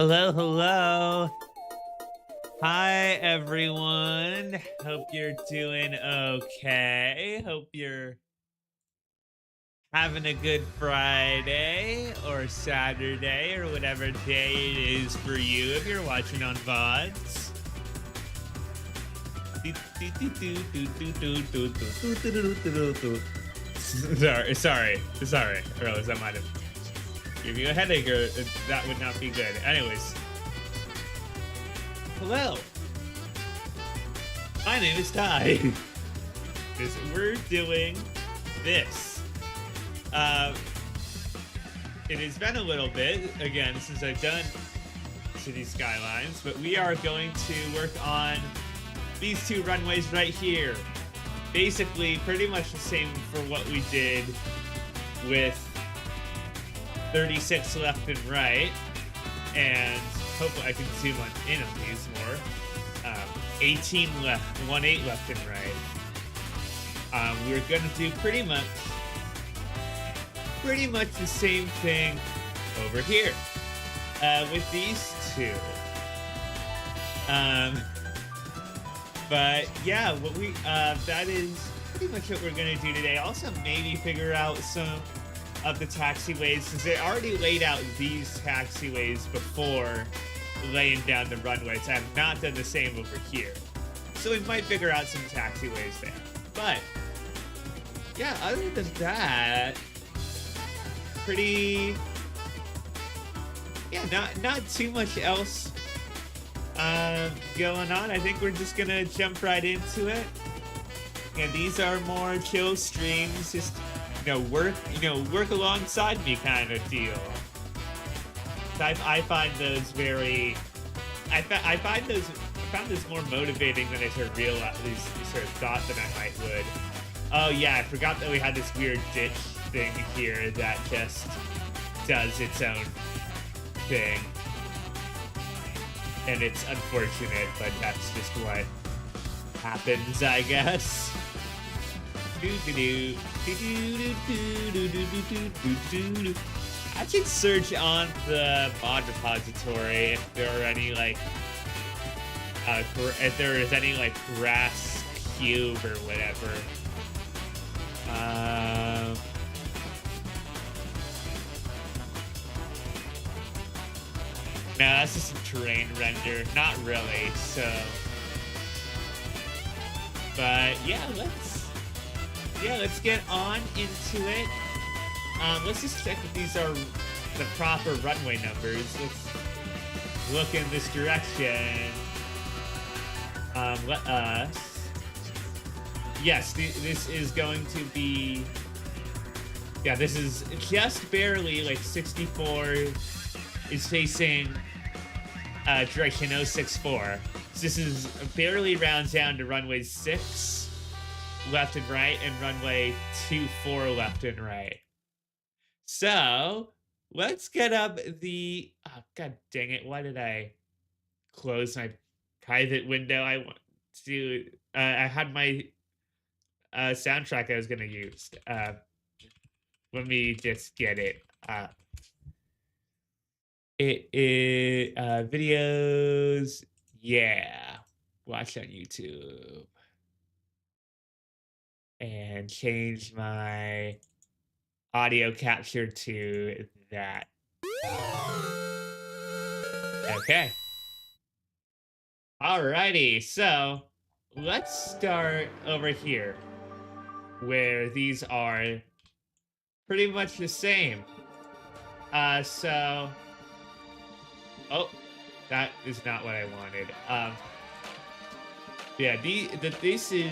Hello, hello. Hi, everyone. Hope you're doing okay. Hope you're having a good Friday or Saturday or whatever day it is for you if you're watching on VODs. Sorry, Rose. I might have given you a headache, or that would not be good. Anyways, hello. My name is Ty. We're doing this. It has been a little bit, again, since I've done City Skylines, but we are going to work on these two runways right here. Basically, pretty much the same for what we did with 36 left and right, and hopefully I can zoom in on these more. 18 left, 18 left and right. We're gonna do pretty much the same thing over here with these two. But yeah, what we that is pretty much what we're gonna do today. Also, maybe figure out some of the taxiways, since they already laid out these taxiways before laying down the runways. I have not done the same over here, so we might figure out some taxiways there. But yeah, other than that, not too much else going on. I think we're just gonna jump right into it. And these are more chill streams, just work alongside me kind of deal. I find those very, I found this more motivating than I sort of realized, sort of thought that I might would. Oh yeah, I forgot that we had this weird ditch thing here that just does its own thing. And it's unfortunate, but that's just what happens, I guess. I should search on the mod repository if there are any if there is any grass cube or whatever. No, that's just a terrain render. Not really, so. But yeah, let's get on into it. Let's just check if these are the proper runway numbers. Let's look in this direction. Let us. Yes, this is going to be. Yeah, this is just barely 64 is facing direction 064. So this is barely rounds down to runway 6 left and right and runway 24 left and right. So let's get up the. Oh, god dang it! Why did I close my private window? I want to. I had my soundtrack I was gonna use. Let me just get it up. It is videos. Yeah, watch on YouTube and change my audio capture to that. Okay. Alrighty, so let's start over here, where these are pretty much the same. Oh, that is not what I wanted. Yeah, this is,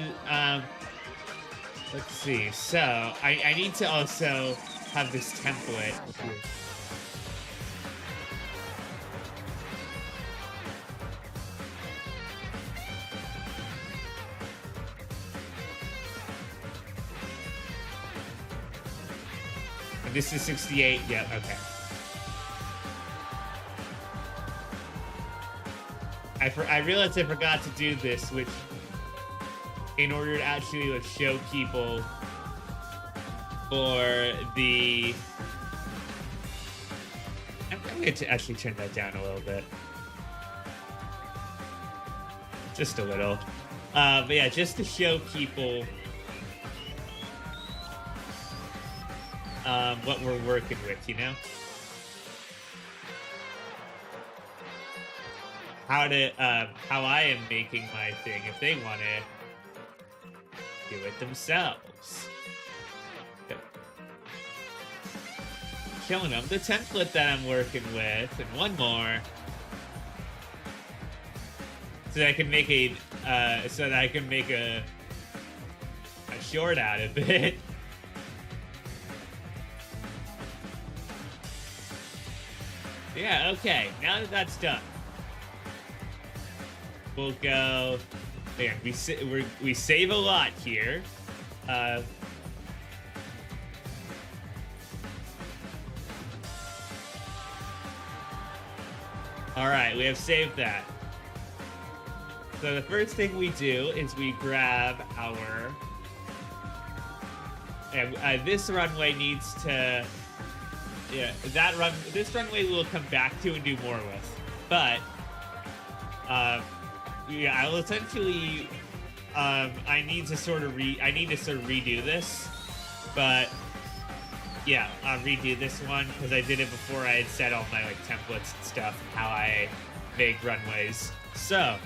let's see. So I need to also have this template here. And this is 68. Yeah, okay. I realized I forgot to do this, which in order to actually show people for the... I'm going to actually turn that down a little bit. Just a little. But yeah, just to show people what we're working with, you know? How I am making my thing if they want to do it themselves. Okay. Showing them the template that I'm working with, and one more. So that I can make a short out of it. Yeah, okay. Now that that's done, we'll go. Man, we save a lot here. All right, we have saved that. So the first thing we do is we grab our. This runway needs to. Yeah, this runway we'll come back to and do more with, but yeah, I'll essentially I need to sort of redo this, but yeah, I'll redo this one because I did it before I had set all my like templates and stuff and how I make runways. So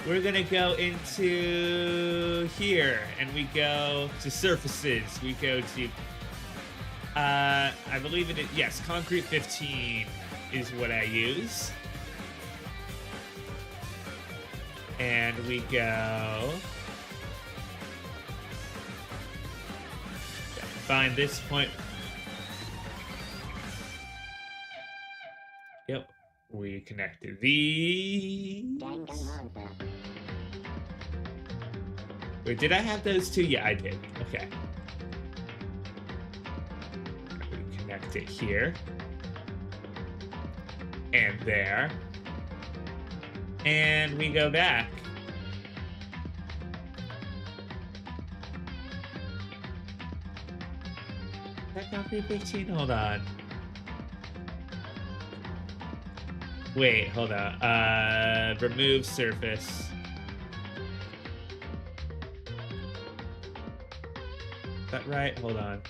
we're gonna go into here and we go to surfaces. We go to I believe it is, yes, Concrete 15 is what I use. And we go find this point. Yep, we connected these. Wait, did I have those two? Yeah, I did. Okay. We connect it here. And there. And we go back. That Concrete 15? Hold on. Wait, hold on. Remove surface. Is that right? Hold on.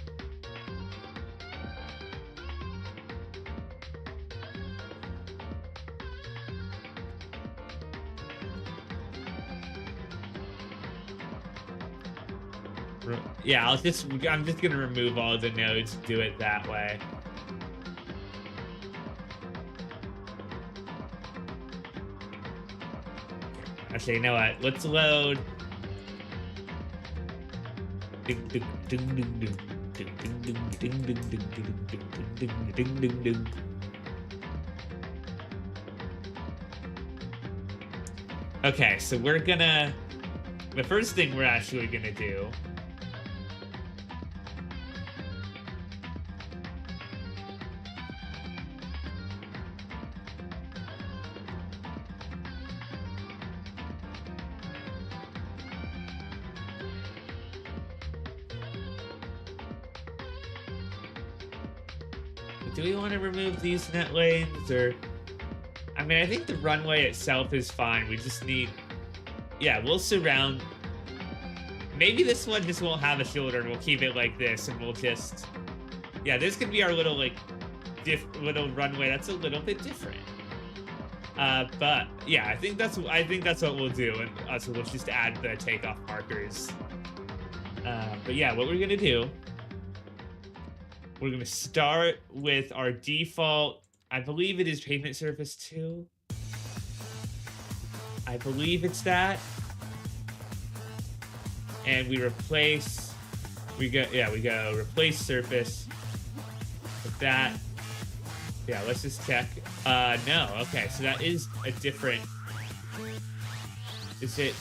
Yeah, I'm just gonna remove all the nodes, do it that way. Actually, you know what? Let's load. Okay, so we're gonna. The first thing we're actually gonna do. Do we want to remove these net lanes, or... I mean, I think the runway itself is fine. We just need... Yeah, we'll surround... Maybe this one just won't have a shoulder, and we'll keep it like this, and we'll just... Yeah, this could be our little, like, little runway that's a little bit different. But, yeah, I think that's what we'll do, and so we'll just add the takeoff markers. But yeah, what we're gonna do... We're going to start with our default, I believe it is pavement surface 2. I believe it's that. And we go replace surface with that. Yeah, let's just check. No, okay, so that is a different, is it,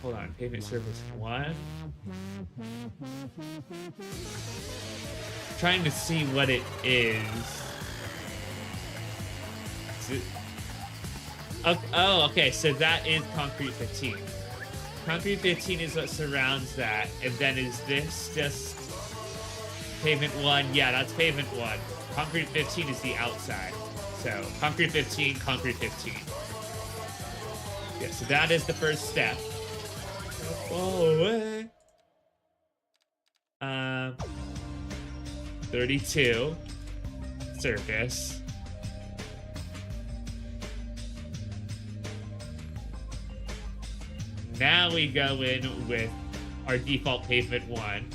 hold on, pavement surface 1. Trying to see what it is. Oh, okay, so that is Concrete 15. Concrete 15 is what surrounds that, and then is this just Pavement 1? Yeah, that's Pavement 1. Concrete 15 is the outside. So concrete 15, concrete 15. Yeah, so that is the first step. Oh, 32 surface. Now we go in with our default pavement 1.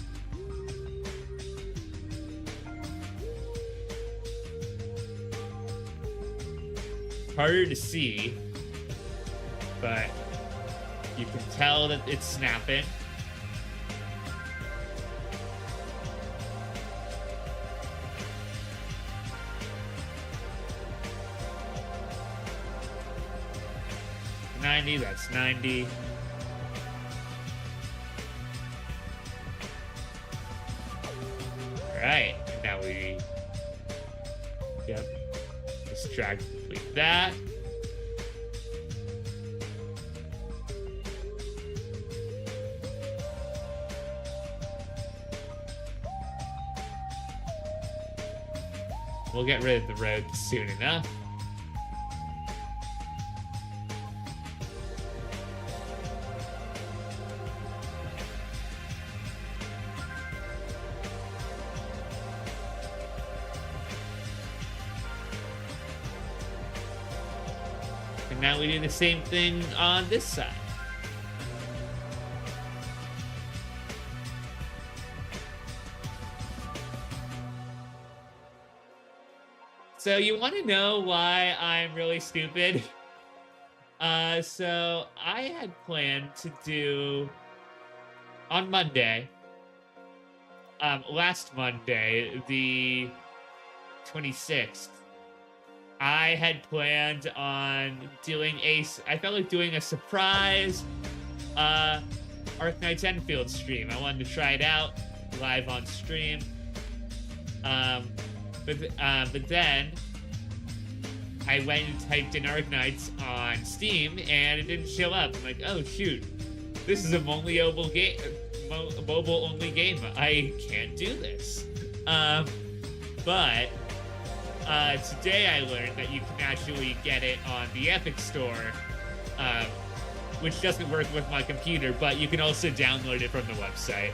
Harder to see, but you can tell that it's snapping. That's 90. All right, now we, yep, just drag complete that. We'll get rid of the road soon enough. And now we do the same thing on this side. So you want to know why I'm really stupid? So I had planned to do on Monday, last Monday, the 26th, I had planned on doing I felt like doing a surprise Arknights Enfield stream. I wanted to try it out live on stream. But then I went and typed in Arknights on Steam and it didn't show up. I'm like, oh shoot, this is a mobile only game. I can't do this. But today I learned that you can actually get it on the Epic Store, which doesn't work with my computer, but you can also download it from the website.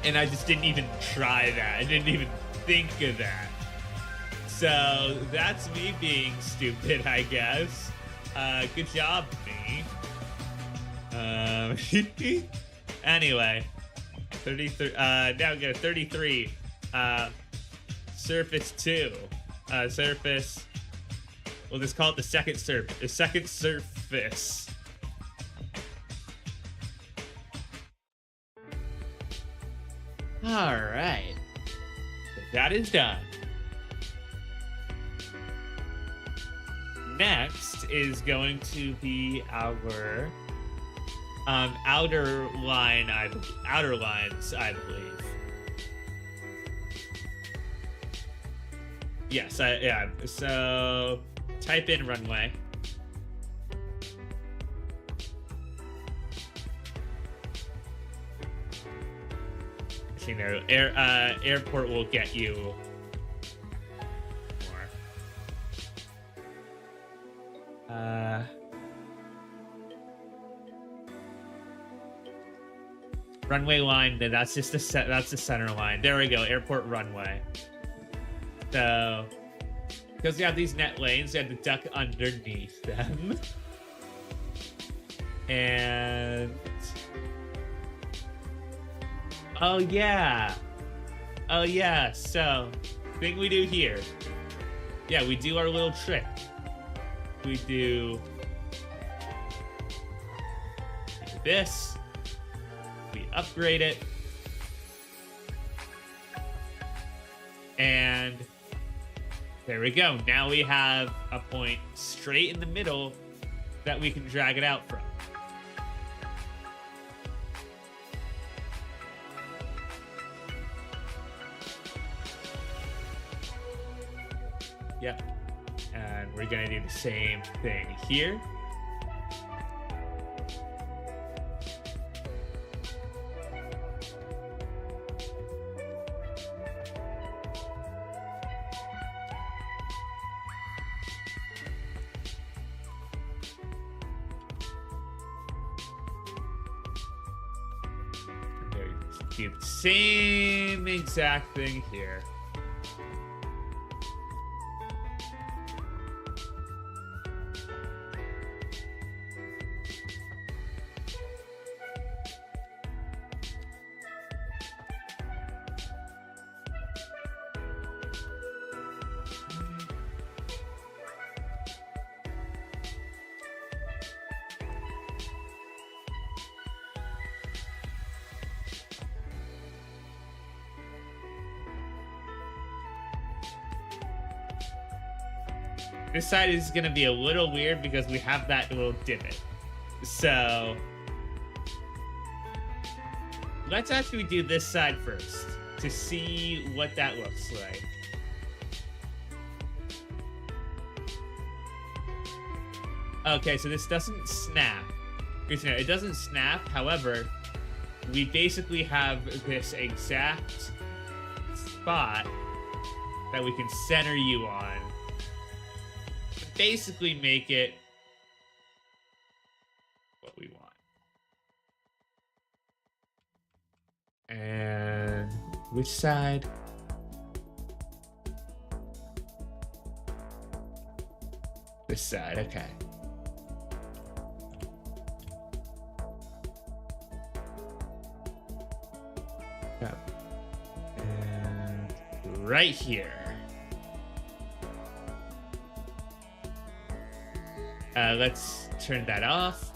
And I just didn't even try that. I didn't even think of that. So that's me being stupid, I guess. Good job, me. Anyway, 33. Now we got 33. Surface 2. Surface. We'll just call it the second surface. The second surface. All right. So that is done. Next is going to be our outer lines, I believe. Yes, yeah. So type in runway. You know, airport will get you more. Runway line. That's just that's the center line. There we go. Airport runway. So, because we have these net lanes, we have to duck underneath them. And oh yeah, so thing we do here, yeah, we do our little trick. We do this, we upgrade it, and there we go. Now we have a point straight in the middle that we can drag it out from. Yep. And we're gonna do the same thing here. Do the same exact thing here. This side is going to be a little weird because we have that little divot. So let's actually do this side first to see what that looks like. Okay, so this doesn't snap. It doesn't snap. However, we basically have this exact spot that we can center you on. Basically make it what we want. And which side? This side, okay. Yep. And right here. Let's turn that off.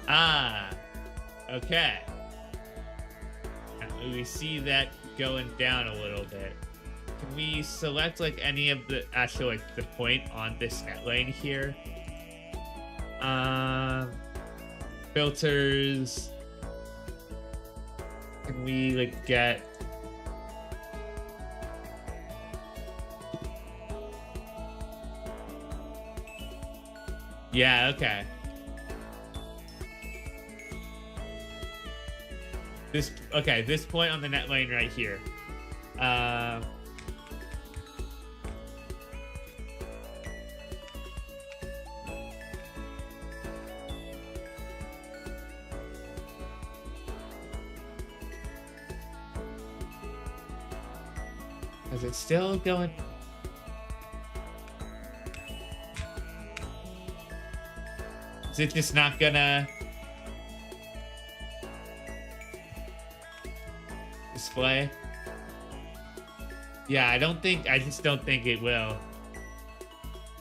Ah, okay. We see that going down a little bit. Can we select like any of the actual like the point on this net lane here? Filters. Can we like get? Yeah, okay. This point on the net lane right here. Is it still going? Is it just not gonna display? Yeah, I just don't think it will.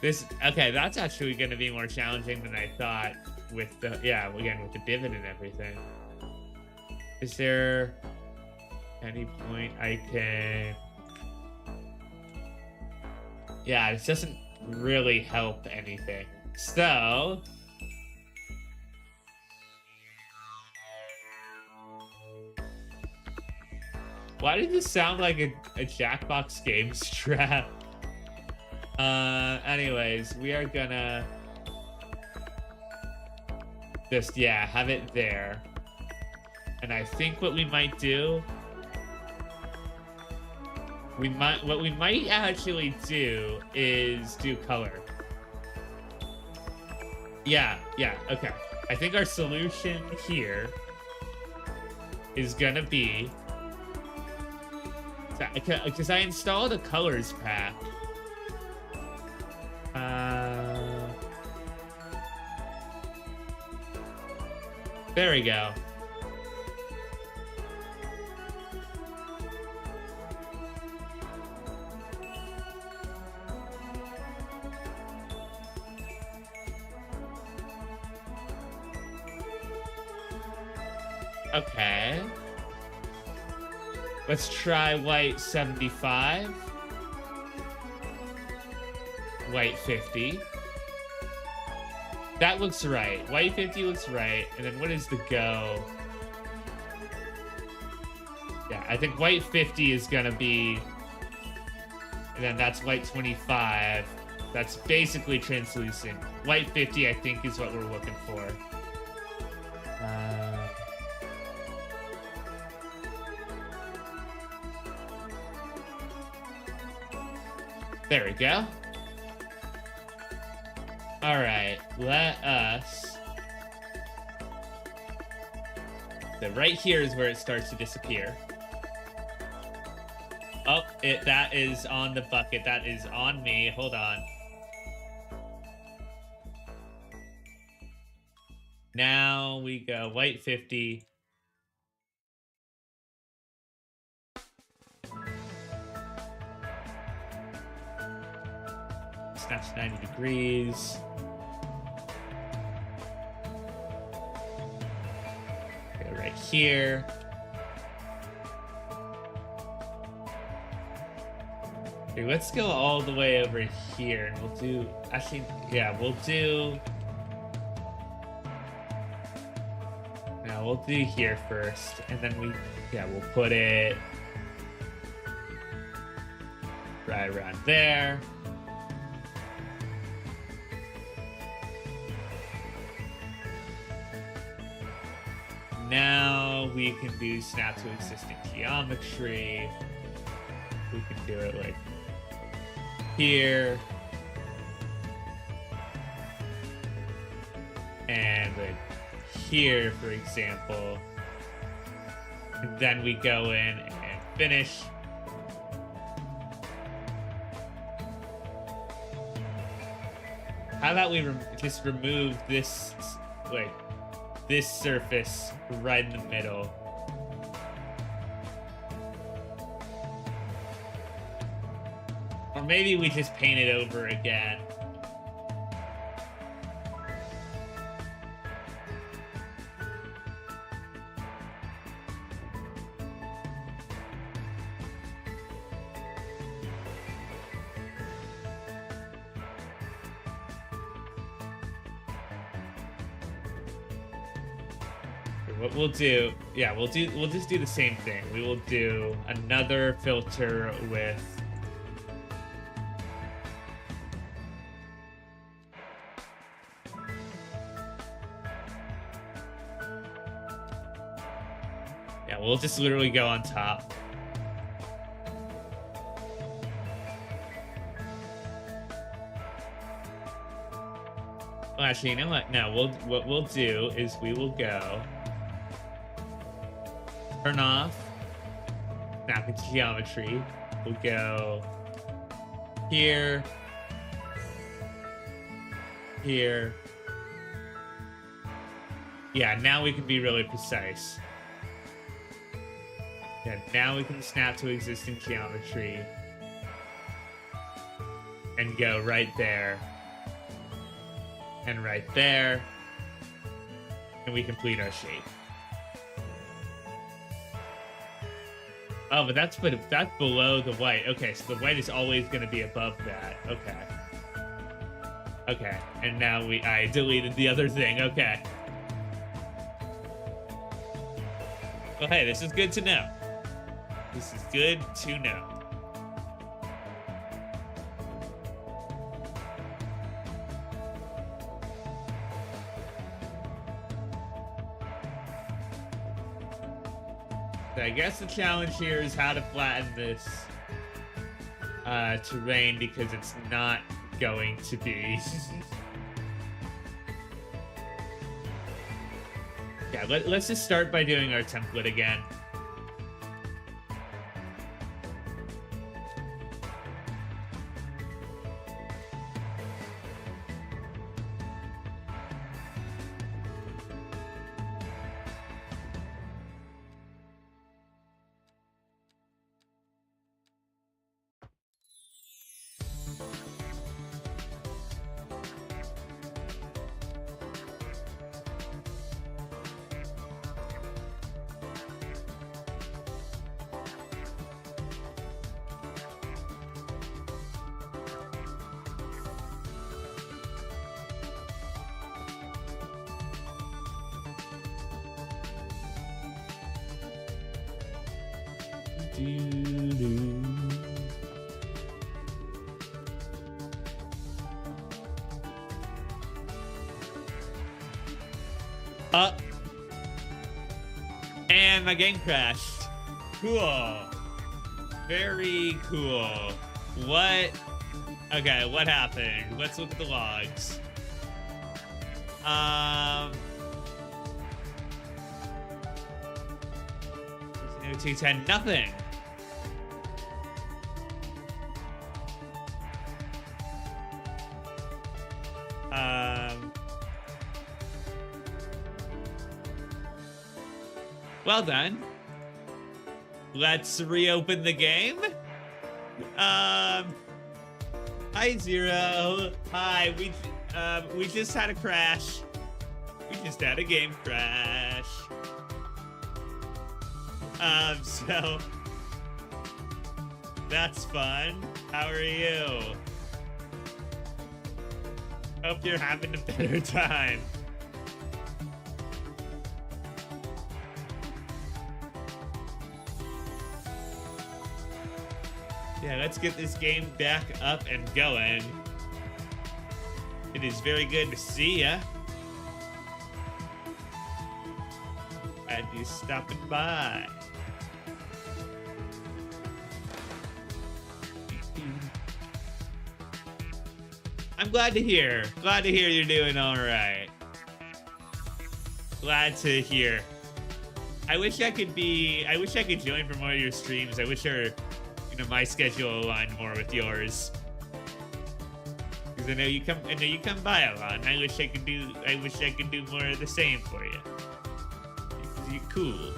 Okay, that's actually gonna be more challenging than I thought with the, again, with the divot and everything. Is there any point I can... Yeah, it doesn't really help anything. So... Why did this sound like a Jackbox Games trap? Anyways, we are gonna just, have it there. And I think what we might do, what we might actually do is do color. Yeah, okay. I think our solution here is gonna be, because I installed a colors pack. There we go. Okay. Let's try white 75. White 50. That looks right. White 50 looks right. And then what is the go? Yeah, I think white 50 is gonna be... And then that's white 25. That's basically translucent. White 50, I think, is what we're looking for. There we go. All right, let us So right here is where it starts to disappear. Oh, that is on the bucket. That is on me. Hold on. Now we go white 50. Snaps 90 degrees. Okay, right here. Okay, let's go all the way over here, and we'll do. Actually, yeah, we'll do. Now we'll do here first, and then we'll put it right around there. Now we can do snap to existing geometry. We can do it like here. And like here, for example. And then we go in and finish. How about we just remove this, like, this surface right in the middle. Or maybe we just paint it over again. What we'll do, yeah, we'll just do the same thing. We will do another filter with we'll just literally go on top. Well, actually, you know what? No, what we'll do is we will go turn off snap into geometry. We'll go here, here. Yeah, now we can be really precise. Yeah, now we can snap to existing geometry and go right there and right there, and we complete our shape. Oh, but that's below the white. Okay, so the white is always going to be above that. Okay. Okay, and now I deleted the other thing. Okay. Well, hey, this is good to know. This is good to know. So I guess the challenge here is how to flatten this terrain, because it's not going to be. Yeah, let's just start by doing our template again. And my game crashed. Cool. Very cool. What? Okay, what happened? Let's look at the logs. 210, nothing. Well done. Let's reopen the game. Hi, Zero. Hi, we just had a crash. We just had a game crash. So that's fun. How are you? Hope you're having a better time. Yeah, let's get this game back up and going. It is very good to see ya. Glad you stopping by. I'm glad to hear. Glad to hear you're doing all right. Glad to hear. I wish I could join for more of your streams. I wish my schedule aligned more with yours. Because I know you come by a lot. And I wish I could do more of the same for you. Because you're cool.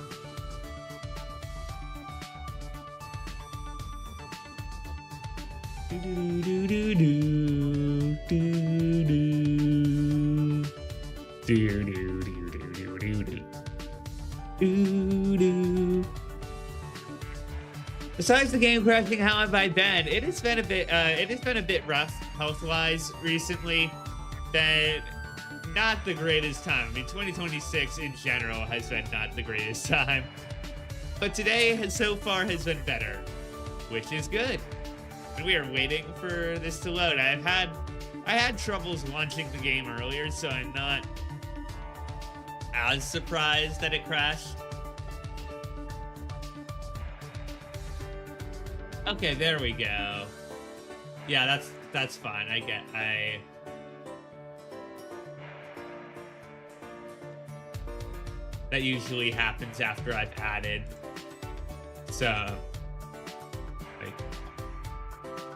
Besides the game crashing, how have I been? It has been a bit rough health-wise recently. Been not the greatest time. I mean, 2026 in general has been not the greatest time. But today so far has been better, which is good. And we are waiting for this to load. I had troubles launching the game earlier, so I'm not as surprised that it crashed. Okay, there we go. Yeah, that's fine. That usually happens after I've added. So, like,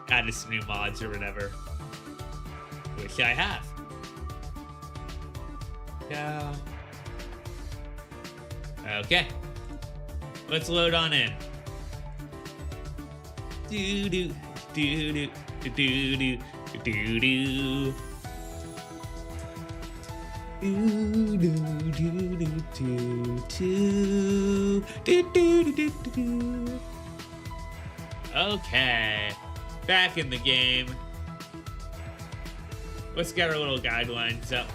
added some new mods or whatever. Which I have. Yeah. Okay. Let's load on in. Do do do do do do do do do. Do do do do do do do do. Okay, back in the game. Let's get our little guidelines up.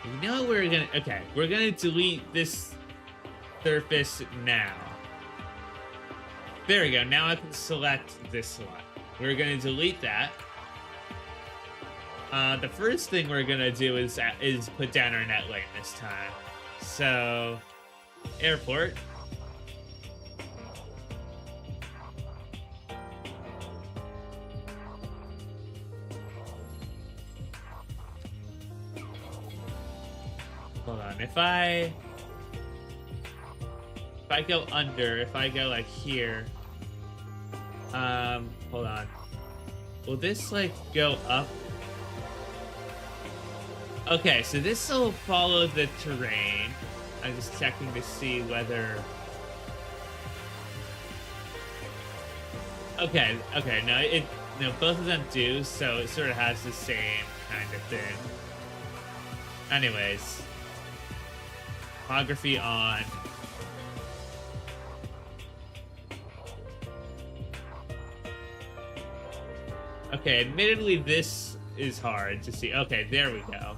You know what we're gonna delete this surface now. There we go. Now I can select this one. We're gonna delete that. The first thing we're gonna do is put down our net lane this time. So, airport. Hold on, if I go under, if I go like here, hold on. Will this like go up? Okay, so this will follow the terrain. I'm just checking to see whether. Okay, no, both of them do, so it sort of has the same kind of thing. Anyways. Topography on. Okay, admittedly, this is hard to see. Okay, there we go.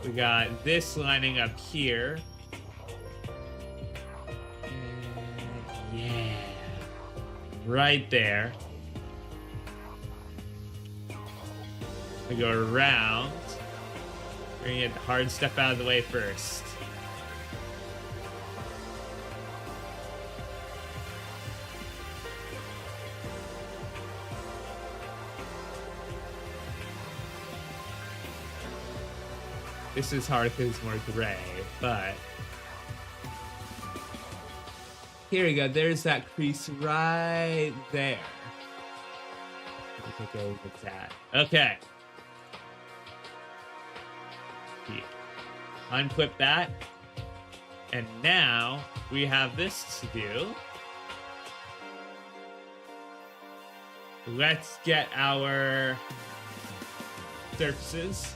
We got this lining up here. And yeah. Right there. We go around. We're gonna get the hard stuff out of the way first. This is hard because it's more gray, but here we go. There's that crease right there. Let me go with that. Okay. Unclip that. And now we have this to do. Let's get our surfaces.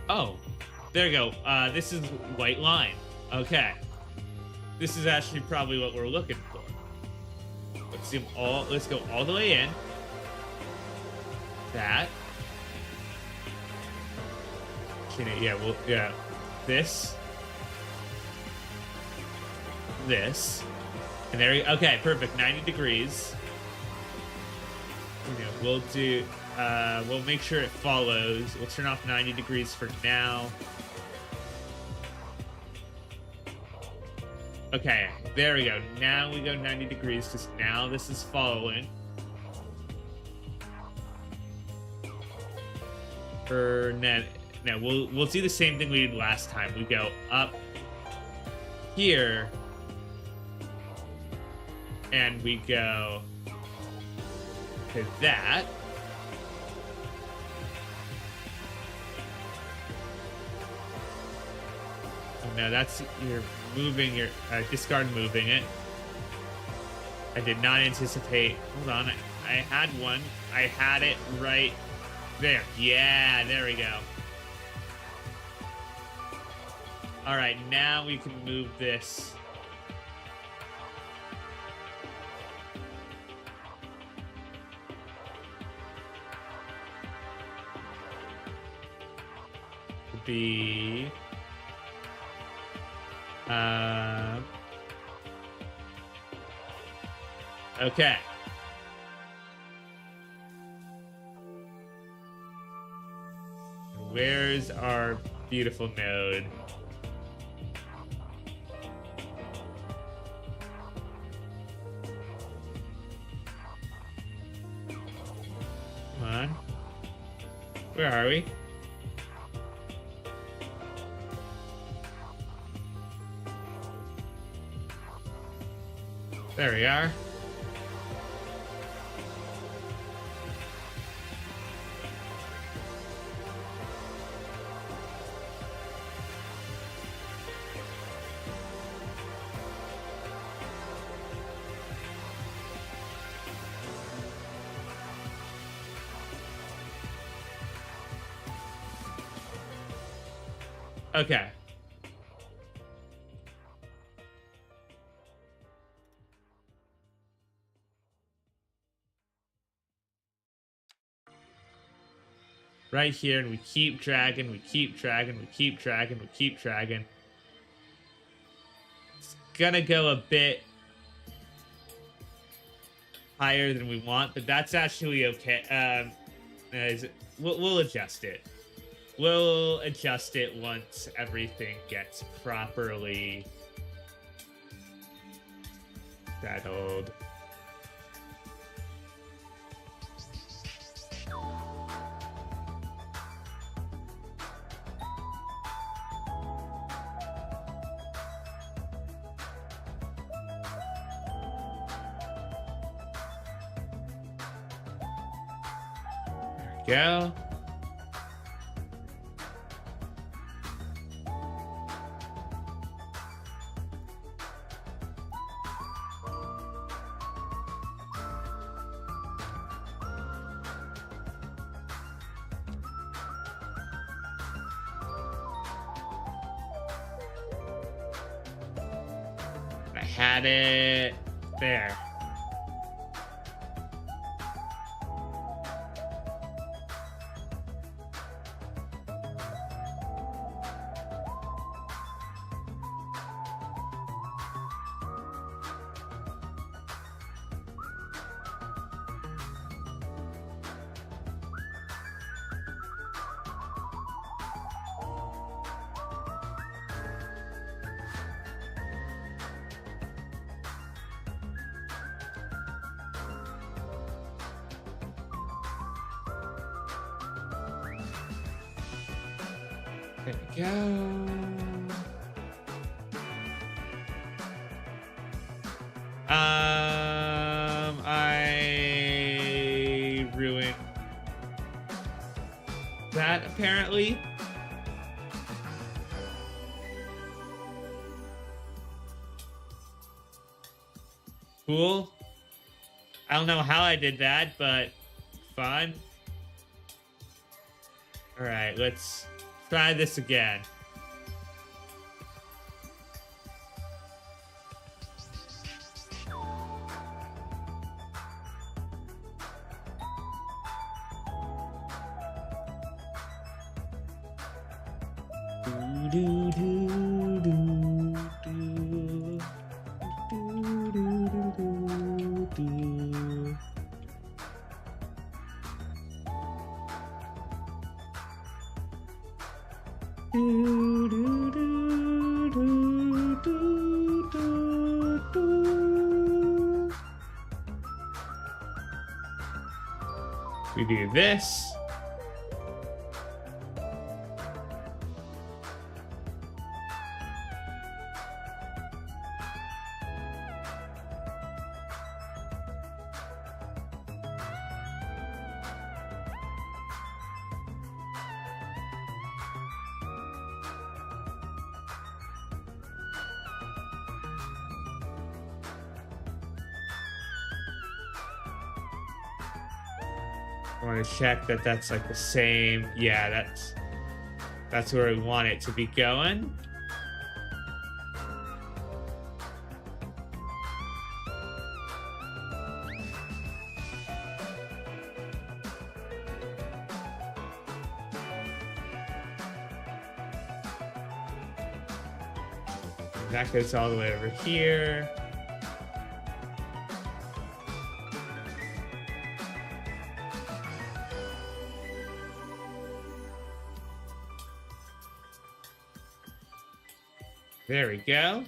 Oh, there you go. This is white line. Okay. This is actually probably what we're looking for. Let's go all the way in. That. Yeah. This. And there you go. Okay, perfect. 90 degrees. We'll do, we'll make sure it follows. We'll turn off 90 degrees for now. Okay, there we go. Now we go 90 degrees because now this is following. No, we'll do the same thing we did last time. We go up here, and we go to that. Oh, no, that's you're moving your discard moving it. I did not anticipate. Hold on, I had one. I had it right there. Yeah, there we go. All right, now we can move this. Be okay. Where's our beautiful node? Come on. Where are we? There we are. Okay. Right here, and we keep dragging, we keep dragging, we keep dragging, we keep dragging. It's gonna go a bit higher than we want, but that's actually okay. We'll adjust it. We'll adjust it once everything gets properly settled. Go. had it there. There we go. I ruined that apparently. Cool. I don't know how I did that, but fun. All right, let's try this again. We do this. I want to check that that's like the same. Yeah, that's where we want it to be going. That goes all the way over here. There we go.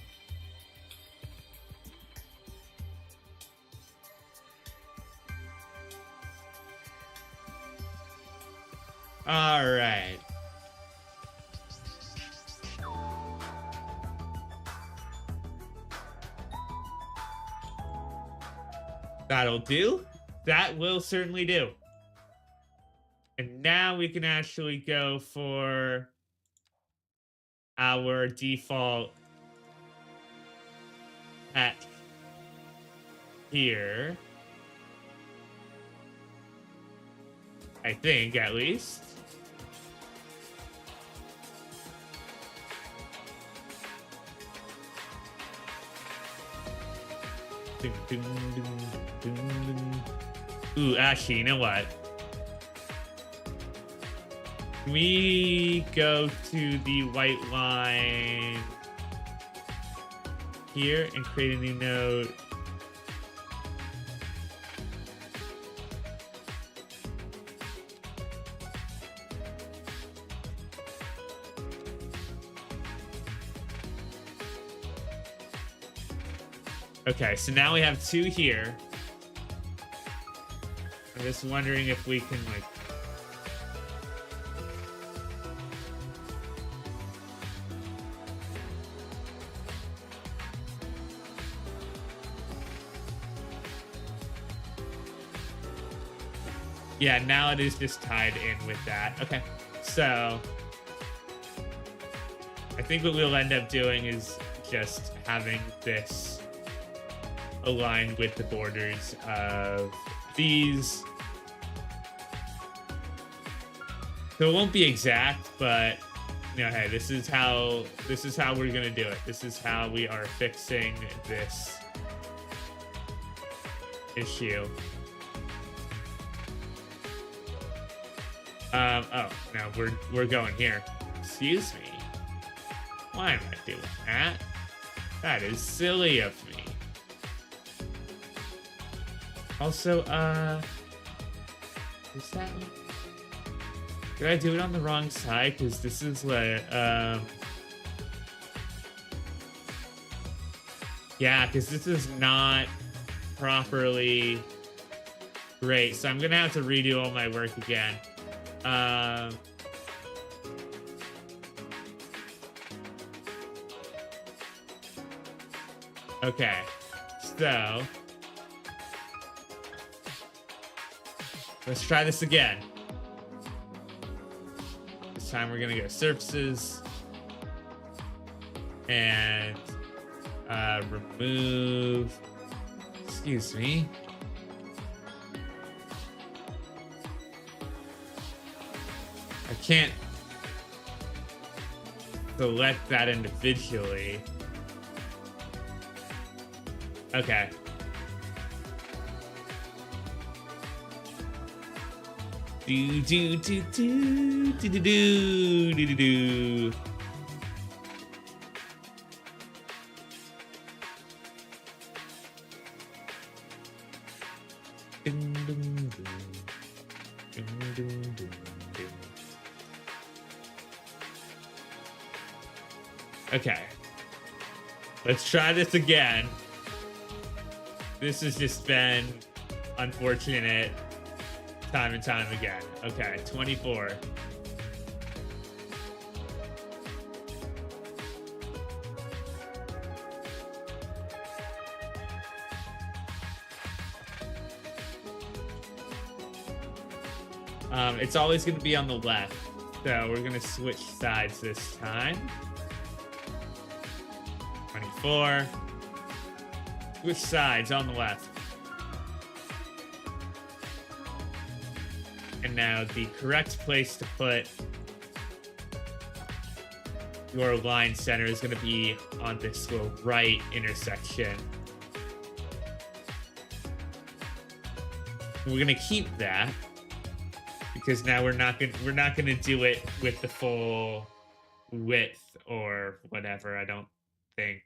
All right. That'll do. That will certainly do. And now we can actually go for our default at here. I think, at least. Ooh, actually, you know what? We go to the white line here and create a new node. Okay, so now we have two here. I'm just wondering if we can like yeah, now it is just tied in with that. Okay, so I think what we'll end up doing is just having this aligned with the borders of these. So it won't be exact, but No, hey, this is how we're gonna do it. This is how we are fixing this issue. Oh, no, we're going here. Excuse me. Why am I doing that? That is silly of me. Also, is that... Did I do it on the wrong side? Because this is like, yeah, because this is not properly great. So I'm gonna have to redo all my work again. Okay, so let's try this again. This time we're gonna go surfaces and remove, excuse me. I can't select that individually. Okay. Do do do do do do do do do. Okay. Let's try this again. This has just been unfortunate time and time again. Okay, 24. It's always going to be on the left, so we're going to switch sides this time. 24. Switch sides on the left. And now the correct place to put your line center is going to be on this little right intersection. We're going to keep that because now we're not going to do it with the full width or whatever. I don't think.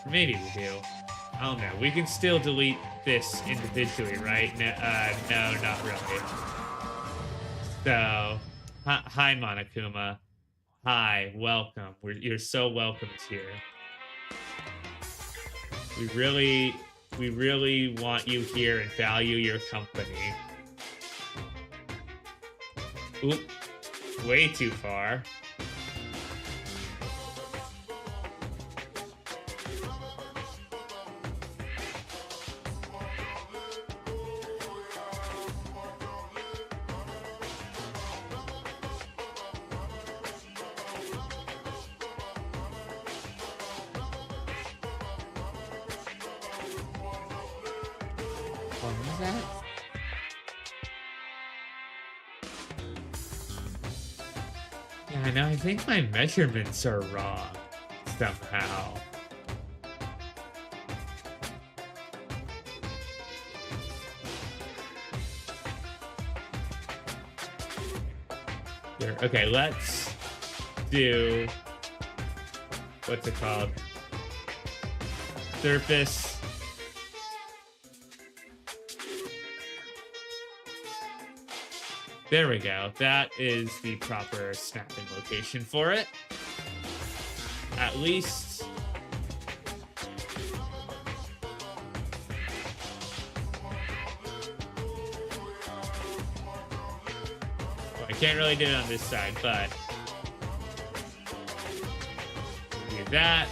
Maybe we do. I don't know. We can still delete this individually, right? No, not really. So, hi, Monokuma. Hi, welcome. You're so welcomed here. We really want you here and value your company. Oop, way too far. Yeah, no, I think my measurements are wrong somehow. Here, okay, let's do, what's it called? Surface. There we go. That is the proper snapping location for it. At least. Well, I can't really do it on this side, but do that.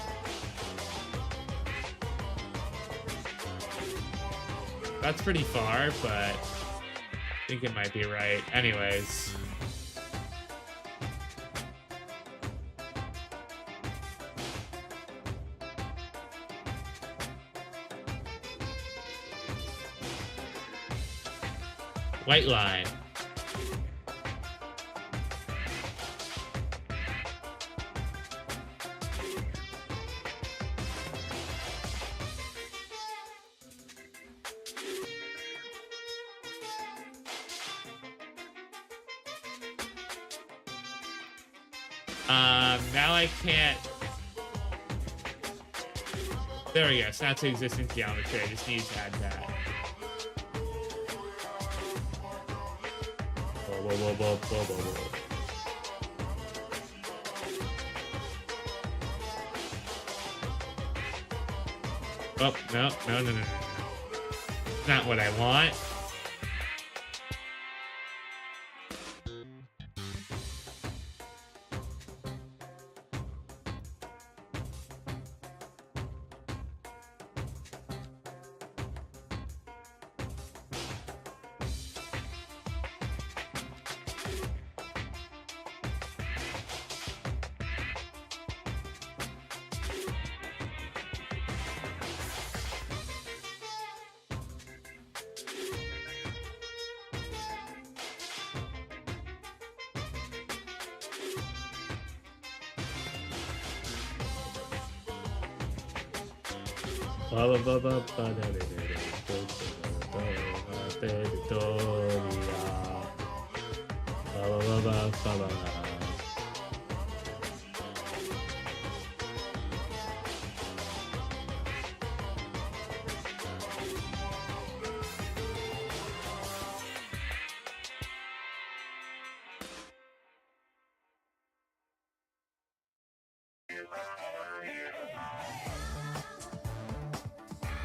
That's pretty far, but I think it might be right. Anyways. White line. Now I can't. There we go. Snap to existing geometry. I just need to add that. Whoa, whoa, whoa, whoa, whoa, whoa. Oh, no, no, no, no, no. Not what I want.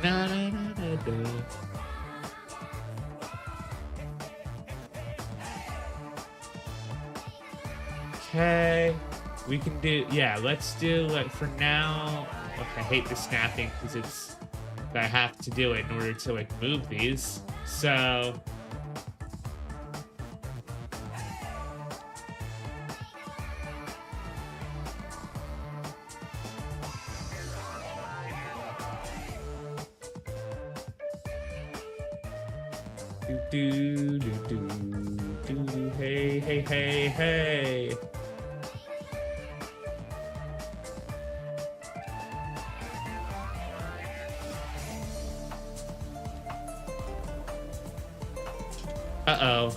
Na, na, na, na, na. Okay, we can do, yeah, let's do, like, for now. Okay, I hate the snapping because it's, I have to do it in order to, like, move these. So do, do, do, do, do, hey, hey, hey, hey. Uh-oh.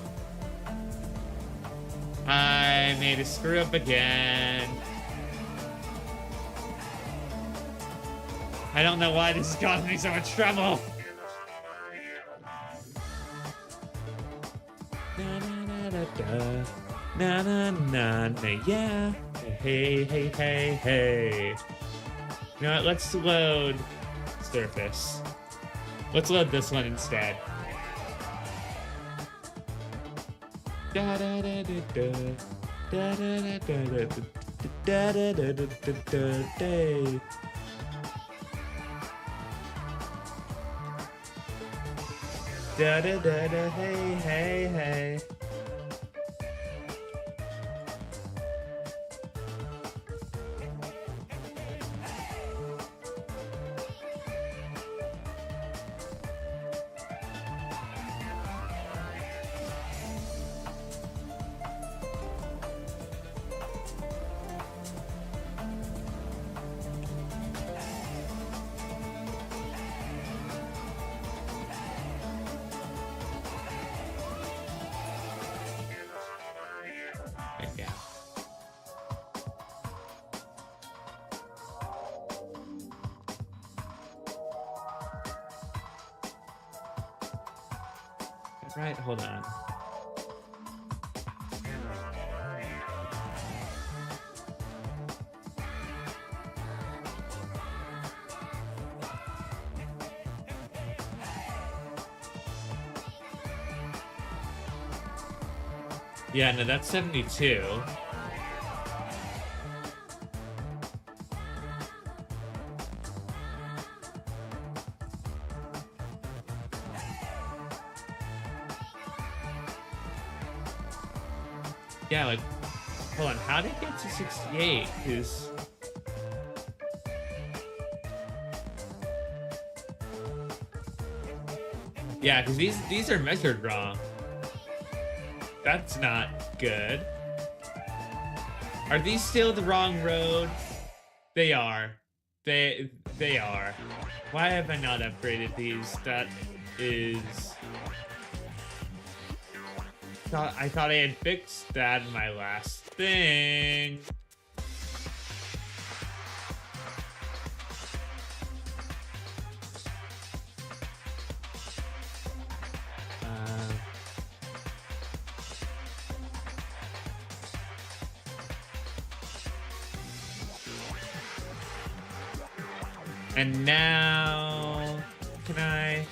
I made a screw up again. I don't know why this is causing me so much trouble. Na na na na, yeah. Hey, hey, hey, hey. You know what? Let's load surface. Let's load this one instead. Da da da da da da da da da da da da da da da. Da da da da, hey, hey, hey. Right, hold on. Yeah, no, that's 72. Yeah, like, hold on, how did it get to 68? Because yeah, because these are measured wrong. That's not good. Are these still the wrong road? They are. They are. Why have I not upgraded these? That is... I thought I had fixed that in my last thing. And now, can I?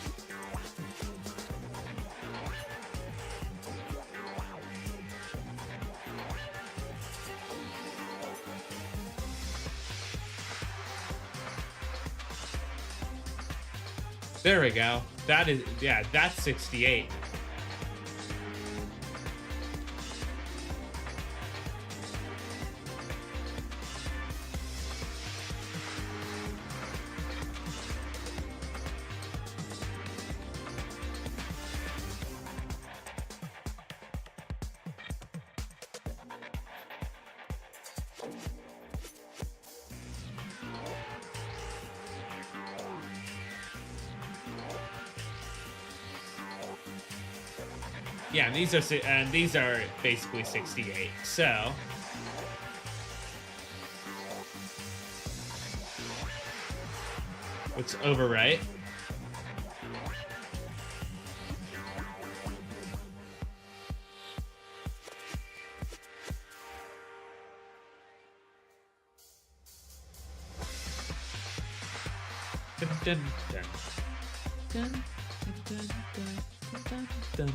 There we go. That is, yeah, that's 68. Yeah, and these are basically 68. So let's overwrite. Dun, dun, dun. Dun, dun, dun, dun, dun.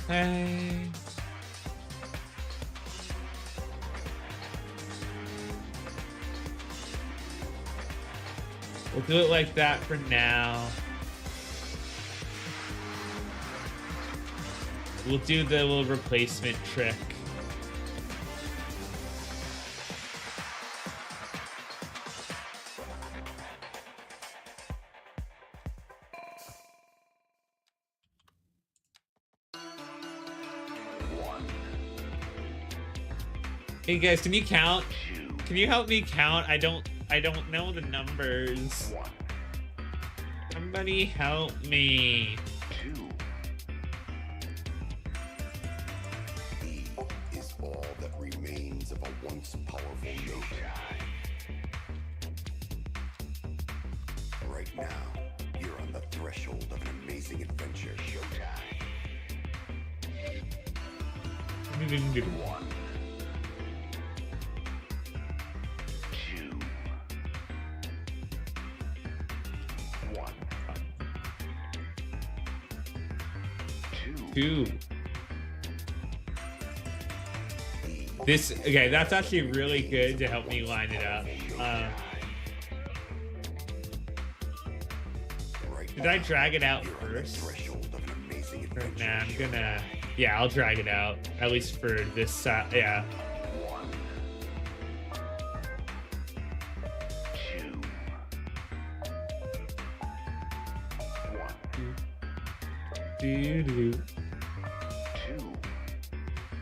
Hey. We'll do it like that for now. We'll do the little replacement trick. Hey guys, can you count? Can you help me count? I don't know the numbers. Somebody help me. E is all that remains of a once powerful nation. Right now, you're on the threshold of an amazing adventure. Showtime. One. 2. This, okay, that's actually really good to help me line it up. Did I drag it out first? Or, nah, I'm gonna, yeah, I'll drag it out. At least for this side, yeah.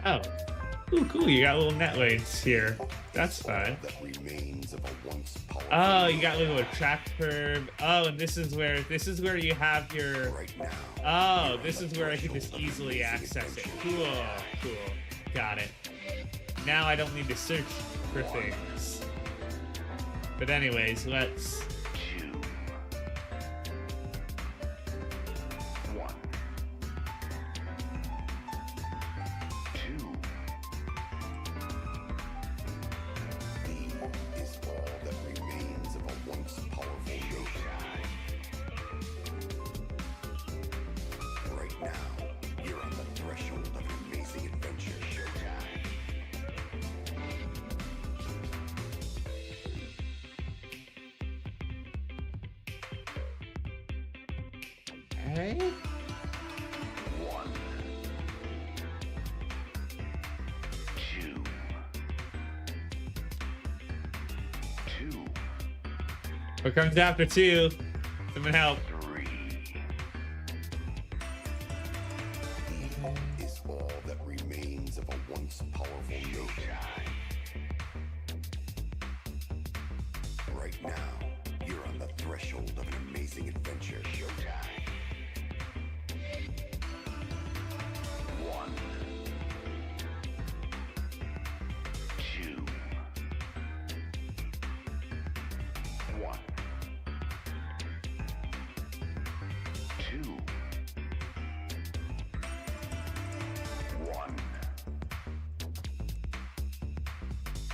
Oh. Ooh, cool. You got little net lanes here. That's fun. Oh, you got a little track curve. Oh, and this is where you have your. Oh, this is where I can just easily access it. Cool. Cool. Got it. Now I don't need to search for things. But anyways, let's. Okay. What comes after 2? Someone help. 3 is all that remains of a once powerful nation. Right now, you're on the threshold of an amazing adventure. Showtime. 1, 2, 1, 2, 1,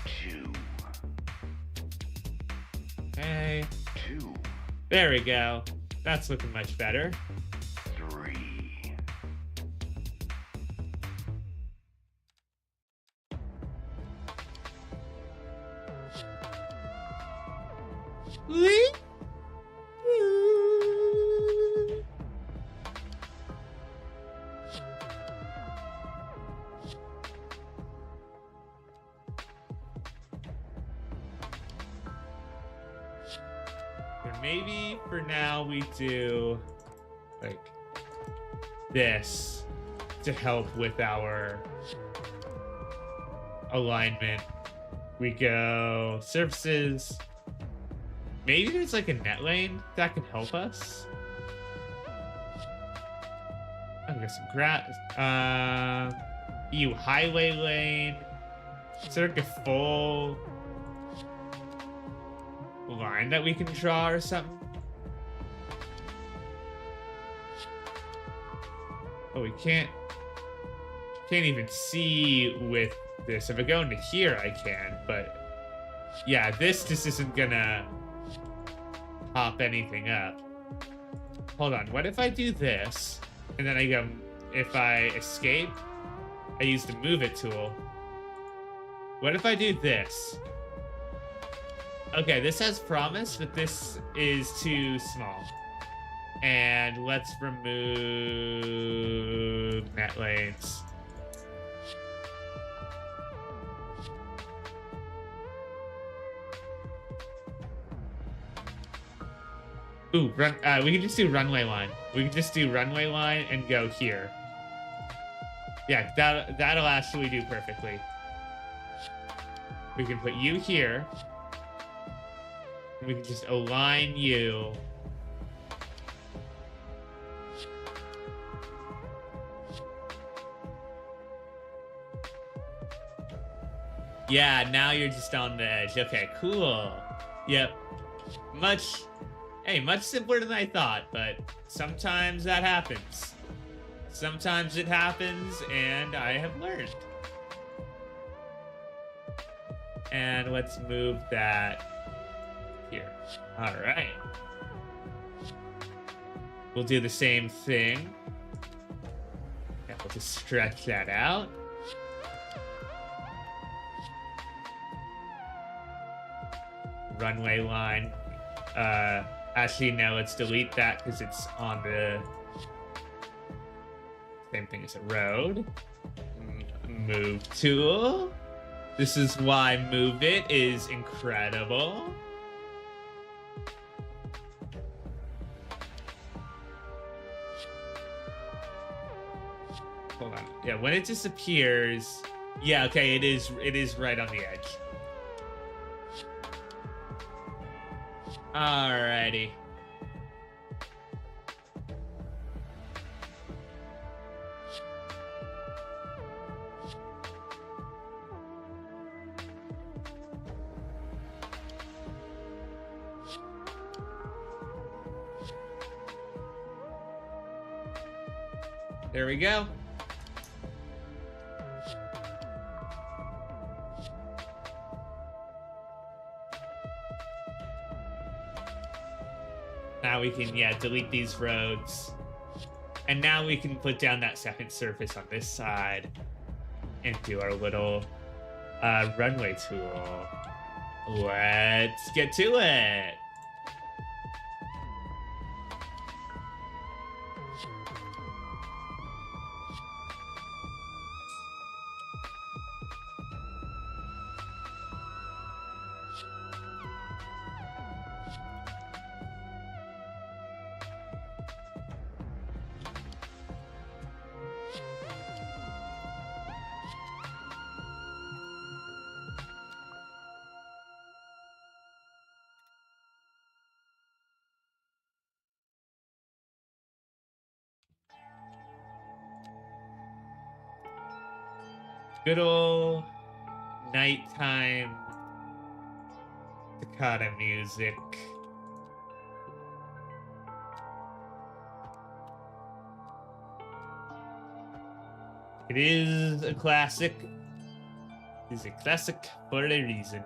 2, Okay. 2, There we go. That's looking much better. 3. Or maybe for now we do like this to help with our alignment. We go surfaces. Maybe there's like a net lane that can help us. I've got some grass. EU highway lane. Is there like a full line that we can draw or something? Oh, we can't even see with this. If I go into here, I can, but yeah, this just isn't gonna pop anything up. Hold on, what if I do this, and then I go, if I escape, I use the move it tool. What if I do this? Okay, this has promise, but this is too small. And let's remove net lanes. Ooh, we can just do runway line. We can just do runway line and go here. Yeah, that'll actually do perfectly. We can put you here. We can just align you. Yeah, now you're just on the edge. Okay, cool. Yep. Much simpler than I thought, but sometimes that happens. Sometimes it happens, and I have learned. And let's move that here. All right. We'll do the same thing. Yeah, we'll just stretch that out. Runway line. Actually, no, let's delete that because it's on the same thing as a road. Move tool. This is why move it is incredible. Hold on. Yeah, when it disappears, yeah, okay, it is right on the edge. Alrighty. There we go. Now we can, yeah, delete these roads. And now we can put down that second surface on this side and do our little runway tool. Let's get to it. Good old nighttime Takata music. It is a classic. It's a classic for a reason.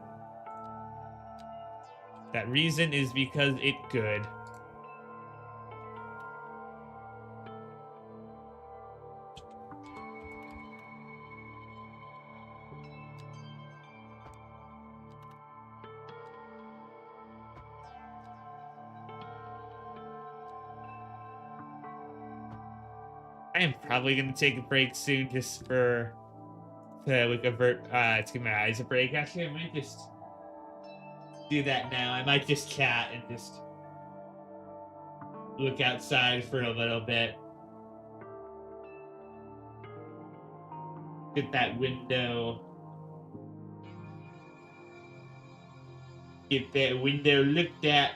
That reason is because it good. I am probably gonna take a break soon just to like avert to give my eyes a break. Actually, I might just do that now. I might just chat and just look outside for a little bit. Get that window. Get that window looked at.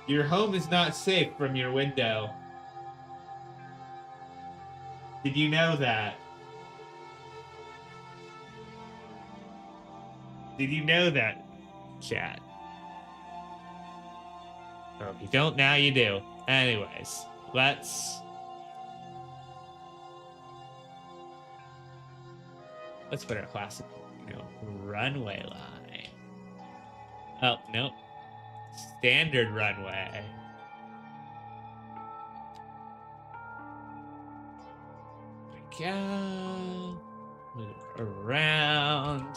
Your home is not safe from your window. Did you know that? Did you know that, chat? Or if you don't, now you do. Anyways, let's put our classic, runway line. Oh, nope. Standard runway. There we go. Move around.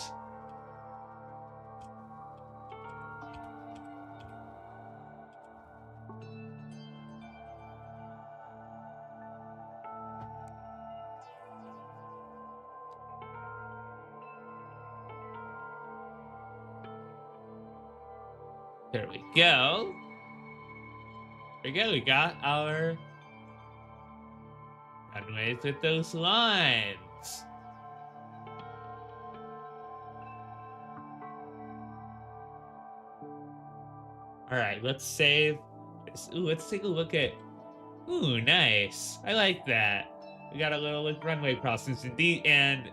There we go. There we go. We got our runways with those lines. All right, let's save this. Ooh, let's take a look at. Ooh, nice. I like that. We got a little like runway crossings, and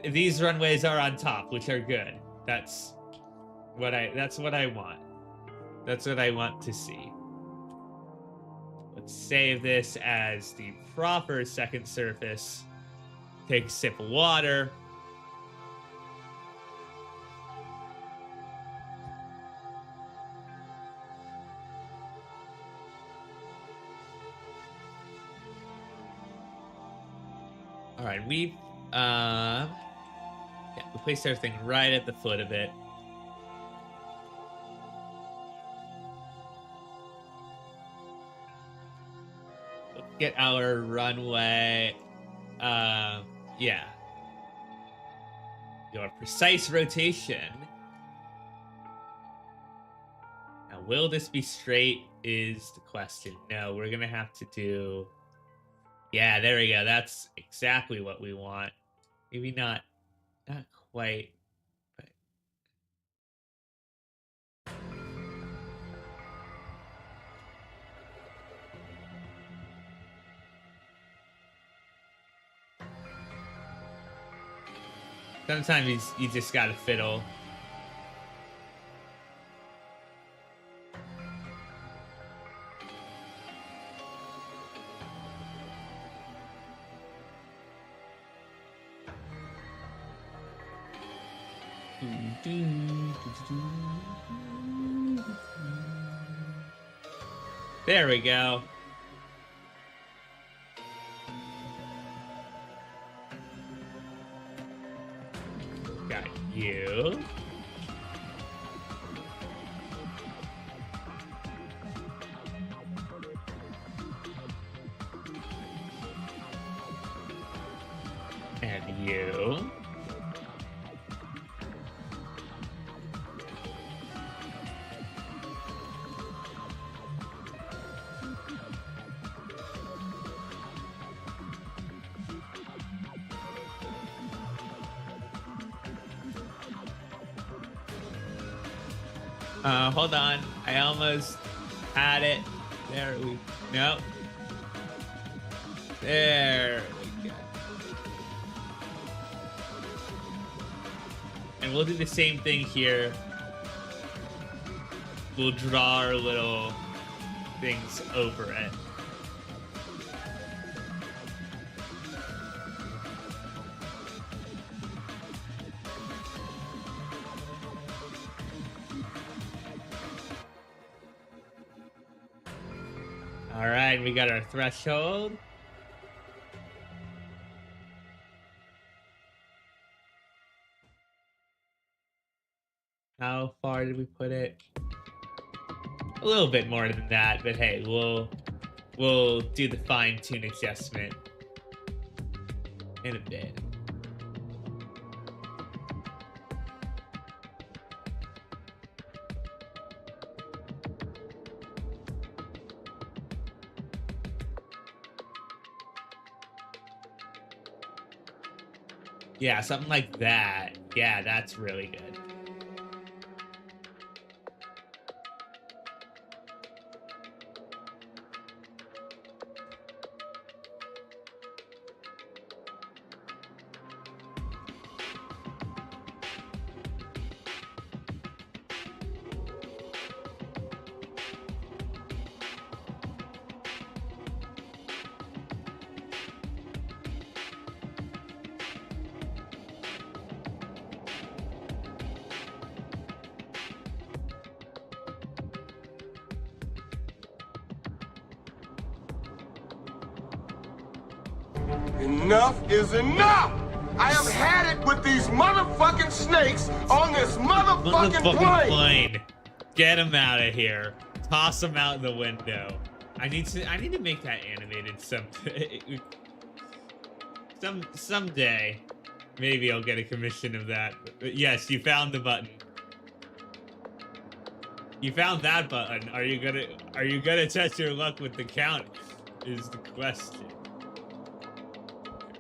these runways are on top, which are good. That's what I want. That's what I want to see. Let's save this as the proper second surface. Take a sip of water. All right, we placed everything right at the foot of it. Get our runway. Yeah. Your precise rotation. Now, will this be straight is the question. No, we're gonna have to do. Yeah, there we go. That's exactly what we want. Maybe not quite. But sometimes you just gotta fiddle. There we go. Got you. And you. Hold on. I almost had it. There we go. There we go. And we'll do the same thing here. We'll draw our little things over it. All right, we got our threshold. How far did we put it? A little bit more than that, but hey, we'll do the fine-tune adjustment in a bit. Yeah, something like that. Yeah, that's really good. Enough is enough! I have had it with these motherfucking snakes on this motherfucking plane! Get him out of here. Toss him out the window. I need to make that animated someday. Maybe I'll get a commission of that. But yes, you found the button. You found that button. Are you gonna test your luck with the count? Is the question.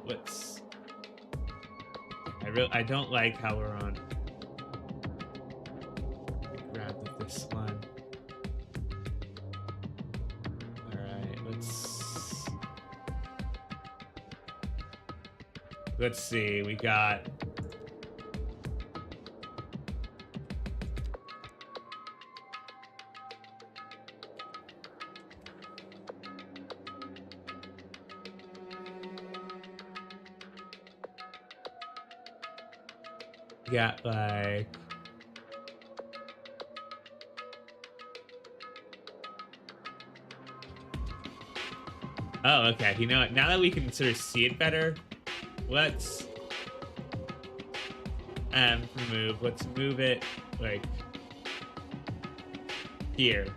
Let's. I don't like how we're on. Grab this one. All right, let's see. We got. Got like oh, okay. You know what? Now that we can sort of see it better, let's move. Let's move it like here.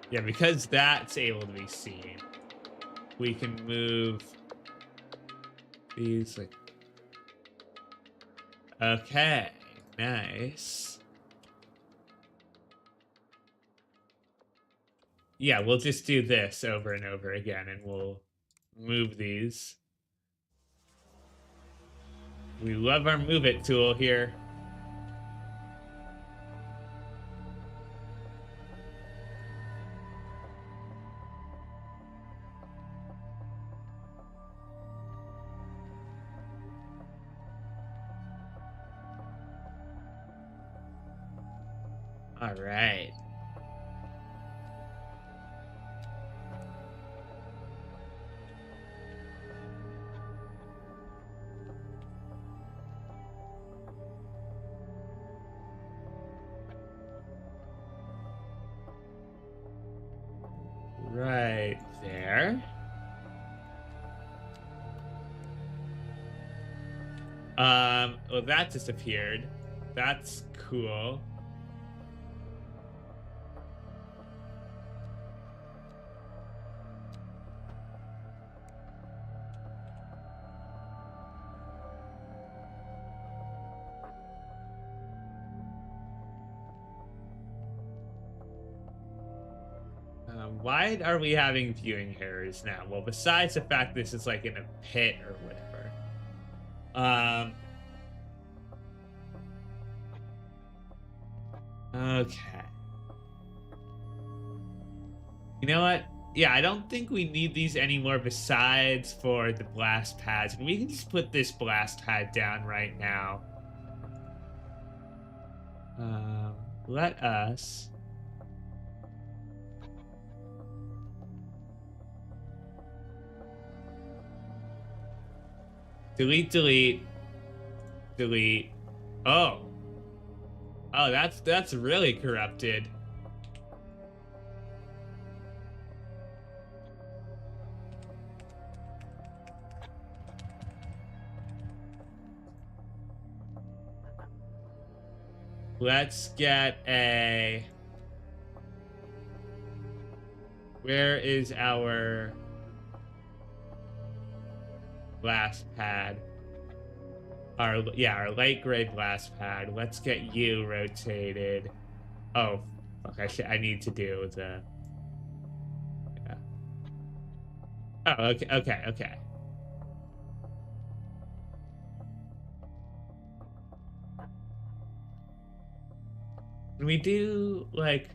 Yeah, because that's able to be seen, we can move these like. Okay, nice. Yeah, we'll just do this over and over again, and we'll move these. We love our move it tool here. All right. Right there. Well, that disappeared. That's cool. Why are we having viewing errors now? Well, besides the fact this is like in a pit or whatever. Okay. You know what? Yeah, I don't think we need these anymore besides for the blast pads. And we can just put this blast pad down right now. Let us... delete, delete, delete. Oh. Oh, that's really corrupted. Let's get a... Where is our blast pad? Our light gray blast pad. Let's get you rotated. Oh, fuck, I need to do the... Yeah. Oh, okay. Can we do, like...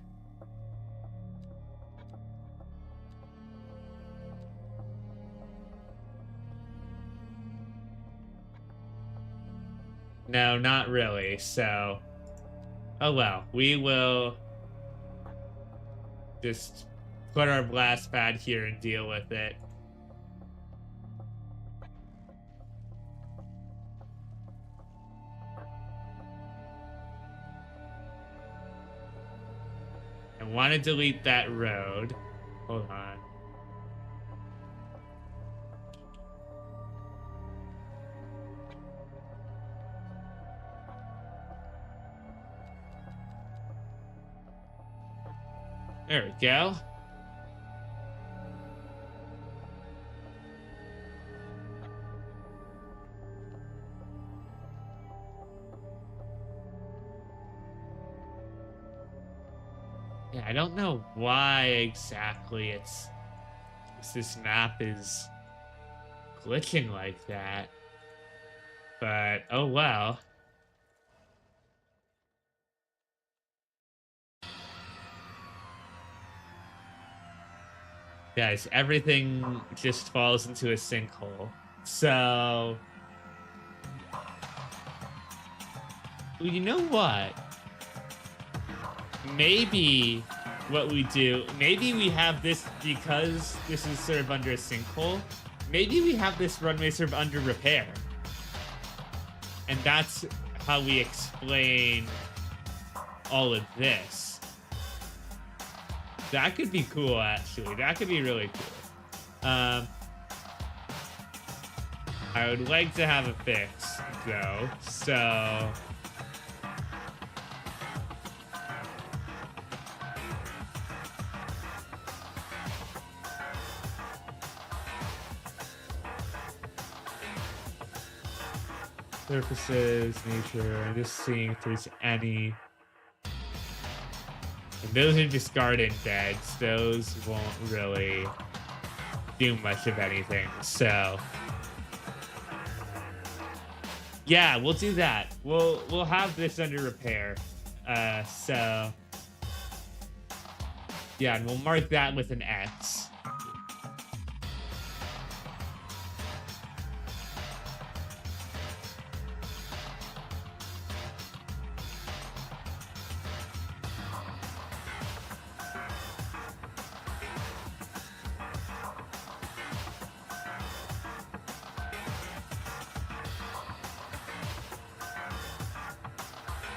No, not really, so... Oh well, we will... just put our blast pad here and deal with it. I want to delete that road. Hold on. There we go. Yeah, I don't know why exactly this map is glitching like that. But, oh well. Guys, everything just falls into a sinkhole. So... Well, you know what? Maybe what we do... Maybe we have this, because this is sort of under a sinkhole, maybe we have this runway sort of under repair. And that's how we explain all of this. That could be cool, actually. That could be really cool. I would like to have a fix, though. So... surfaces, nature, I'm just seeing if there's any... And those are just garden beds. Those won't really do much of anything. So yeah, we'll do that. We'll have this under repair. So yeah, and we'll mark that with an X.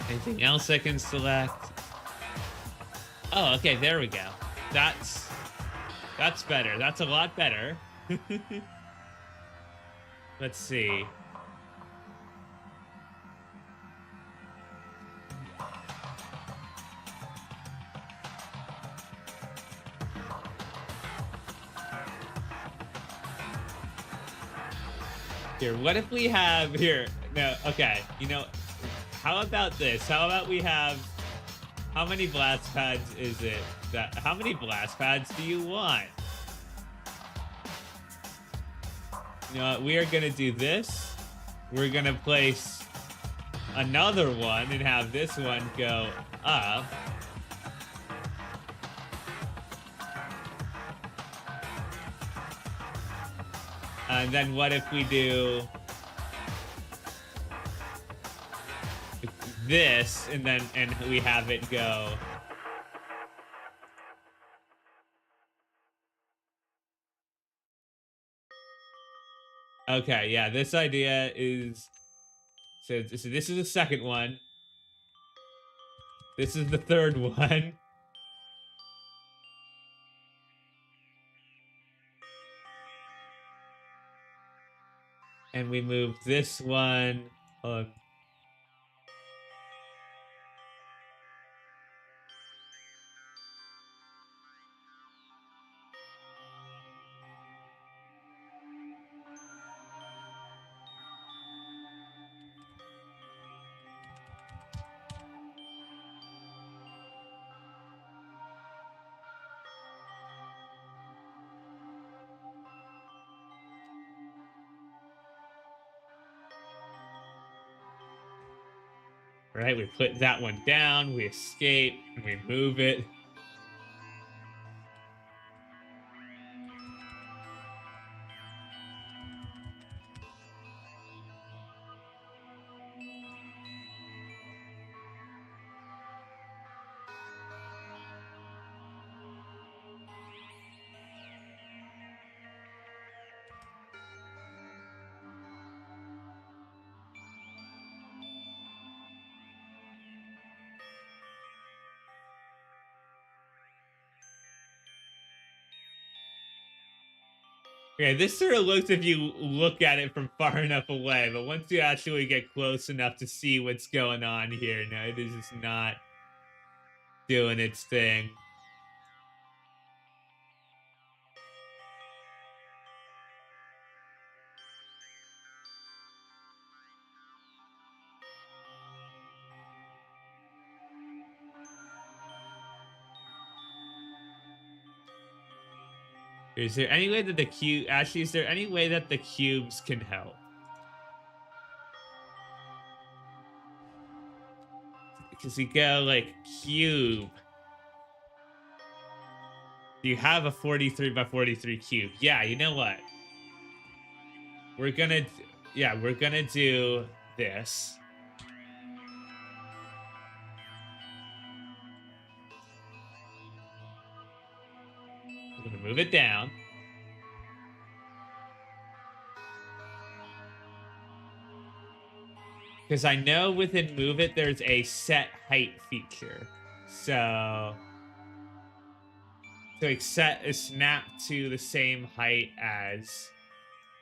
Anything else I can select? Oh, okay, there we go. That's better. That's a lot better. Let's see. Here, what if we have here? No, okay. You know, how about this? How about we have How many blast pads is it? How many blast pads do you want? You know what? We are gonna do this. We're gonna place another one and have this one go up. And then what if we do this and we have it go. Okay, yeah, this idea is so this is the second one. This is the third one. And we move this one. Right, we put that one down, we escape, and we move it. Okay, this sort of looks if you look at it from far enough away, but once you actually get close enough to see what's going on here, no, it is just not doing its thing. Is there any way that the cube... Actually, is there any way that the cubes can help? Because we go, like, cube. Do you have a 43 by 43 cube? Yeah, you know what? We're gonna... Yeah, we're gonna do this. We're gonna move it down. Because I know within Move It, there's a set height feature. So set a snap to the same height as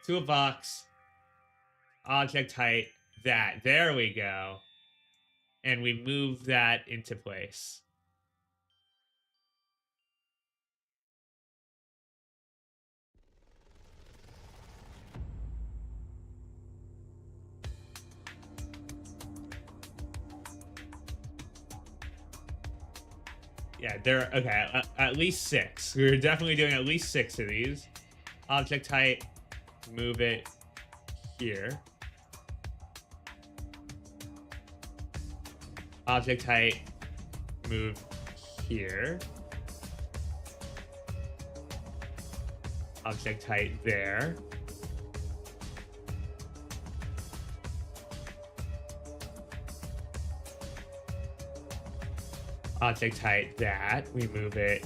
to a box, object height, that. There we go. And we move that into place. Yeah, there. Okay, at least 6. We're definitely doing at least 6 of these. Object height, move it here. Object height, move here. Object height there. Object height that. We move it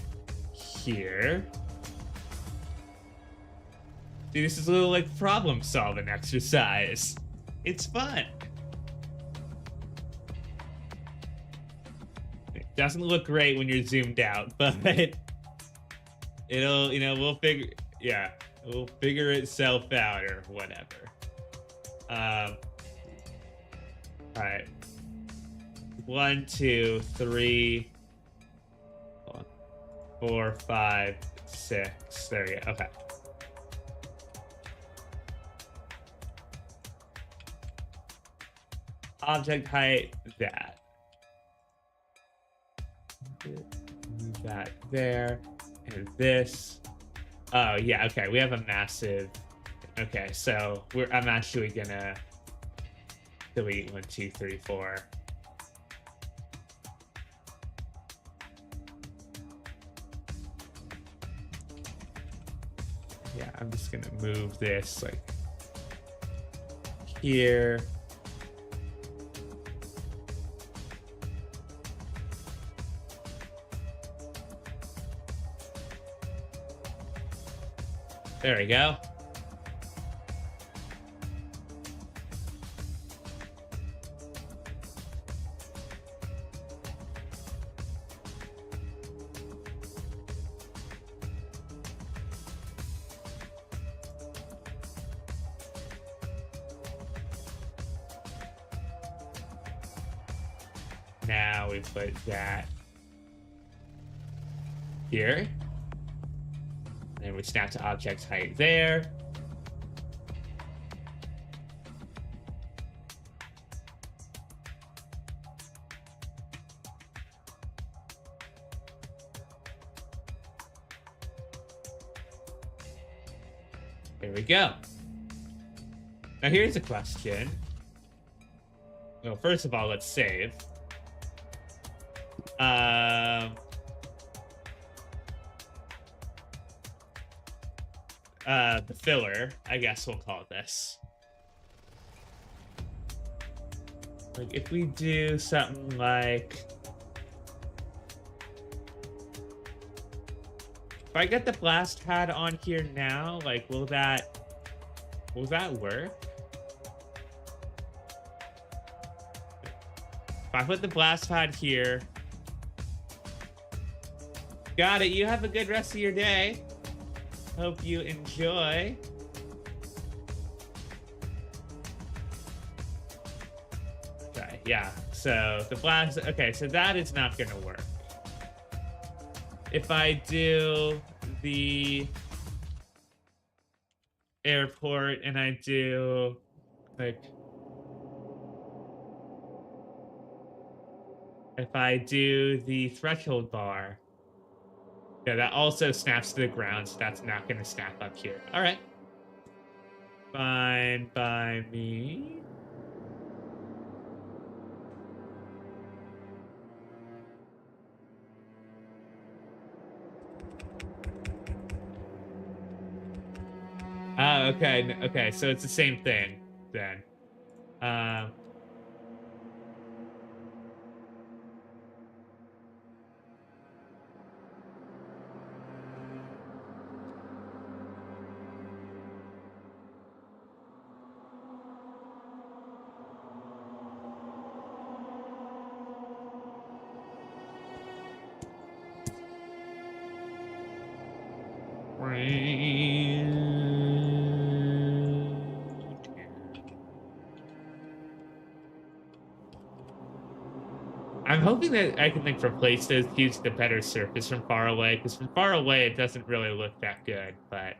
here. See, this is a little like problem solving exercise. It's fun. It doesn't look great when you're zoomed out, but it'll, you know, we'll figure itself out or whatever. All right. 1, 2, 3, 4, 5, 6. There we go. Okay. Object height, that. that there, and this. Oh yeah, okay. We have a massive. Okay, so I'm actually gonna delete 1, 2, 3, 4. Yeah, I'm just gonna move this like here. There we go. Now we put that here. And we snap to object height there. There we go. Now here's a question. Well, first of all, let's save. The filler, I guess we'll call this. Like, if we do something like... If I get the blast pad on here now, like, will that work? If I put the blast pad here... Got it. You have a good rest of your day. Hope you enjoy. Okay, yeah. So the blast. Okay, so that is not going to work. If I do the airport and I do like, if I do the threshold bar. Yeah, that also snaps to the ground, so that's not going to snap up here. All right. Fine by me. Oh, okay. Okay, so it's the same thing then. I'm hoping that I can like replace those cubes with a better surface from far away, because from far away it doesn't really look that good, but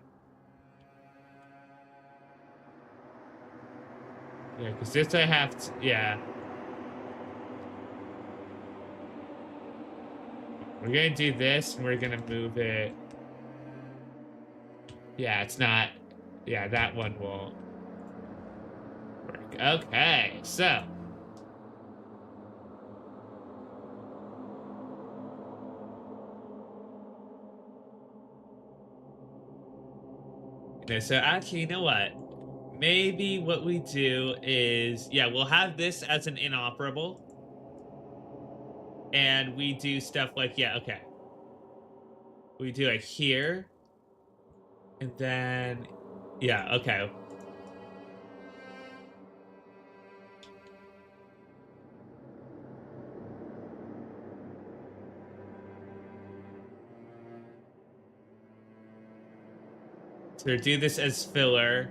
yeah, because this I have to, yeah. We're gonna do this and we're gonna move it. Yeah, it's not, yeah, that one won't work. Okay, so. Okay, so actually, you know what? Maybe what we do is, yeah, we'll have this as an inoperable. And we do stuff like, yeah, okay. We do it here. And then, yeah, okay. So do this as filler.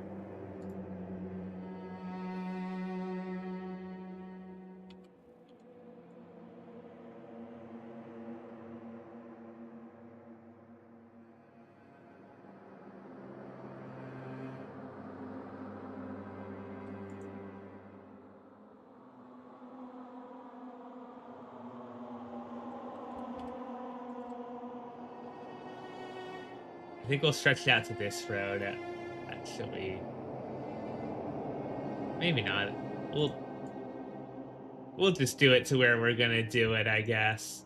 I think we'll stretch it out to this road, actually. Maybe not. We'll we'll just do it to where we're gonna do it, I guess.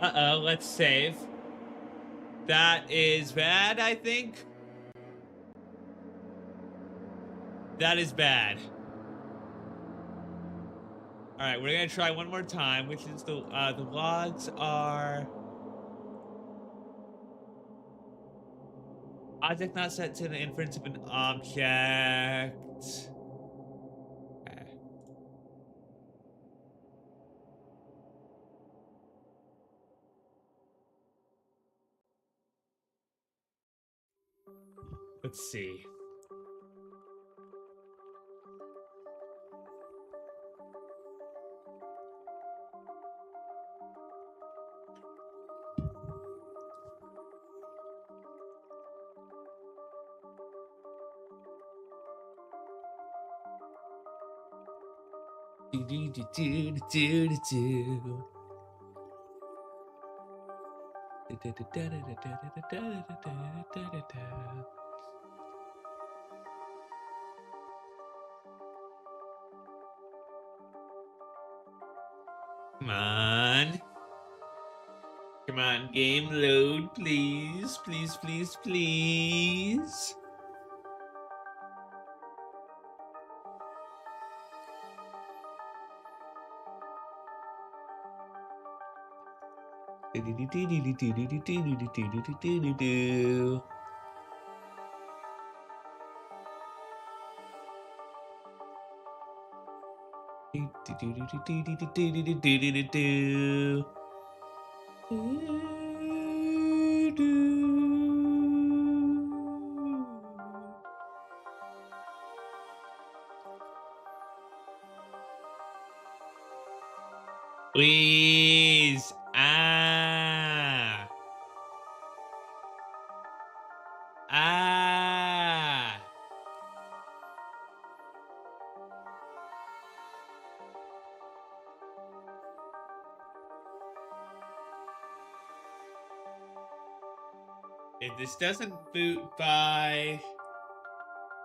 Uh-oh, let's save. That is bad, I think. That is bad. All right, we're gonna try one more time, which is the logs are object not set to the inference of an object. Okay. Let's see. Do, do, do, do, do, do, do. Come on. Come on, game load, please. Please, please, please. Please. Ah. Ah. If this doesn't boot by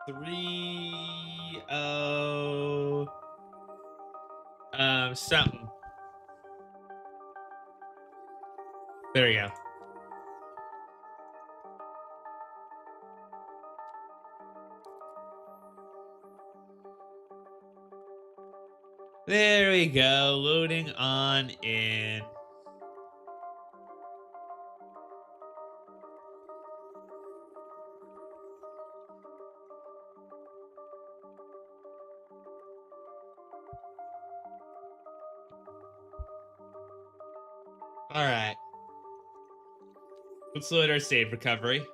3-0 something. There we go. There we go. Loading on in. All right. Let's load our save recovery.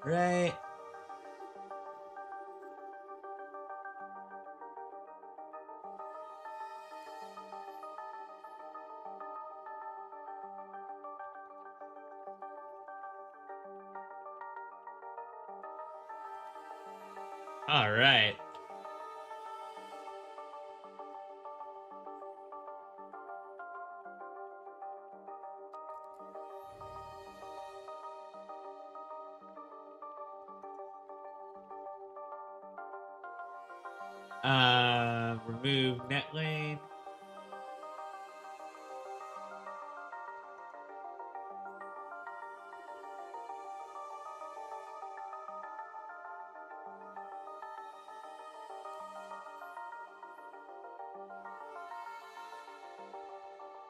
Right. All right. Remove net lane.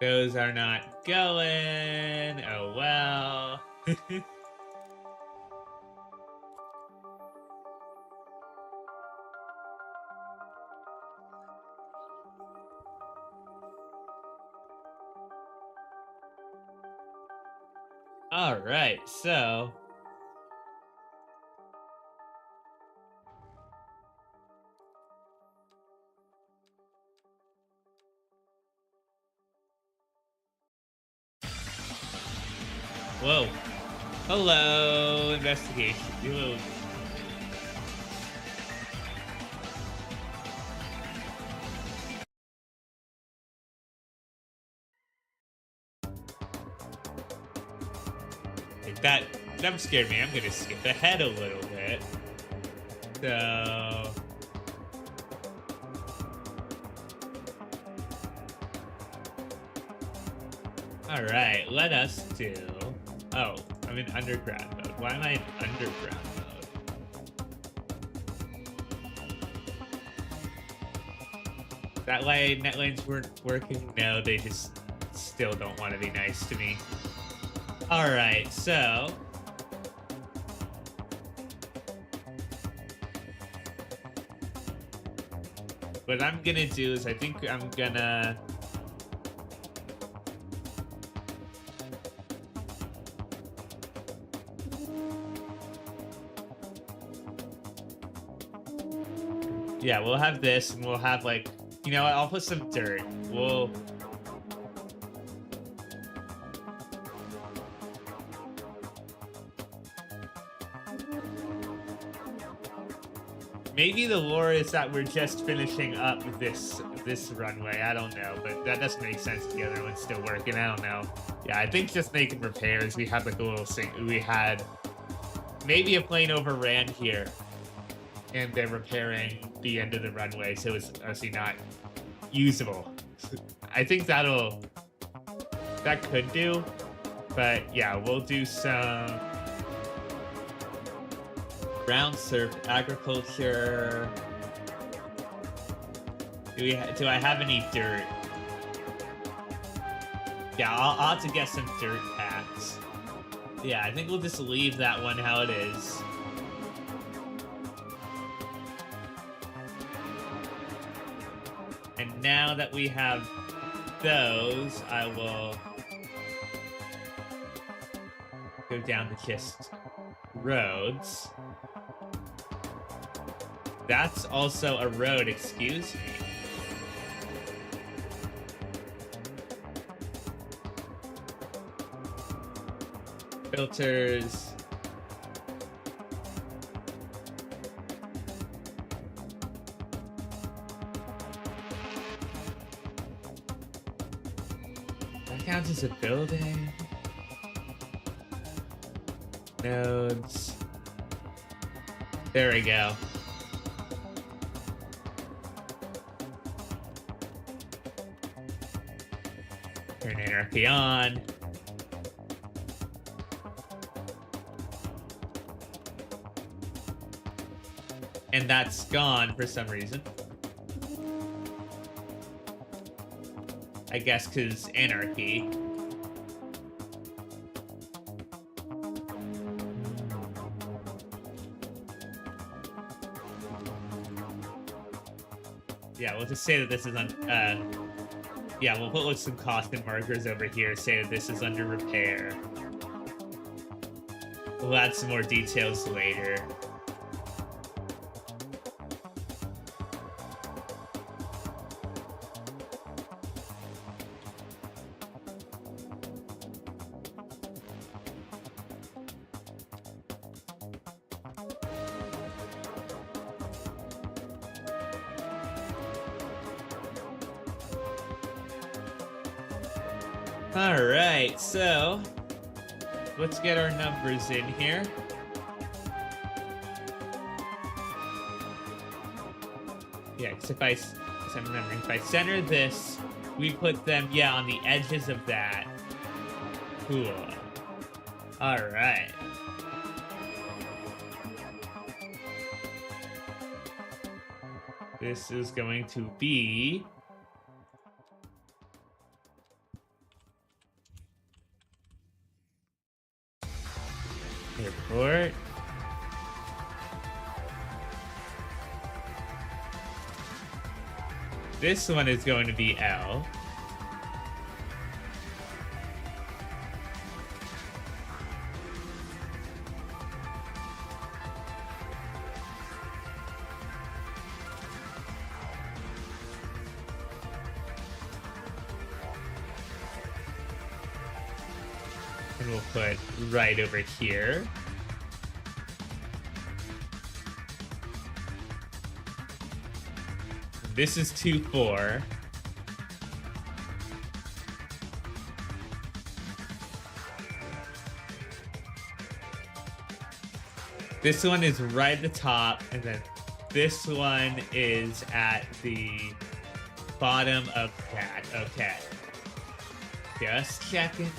Those are not going. Oh well. All right, so whoa. Hello, investigation. Hello. That scared me. I'm gonna skip ahead a little bit. So all right, let us do. Oh, I'm in underground mode. Why am I in underground mode? That way netlines weren't working? No, they just still don't want to be nice to me. All right, so what I'm gonna do is I think I'm gonna yeah, we'll have this and we'll have like, you know what, I'll put some dirt. We'll maybe the lore is that we're just finishing up this runway. I don't know, but that doesn't make sense. The other one's still working. I don't know. Yeah, I think just making repairs. We had like a little we had maybe a plane overran here, and they're repairing the end of the runway, so it's obviously not usable. I think that could do, but yeah, we'll do some ground surf agriculture. Do I have any dirt? Yeah, I'll have to get some dirt packs. Yeah, I think we'll just leave that one how it is. And now that we have those, I will go down to just roads. That's also a road, excuse me. Filters. That counts as a building. Nodes. There we go. Turn anarchy on. And that's gone for some reason. I guess because anarchy. Yeah, we'll just say that this is yeah, we'll put some costing markers over here, say that this is under repair. We'll add some more details later. Alright, so let's get our numbers in here. Yeah, because if I'm remembering, if I center this, we put them, yeah, on the edges of that. Cool. Alright. This is going to be airport. This one is going to be L. And we'll put right over here. This is 2, 4. This one is right at the top, and then this one is at the bottom of that. Okay. Just checking.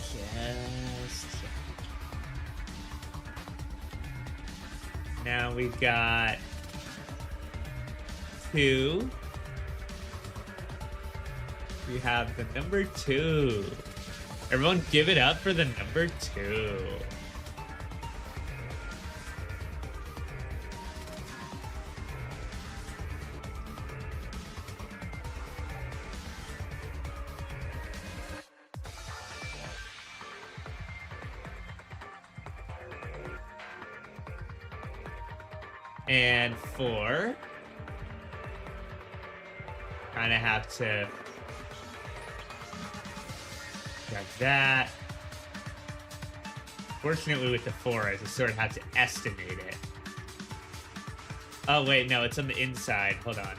Now we've got 2. We have the number 2. Everyone give it up for the number 2. And 4. Kind of have to like that. Fortunately with the 4, I just sort of have to estimate it. Oh wait, no, it's on the inside. Hold on.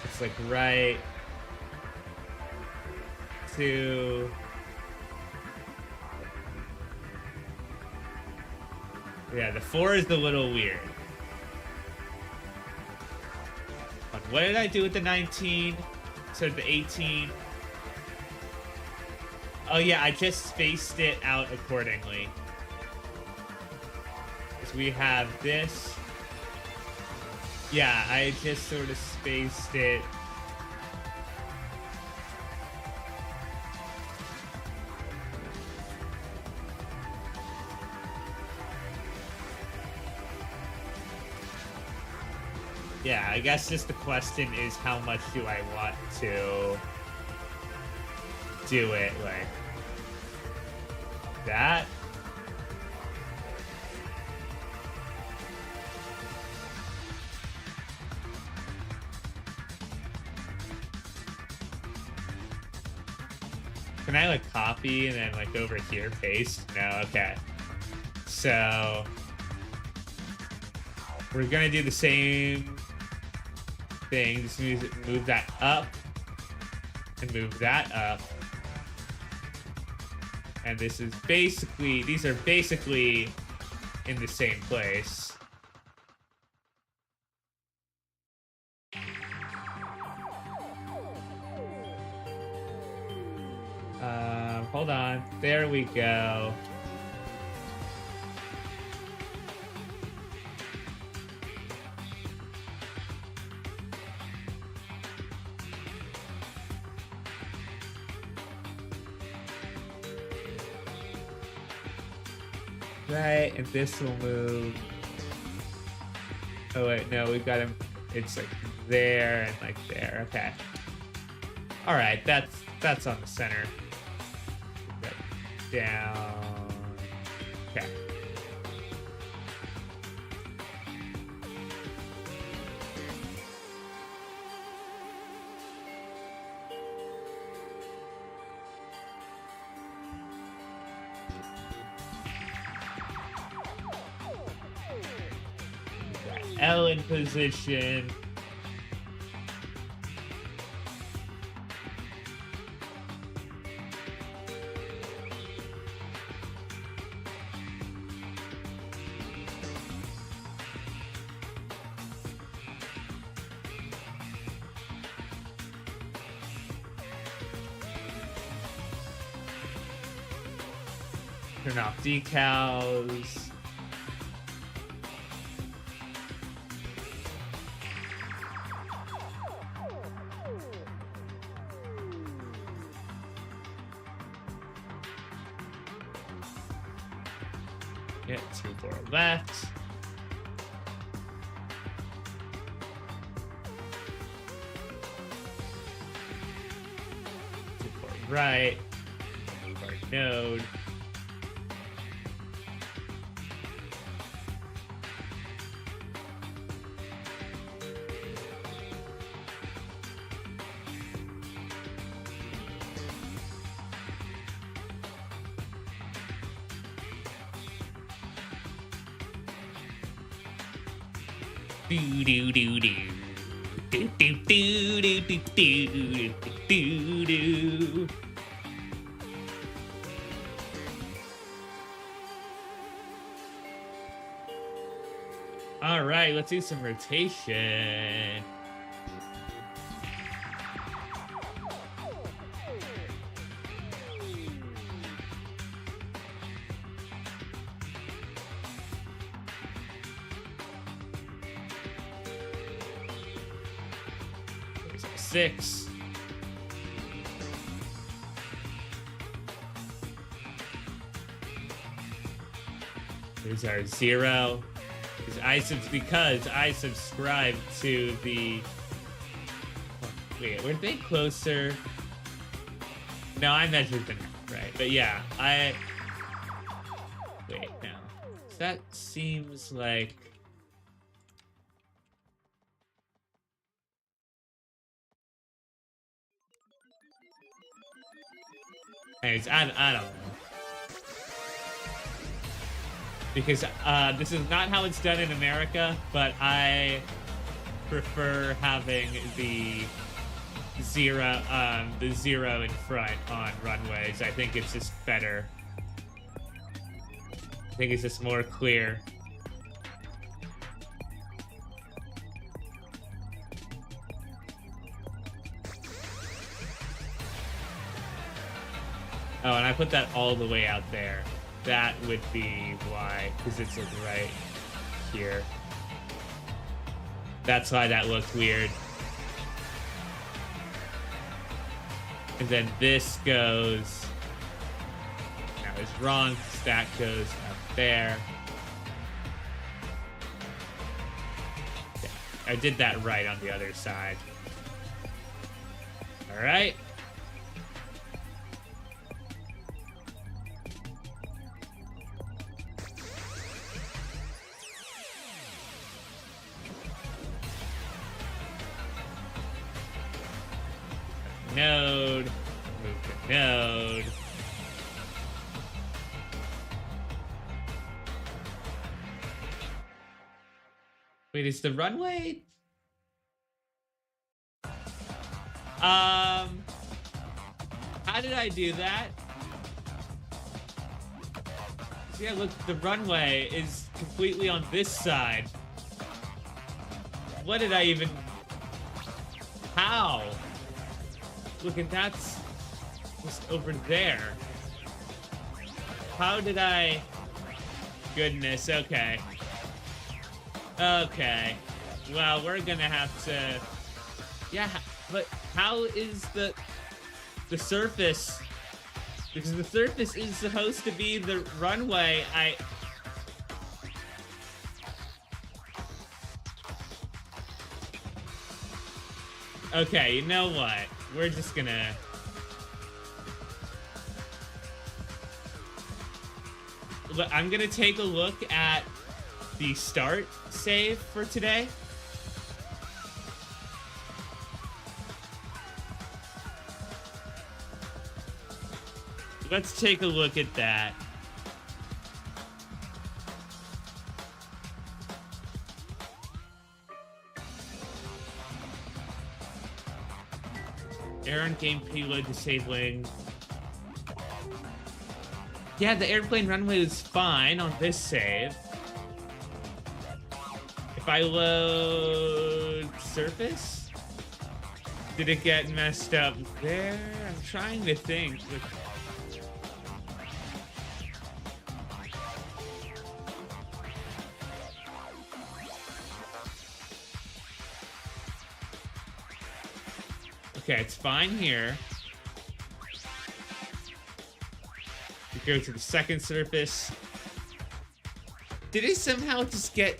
It's like right to... Yeah, the 4 is a little weird. What did I do with the 19? So the 18. Oh yeah, I just spaced it out accordingly. Because we have this. Yeah, I just sort of spaced it. Yeah, I guess just the question is how much do I want to do it, like that? Can I like copy and then like over here paste? No, okay. So we're gonna do the same thing. Just move that up and move that up. And this is basically, these are basically in the same place. Hold on. There we go. Right, and this will move. Oh wait, no, we've got him. It's like there and like there. Okay. All right, that's on the center. Down. Okay. L in position. Turn off decals. Get 2-4 left. Right. Move our node. Do do do do. Do do do do do do do do. All right, let's do some rotation. There's our 6. There's our 0. Because I subscribe to the... Wait, were they closer? No, I measured them out, right? But yeah, Wait, no. That seems like... Anyways, I don't know. Because this is not how it's done in America, but I prefer having the 0 in front on runways. I think it's just better. I think it's just more clear. Oh, and I put that all the way out there. That would be why, because it's like right here. That's why that looked weird. And then this goes... That was wrong, because that goes up there. Yeah, I did that right on the other side. Alright. Node, move to node. Wait, is the runway? How did I do that? So yeah, look, the runway is completely on this side. What did I even... How? Look, and that's just over there. How did I... Goodness, okay. Okay. Well, we're gonna have to... Yeah, but how is the surface... Because the surface is supposed to be the runway, Okay, you know what? We're just gonna... I'm gonna take a look at the start save for today. Let's take a look at that. Error on game payload disabling. Yeah, the airplane runway was fine on this save. If I load surface, did it get messed up there? I'm trying to think. Okay, it's fine here. We go to the second surface. Did it somehow just get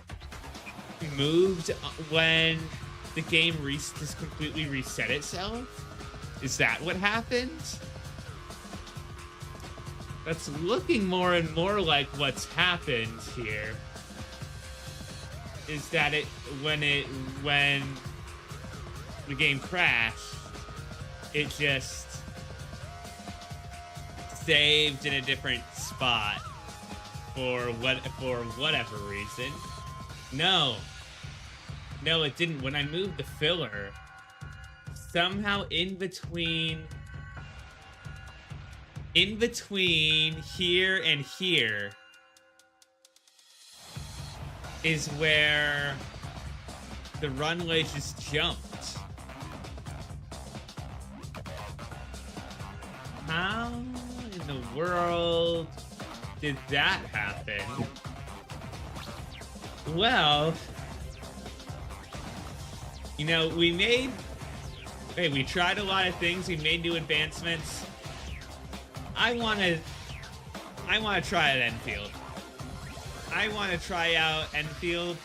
moved when the game just completely reset itself? Is that what happened? That's looking more and more like what's happened here. Is that when the game crashed, it just saved in a different spot for whatever reason. No. No, it didn't. When I moved the filler, somehow in between here and here is where the runway just jumped. How in the world did that happen? Well, you know, we tried a lot of things. We made new advancements. I want to try at Enfield. I want to try out Enfield.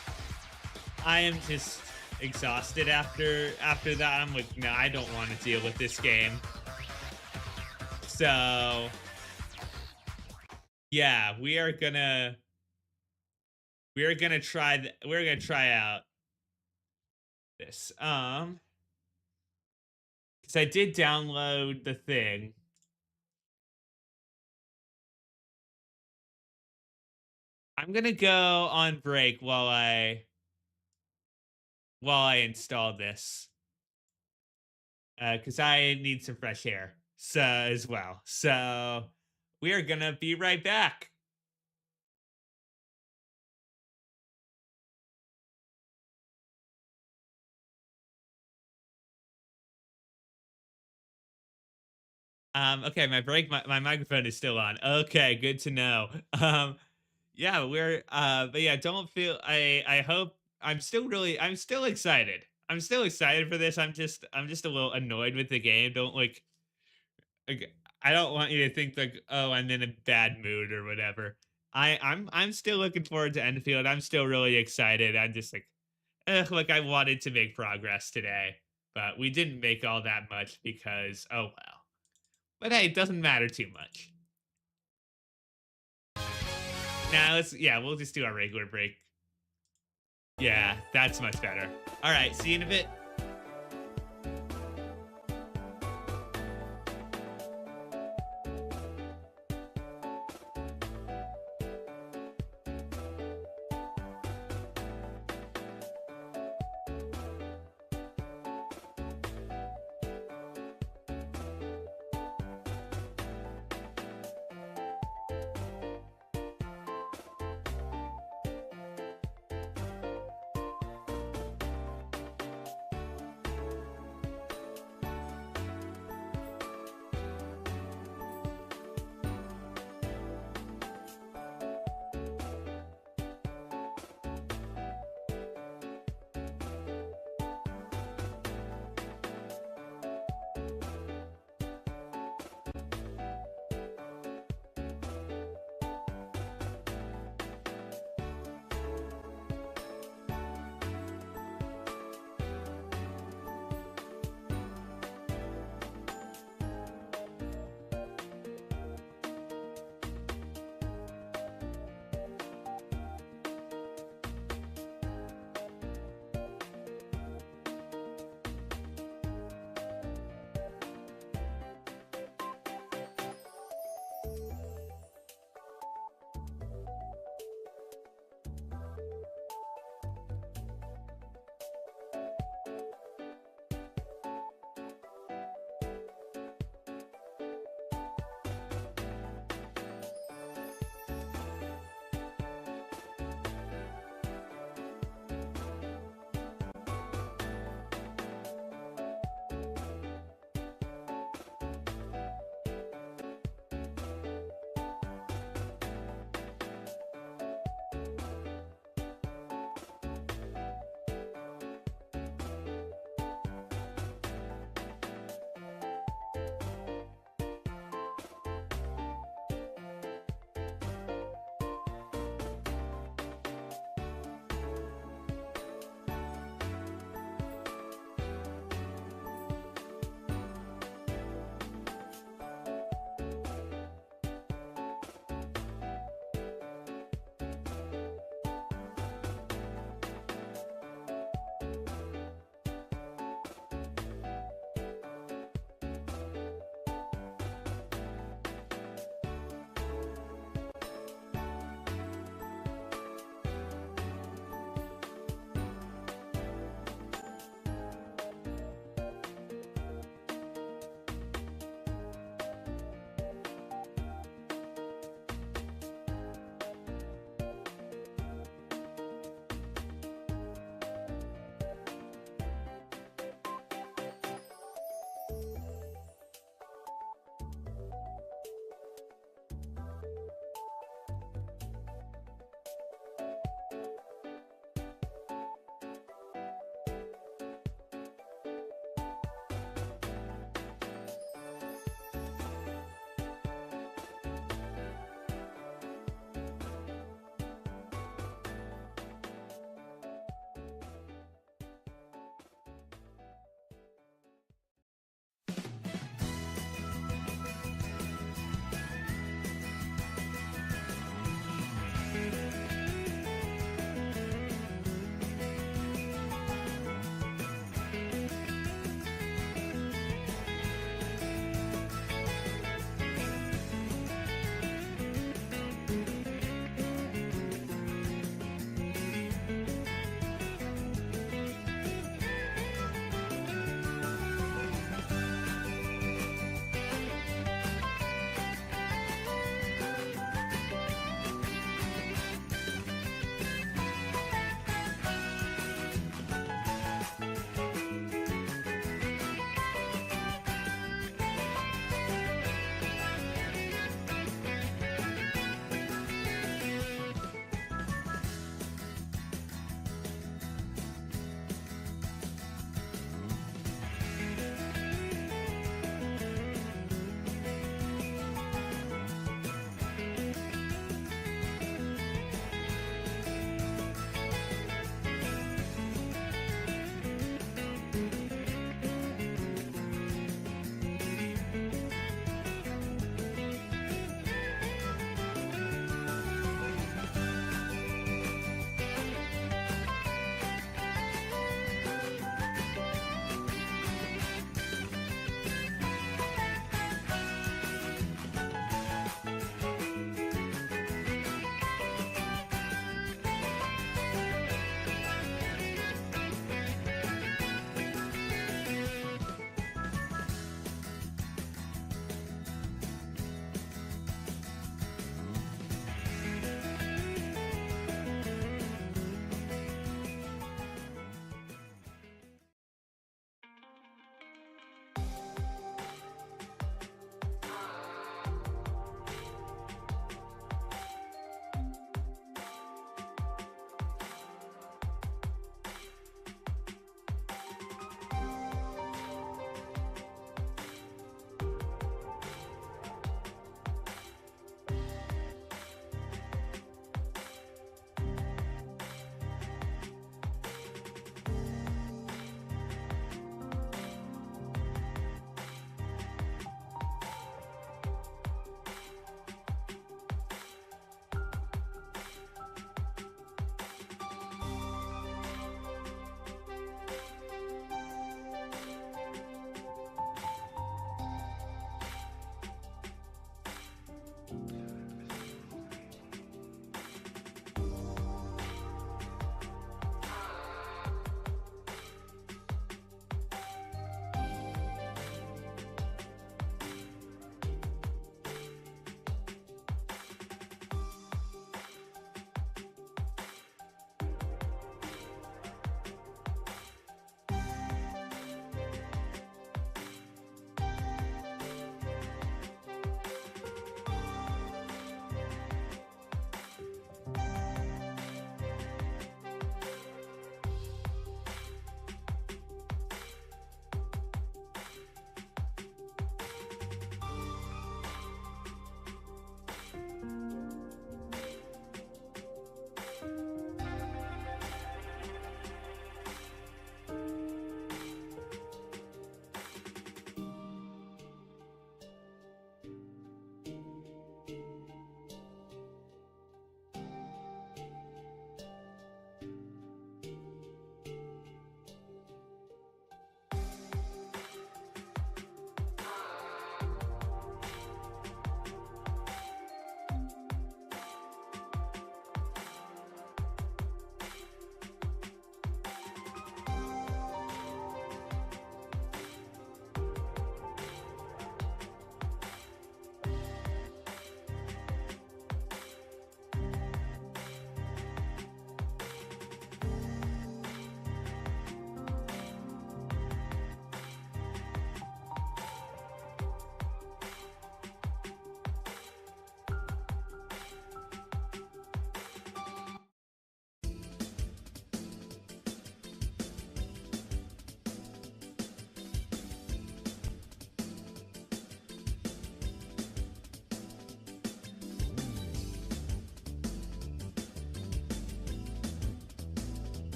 I am just exhausted after that. I'm like, no, I don't want to deal with this game. So, yeah, we're gonna try out this. Because I did download the thing. I'm gonna go on break while I install this. Because I need some fresh air as well. So we are gonna be right back. Okay, my microphone is still on. Okay, good to know. Yeah, but yeah, don't feel, I hope, I'm still excited. I'm still excited for this. I'm just a little annoyed with the game. Don't like, I don't want you to think like, oh, I'm in a bad mood or whatever. I'm still looking forward to Enfield. I'm still really excited. I'm just like, like I wanted to make progress today, but we didn't make all that much because, oh well. But hey, it doesn't matter too much. Now we'll just do our regular break. Yeah, that's much better. All right, see you in a bit.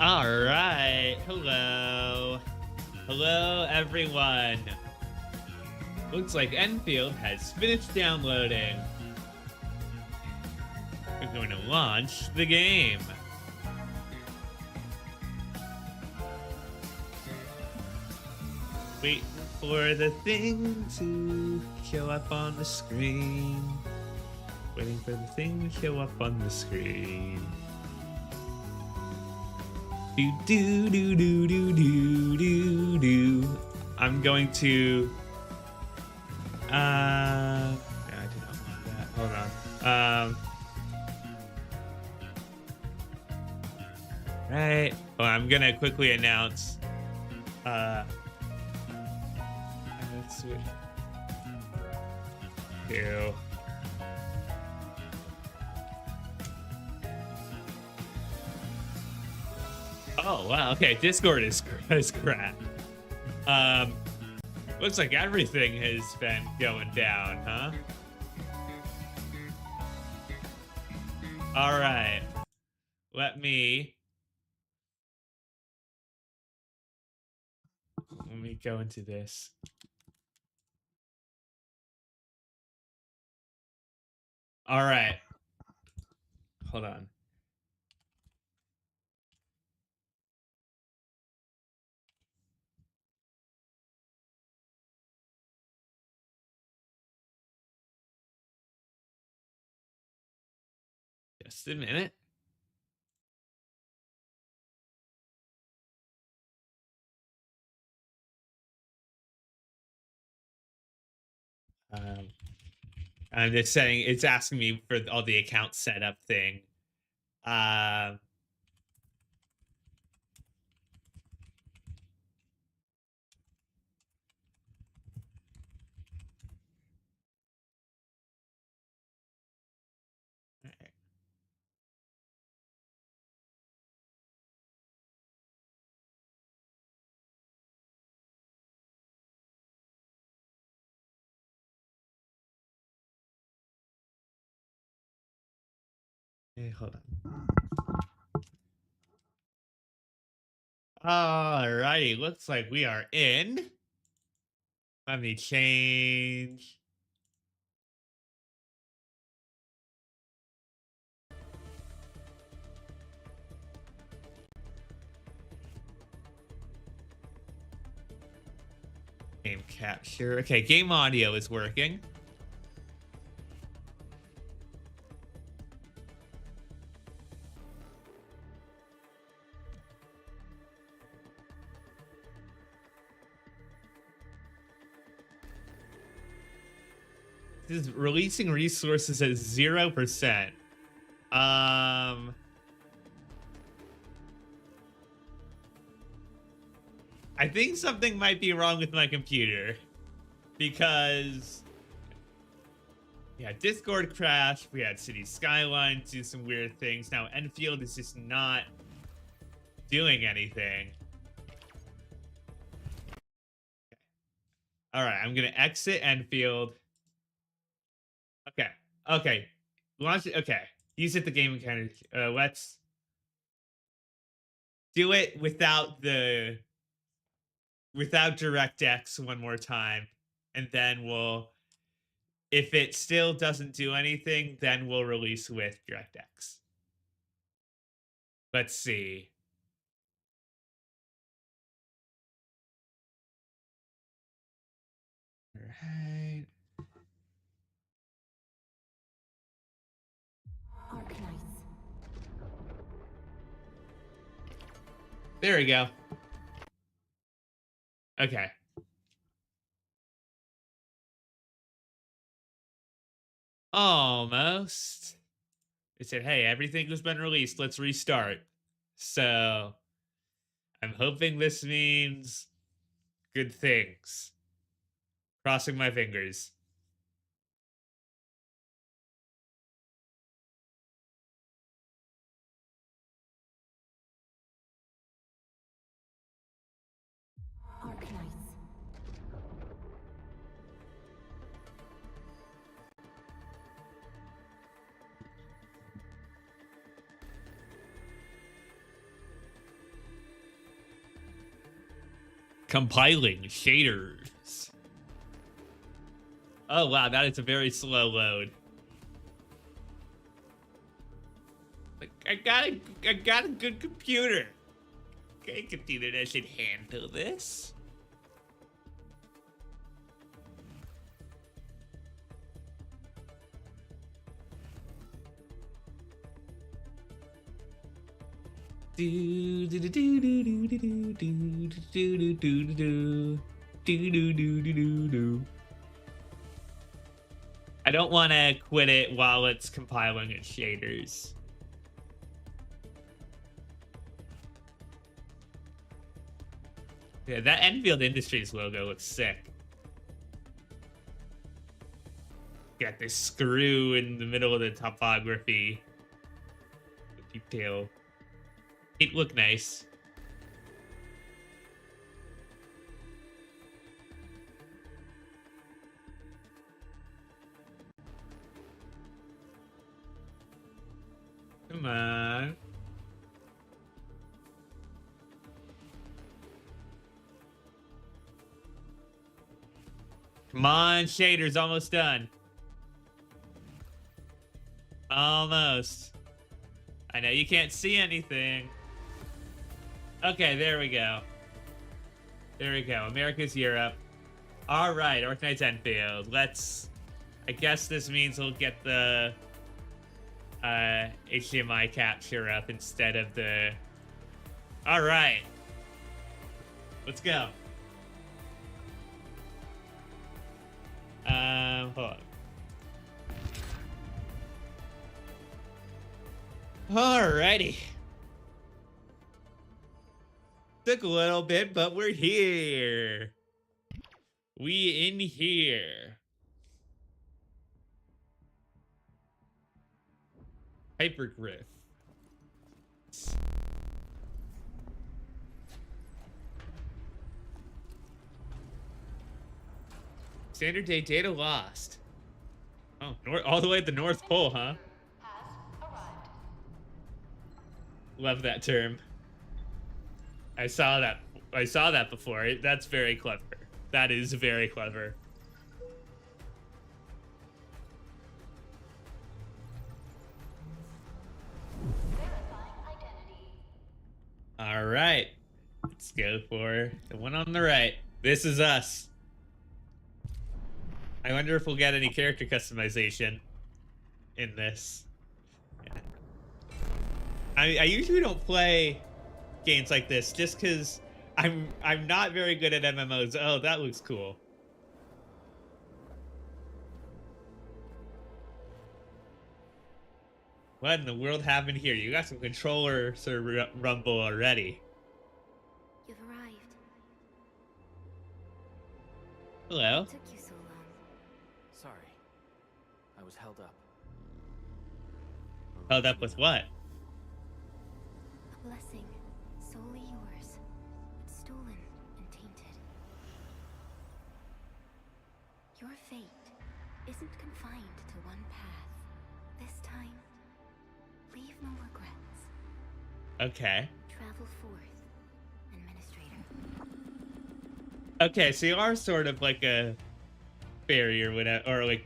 All right. Hello. Hello, everyone. Looks like Enfield has finished downloading. We're going to launch the game. Wait for the thing to show up on the screen. Waiting for the thing to show up on the screen. Do do do do do do do do. I'm going to. No, I do not want that. Hold on. Right. Well, I'm gonna quickly announce. Let's switch to. Oh wow. Okay, Discord is crap. Looks like everything has been going down, huh? All right. Let me go into this. All right. Hold on. Just a minute. I'm just saying it's asking me for all the account setup thing. Hey, hold on. Alrighty, looks like we are in. Let me change. Game capture. Okay, game audio is working. This is releasing resources at 0%. I think something might be wrong with my computer because yeah, Discord crashed. We had City Skylines do some weird things. Now Enfield is just not doing anything. All right, I'm gonna exit Enfield. Okay, okay, launch it. Okay, use it the game mechanic. Let's do it without DirectX one more time, and then we'll. If it still doesn't do anything, then we'll release with DirectX. Let's see. All right. There we go. Okay. Almost. It said, hey, everything has been released. Let's restart. So I'm hoping this means good things. Crossing my fingers. Compiling shaders. Oh wow, that is a very slow load. I got a good computer. Okay, computer that should handle this. Do do do do do do do do do do do do do do do do. I don't want to quit it while it's compiling its shaders. Yeah, that Enfield Industries logo looks sick. Got this screw in the middle of the topography. The detail. It look nice. Come on. Come on, shader's almost done. Almost. I know you can't see anything. Okay, there we go. There we go. America's Europe. All right, Orknight's Enfield. Let's... I guess this means we'll get the HDMI capture up instead of the... All right. Let's go. Hold on. Alrighty. Took a little bit, but we're here. We in here. Hypergriff. Standard day data lost. Oh, all the way at the North Pole, huh? Love that term. I saw that before. That's very clever. That is very clever. All right. Let's go for the one on the right. This is us. I wonder if we'll get any character customization in this. Yeah. I usually don't play games like this just because I'm not very good at MMOs. Oh, that looks cool. What in the world happened here? You got some controller rumble already. You've arrived. Hello. What took you so long? Sorry. I was held up. Held up with what? A blessing, solely yours, but stolen and tainted. Your fate isn't confined to one path. This time, leave no regrets. Okay. Travel forth, administrator. Okay, so you are sort of like a fairy or whatever, or like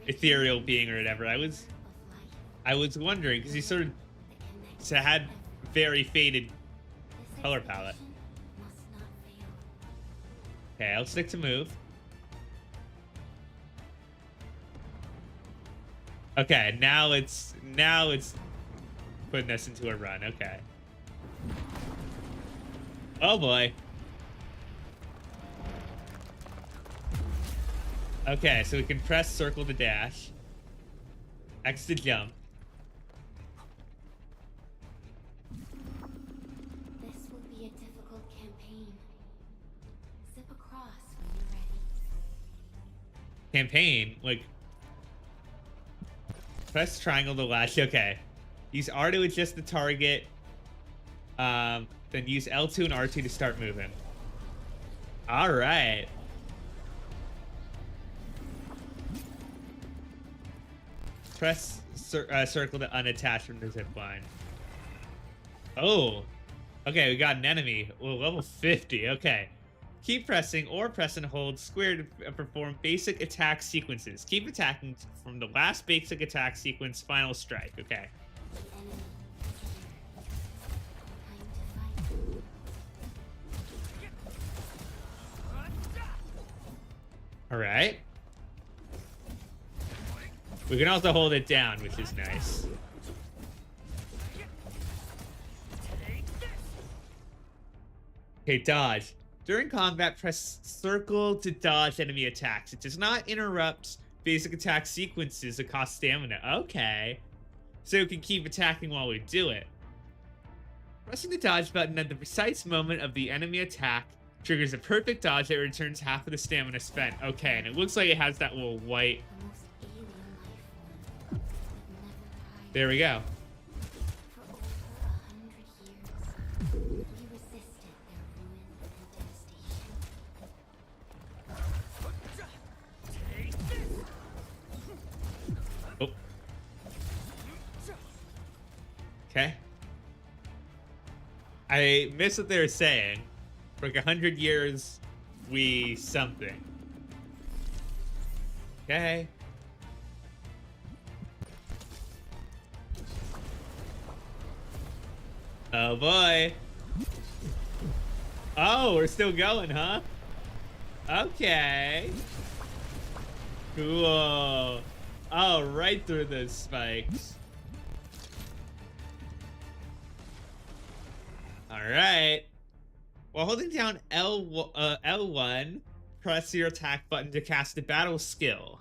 ethereal being or whatever. I was wondering because you sort of had very faded color palette. Okay, I'll stick to move. Okay, now it's putting us into a run. Okay. Oh boy. Okay, so we can press circle to dash, X to jump. This will be a difficult campaign. Zip across when you're ready. Campaign, like press triangle to lash. Okay, use R to adjust the target. Then use L2 and R2 to start moving. All right. Press circle to unattach from the zip line. Oh, okay, we got an enemy. Well, level 50. Okay, Keep pressing or press and hold square to perform basic attack sequences. Keep attacking from the last basic attack sequence, final strike. Okay. All right. We can also hold it down, which is nice. Okay, dodge. During combat, press circle to dodge enemy attacks. It does not interrupt basic attack sequences that cost stamina. Okay. So we can keep attacking while we do it. Pressing the dodge button at the precise moment of the enemy attack triggers a perfect dodge that returns half of the stamina spent. Okay, and it looks like it has that little white... There we go. For over 100 years, we resisted their ruin and devastation. Oh. Okay. I missed what they were saying. For like 100 years, we something. Okay. Oh boy. Oh, we're still going, huh? Okay. Cool. Oh, right through the spikes. Alright. While holding down L1, press your attack button to cast a battle skill.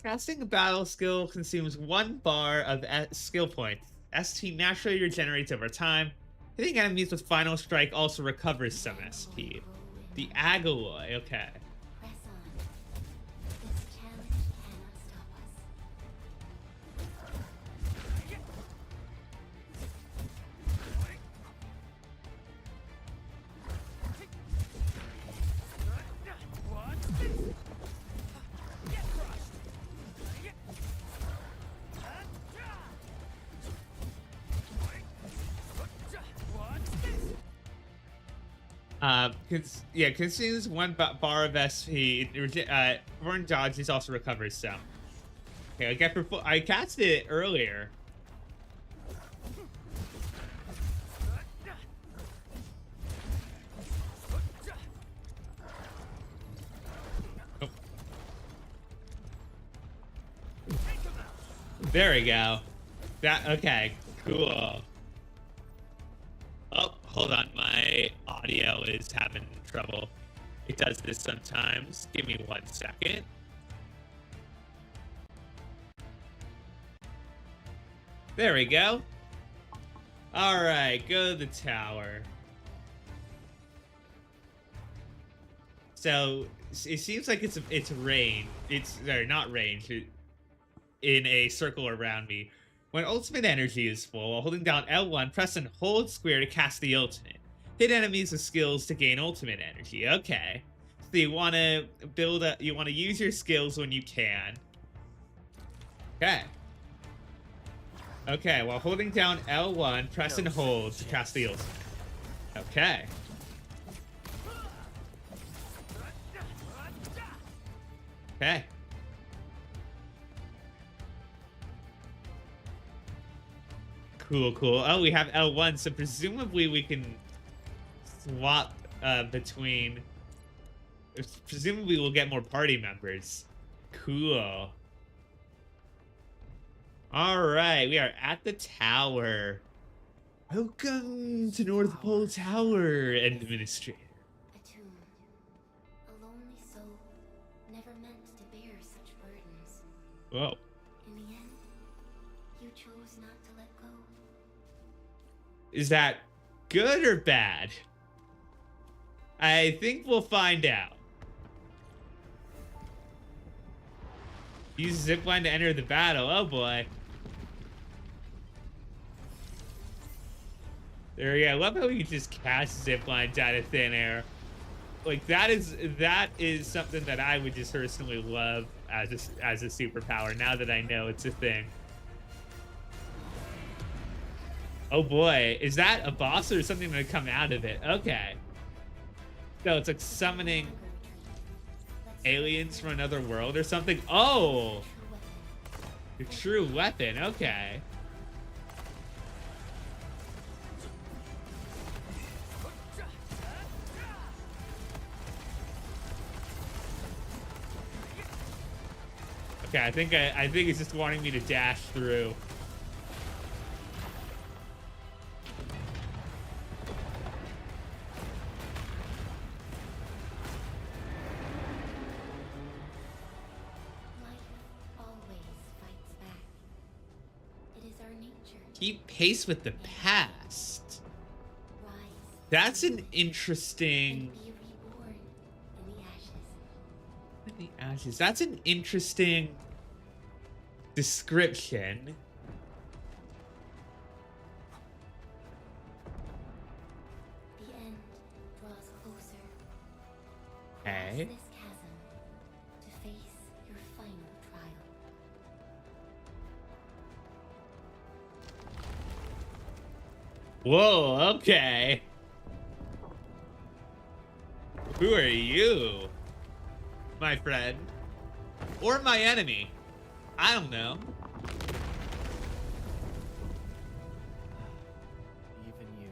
Casting a battle skill consumes 1 bar of skill points. ST naturally regenerates over time. Hitting enemies with final strike also recovers some SP. The Agaloy, okay. Press on. This challenge cannot stop us. Consumes 1 bar of SP. Burn dodges also recovers some. Okay, I cast it earlier. Oh. There we go. Okay, cool. Oh, hold on, my audio is having trouble. It does this sometimes. Give me 1 second. There we go. All right, go to the tower. So it seems like it's range. It's not range. In a circle around me. When ultimate energy is full, while holding down L1, press and hold square to cast the ultimate. Hit enemies with skills to gain ultimate energy. Okay. So you want to you want to use your skills when you can. Okay. Okay, while holding down L1, press and hold to cast the ultimate. Okay. Okay. Cool, cool. Oh, we have L1, so presumably we can swap between... Presumably we'll get more party members. Cool. Alright, we are at the tower. Welcome to North Pole Tower, Administrator. A tomb. A lonely soul, never meant to bear such burdens. Whoa. In the end, you chose not to let go. Is that good or bad? I think we'll find out. Use zipline to enter the battle. Oh boy. There we go. I love how we can just cast ziplines out of thin air. Like that is something that I would just personally love as a superpower. Now that I know it's a thing. Oh boy, is that a boss or something gonna come out of it? Okay. So it's like summoning aliens from another world or something. Oh, your true weapon. Okay. Okay, I think it's just wanting me to dash through. Keep pace with the past. That's an interesting... In the ashes. That's an interesting description. The end draws closer. Okay. Cross this chasm to face your final trial. Whoa, okay. Who are you, my friend? Or my enemy? I don't know. Even you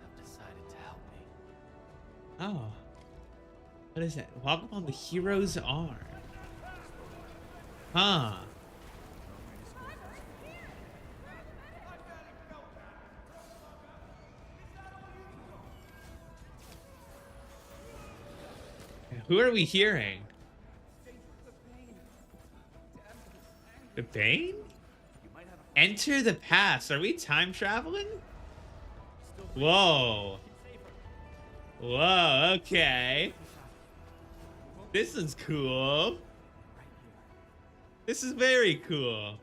have decided to help me. Oh. What is that? Welcome on the hero's arm. Huh. Who are we hearing? The Bane? Enter the past. Are we time traveling? Whoa. Whoa, okay. This is cool. This is very cool.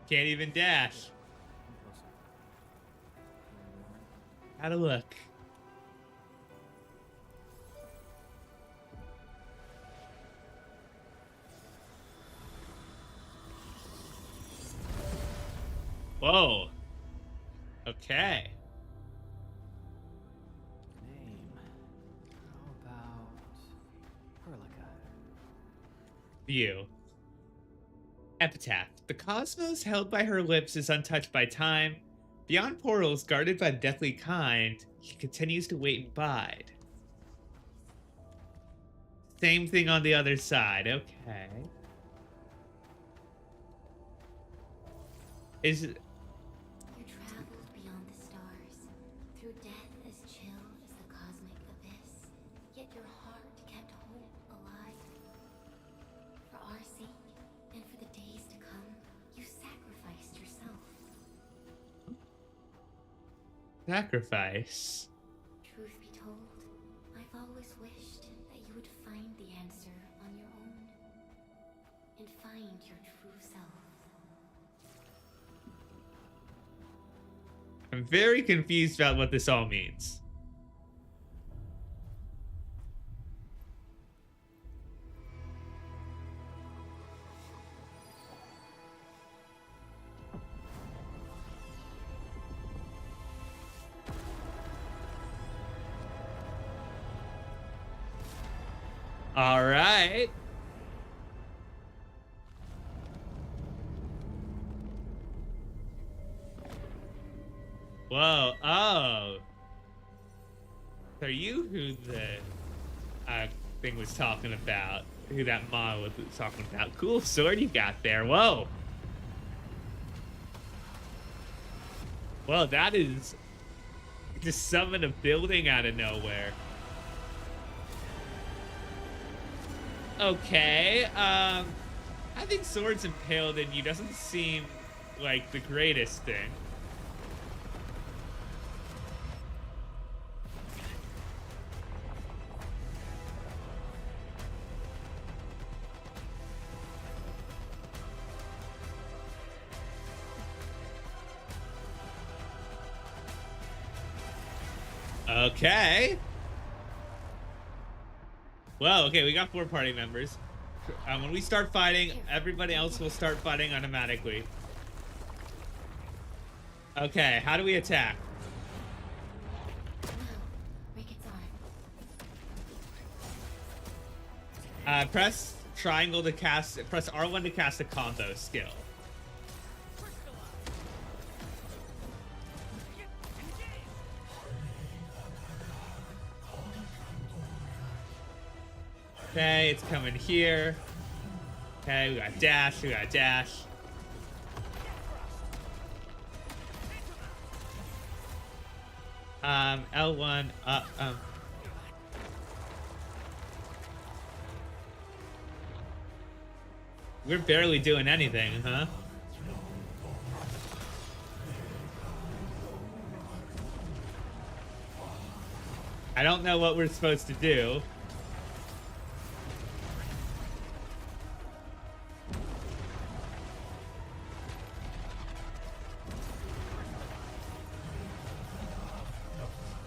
Can't even dash. How to look. Whoa. Okay. Name. How about Perlica? View. Epitaph. The cosmos held by her lips is untouched by time. Beyond portals guarded by the deathly kind, she continues to wait and bide. Same thing on the other side. Okay. Is it... You traveled beyond the stars, through death as chill as the cosmic abyss, yet your heart kept hope alive. For our sake, and for the days to come, you sacrificed yourself. Sacrifice. Truth be told, I've always wished that you would find the answer on your own, and find your true self. I'm very confused about what this all means. All right. Whoa, oh. Are you who the thing was talking about? Who that model was talking about? Cool sword you got there. Whoa. Well, that is just summon a building out of nowhere. Okay, I think swords impaled in you doesn't seem like the greatest thing. Okay. Well, okay, we got 4 party members. When we start fighting, everybody else will start fighting automatically. Okay, how do we attack? Now, Ricket's arm. Press triangle to cast. Press R1 to cast a combo skill. Okay, it's coming here. Okay, we got dash. We got dash. L1 up. We're barely doing anything, huh? I don't know what we're supposed to do.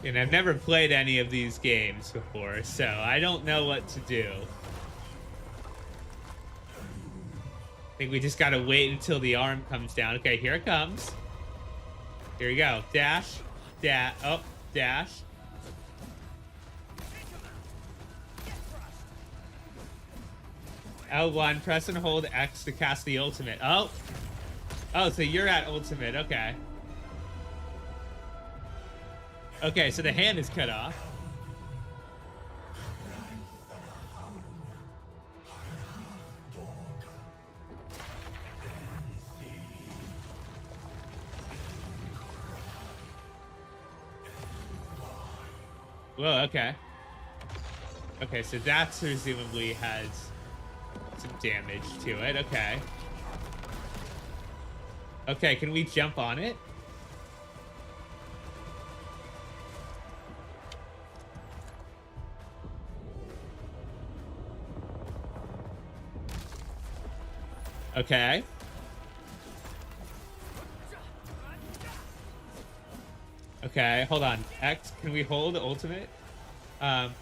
And I've never played any of these games before, so I don't know what to do. I think we just gotta wait until the arm comes down. Okay, here it comes. Here we go. Dash. Dash. Oh, dash. L1, press and hold X to cast the ultimate. Oh. Oh, so you're at ultimate. Okay. Okay, so the hand is cut off. Whoa, okay. Okay, so that presumably has some damage to it. Okay. Okay, can we jump on it? Okay. Okay, hold on. X, can we hold ultimate? I'm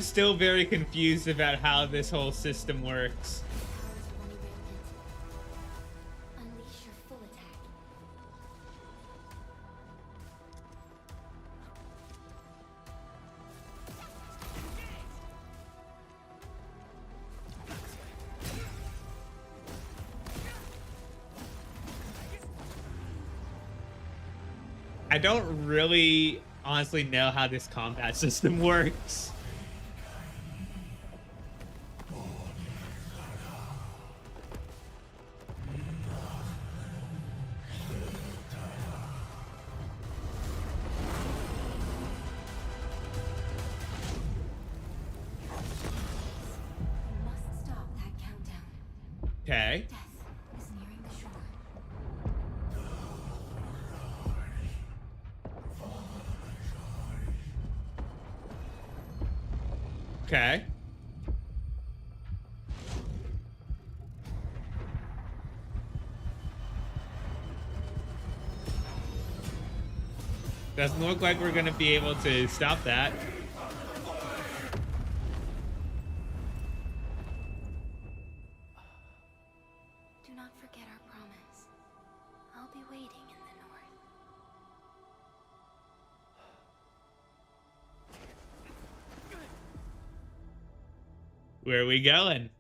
still very confused about how this whole system works. Unleash your full attack. I don't really honestly know how this combat system works. You must stop that countdown. Okay. Death is nearing the shore. Okay. Doesn't look like we're gonna be able to stop that. Do not forget our promise. I'll be waiting in the north. Where are we going?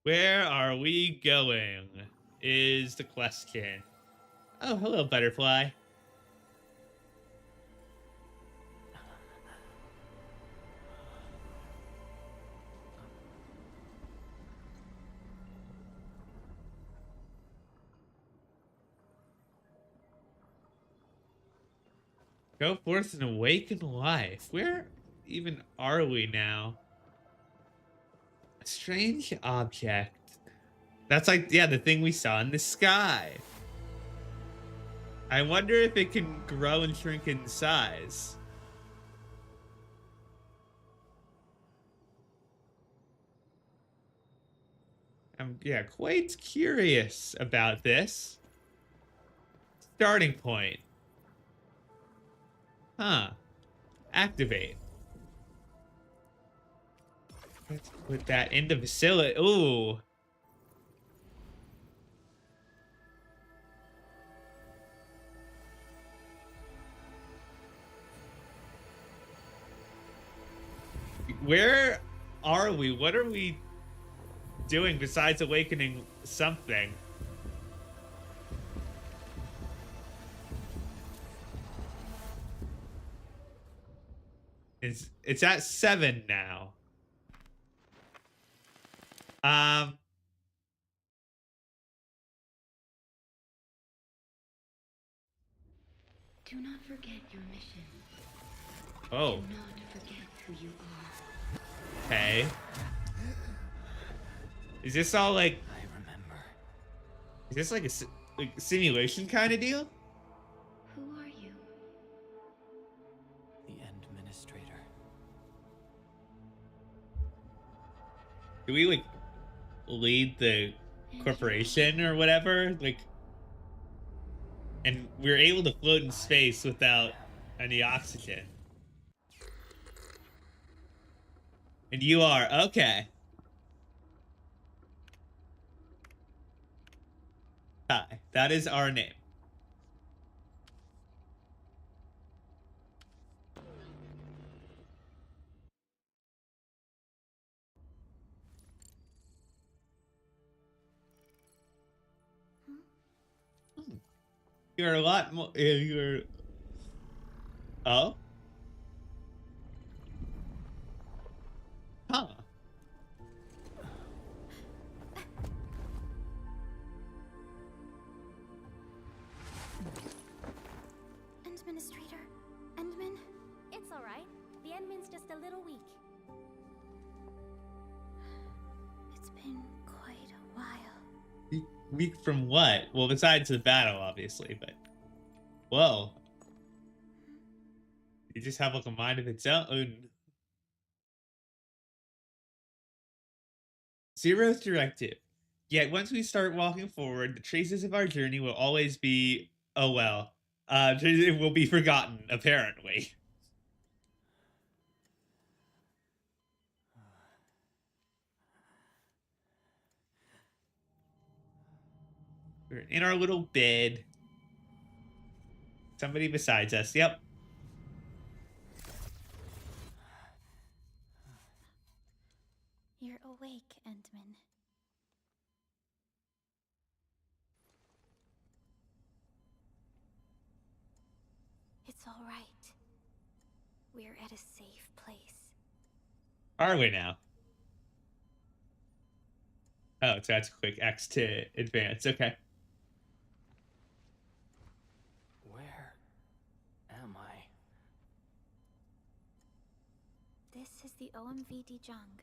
Where are we going? Is the question. Oh, hello, butterfly. Go forth and awaken life. Where even are we now? A strange object. That's like, yeah, the thing we saw in the sky. I wonder if it can grow and shrink in size. I'm, yeah, quite curious about this. Starting point. Huh. Activate. Let's put that into facility. Ooh. Where are we? What are we doing besides awakening something? It's at 7 now. Do not forget your mission. Oh. Do not forget who you are. Okay. Is this all like? I remember. Is this like a simulation kind of deal? Who are you? The Administrator. Do we like lead the corporation or whatever? Like, and we're able to float in space without any oxygen. And you are okay. Hi, that is our name. You're a lot more. You're. Oh. Huh. Administrator, Endman? It's alright. The Endman's just a little weak. It's been quite a while. Weak from what? Well, besides the battle, obviously, but. Whoa. You just have like a mind of its own. Zero's directive. Yet once we start walking forward, the traces of our journey will always be, oh well, it will be forgotten, apparently. We're in our little bed. Somebody besides us, yep. You're awake, Endman. It's all right. We're at a safe place. Are we now? Oh, so that's a quick X to advance. Okay. Where am I? This is the OMV Jung,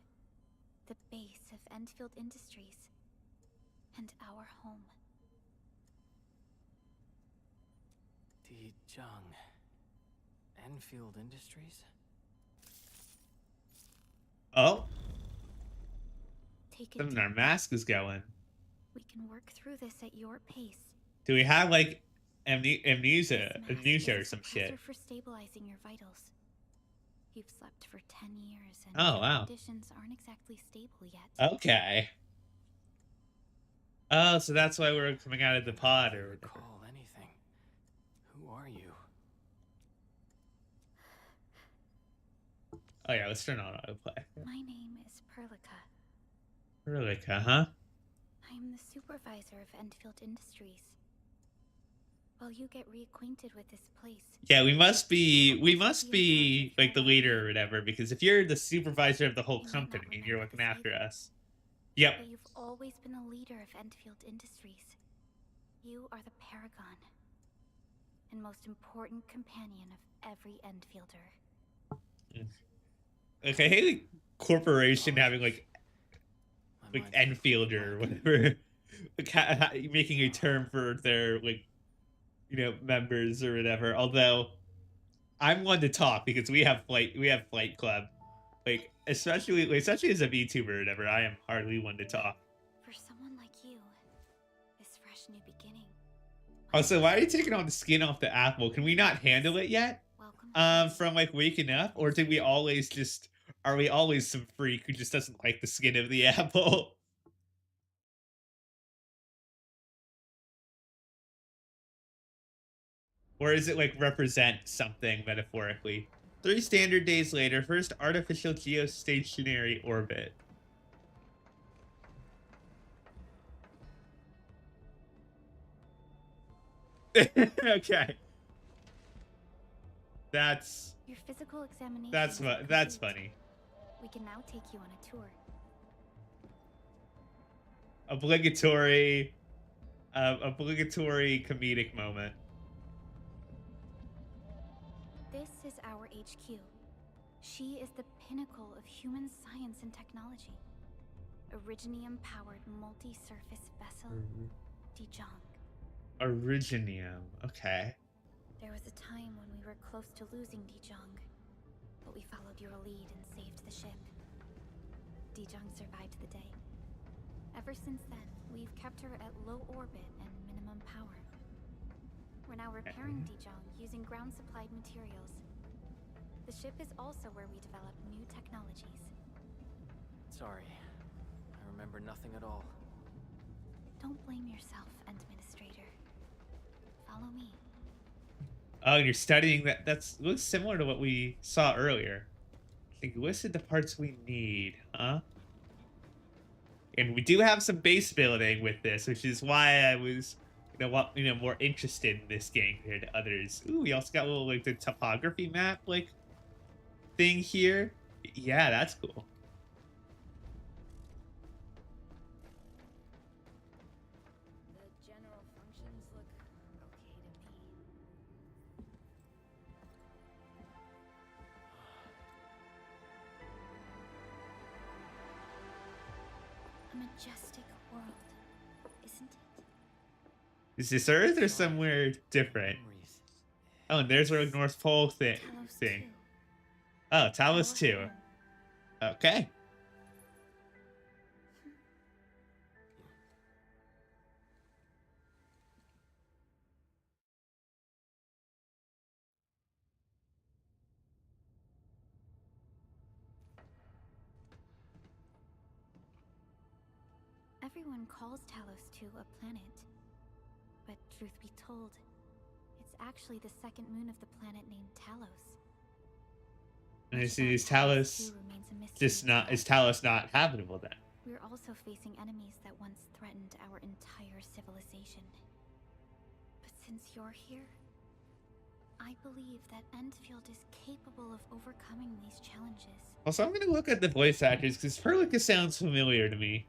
the base of Enfield Industries, and our home. Jung. Enfield Industries? Oh, Take it. something our mask is going. We can work through this at your pace. Do we have like amnesia This mask or is a some shit? suppressor for stabilizing your vitals. You've slept for 10 years and Oh, your wow. conditions aren't exactly stable yet. Okay. Oh, so that's why we're coming out of the pod or whatever. Recall anything? Who are you? Oh yeah, let's turn on autoplay. My name is Perlica. Perlica, huh? I'm the supervisor of Enfield Industries. While you get reacquainted with this place, Yeah, we must be like the leader or whatever, because if you're the supervisor of the whole company and you're looking after us. Yep. but you've always been the leader of Enfield Industries. You are the paragon and most important companion of every Enfielder. Okay, I hate the corporation having like Enfielder or whatever, like, making a term for their like, you know, members or whatever. Although I'm one to talk because we have flight club, like especially as a VTuber or whatever. I am hardly one to talk. For someone like you, this fresh new beginning. Also, why are you taking all the skin off the apple? Can we not handle it yet? Welcome. From like waking up, or did we always just? Are we always some freak who just doesn't like the skin of the apple? Or is it like represent something metaphorically? 3 standard days later, first artificial geostationary orbit. Okay. That's Your physical examination. that's funny. We can now take you on a tour. Obligatory comedic moment. This is our HQ. She is the pinnacle of human science and technology. Originium-powered multi-surface vessel, Dijong. Originium. Okay. There was a time when we were close to losing Dijong, but we followed your lead and saved the ship. Dijong survived the day. Ever since then, we've kept her at low orbit and minimum power. We're now repairing Dijong using ground-supplied materials. The ship is also where we develop new technologies. Sorry. I remember nothing at all. Don't blame yourself, Administrator. Follow me. Oh, you're studying that. That's looks similar to what we saw earlier. I think listed the parts we need, huh? And we do have some base building with this, which is why I was, more interested in this game compared to others. Ooh, we also got a little like the topography map like thing here. Yeah, that's cool. The general functions look okay to me. A majestic world, isn't it? Is this Earth or somewhere different? Memories. Oh, and there's our North Pole thing. Talos 2. Oh, Talos Our 2. home. Okay. Everyone calls Talos 2 a planet. But truth be told, it's actually the second moon of the planet named Talos. And I Much see about is Talos 2 remains a mystery just not today. is Talos not habitable then? We're also facing enemies that once threatened our entire civilization. But since you're here, I believe that Endfield is capable of overcoming these challenges. Also, I'm gonna look at the voice actors because Perlica sounds familiar to me.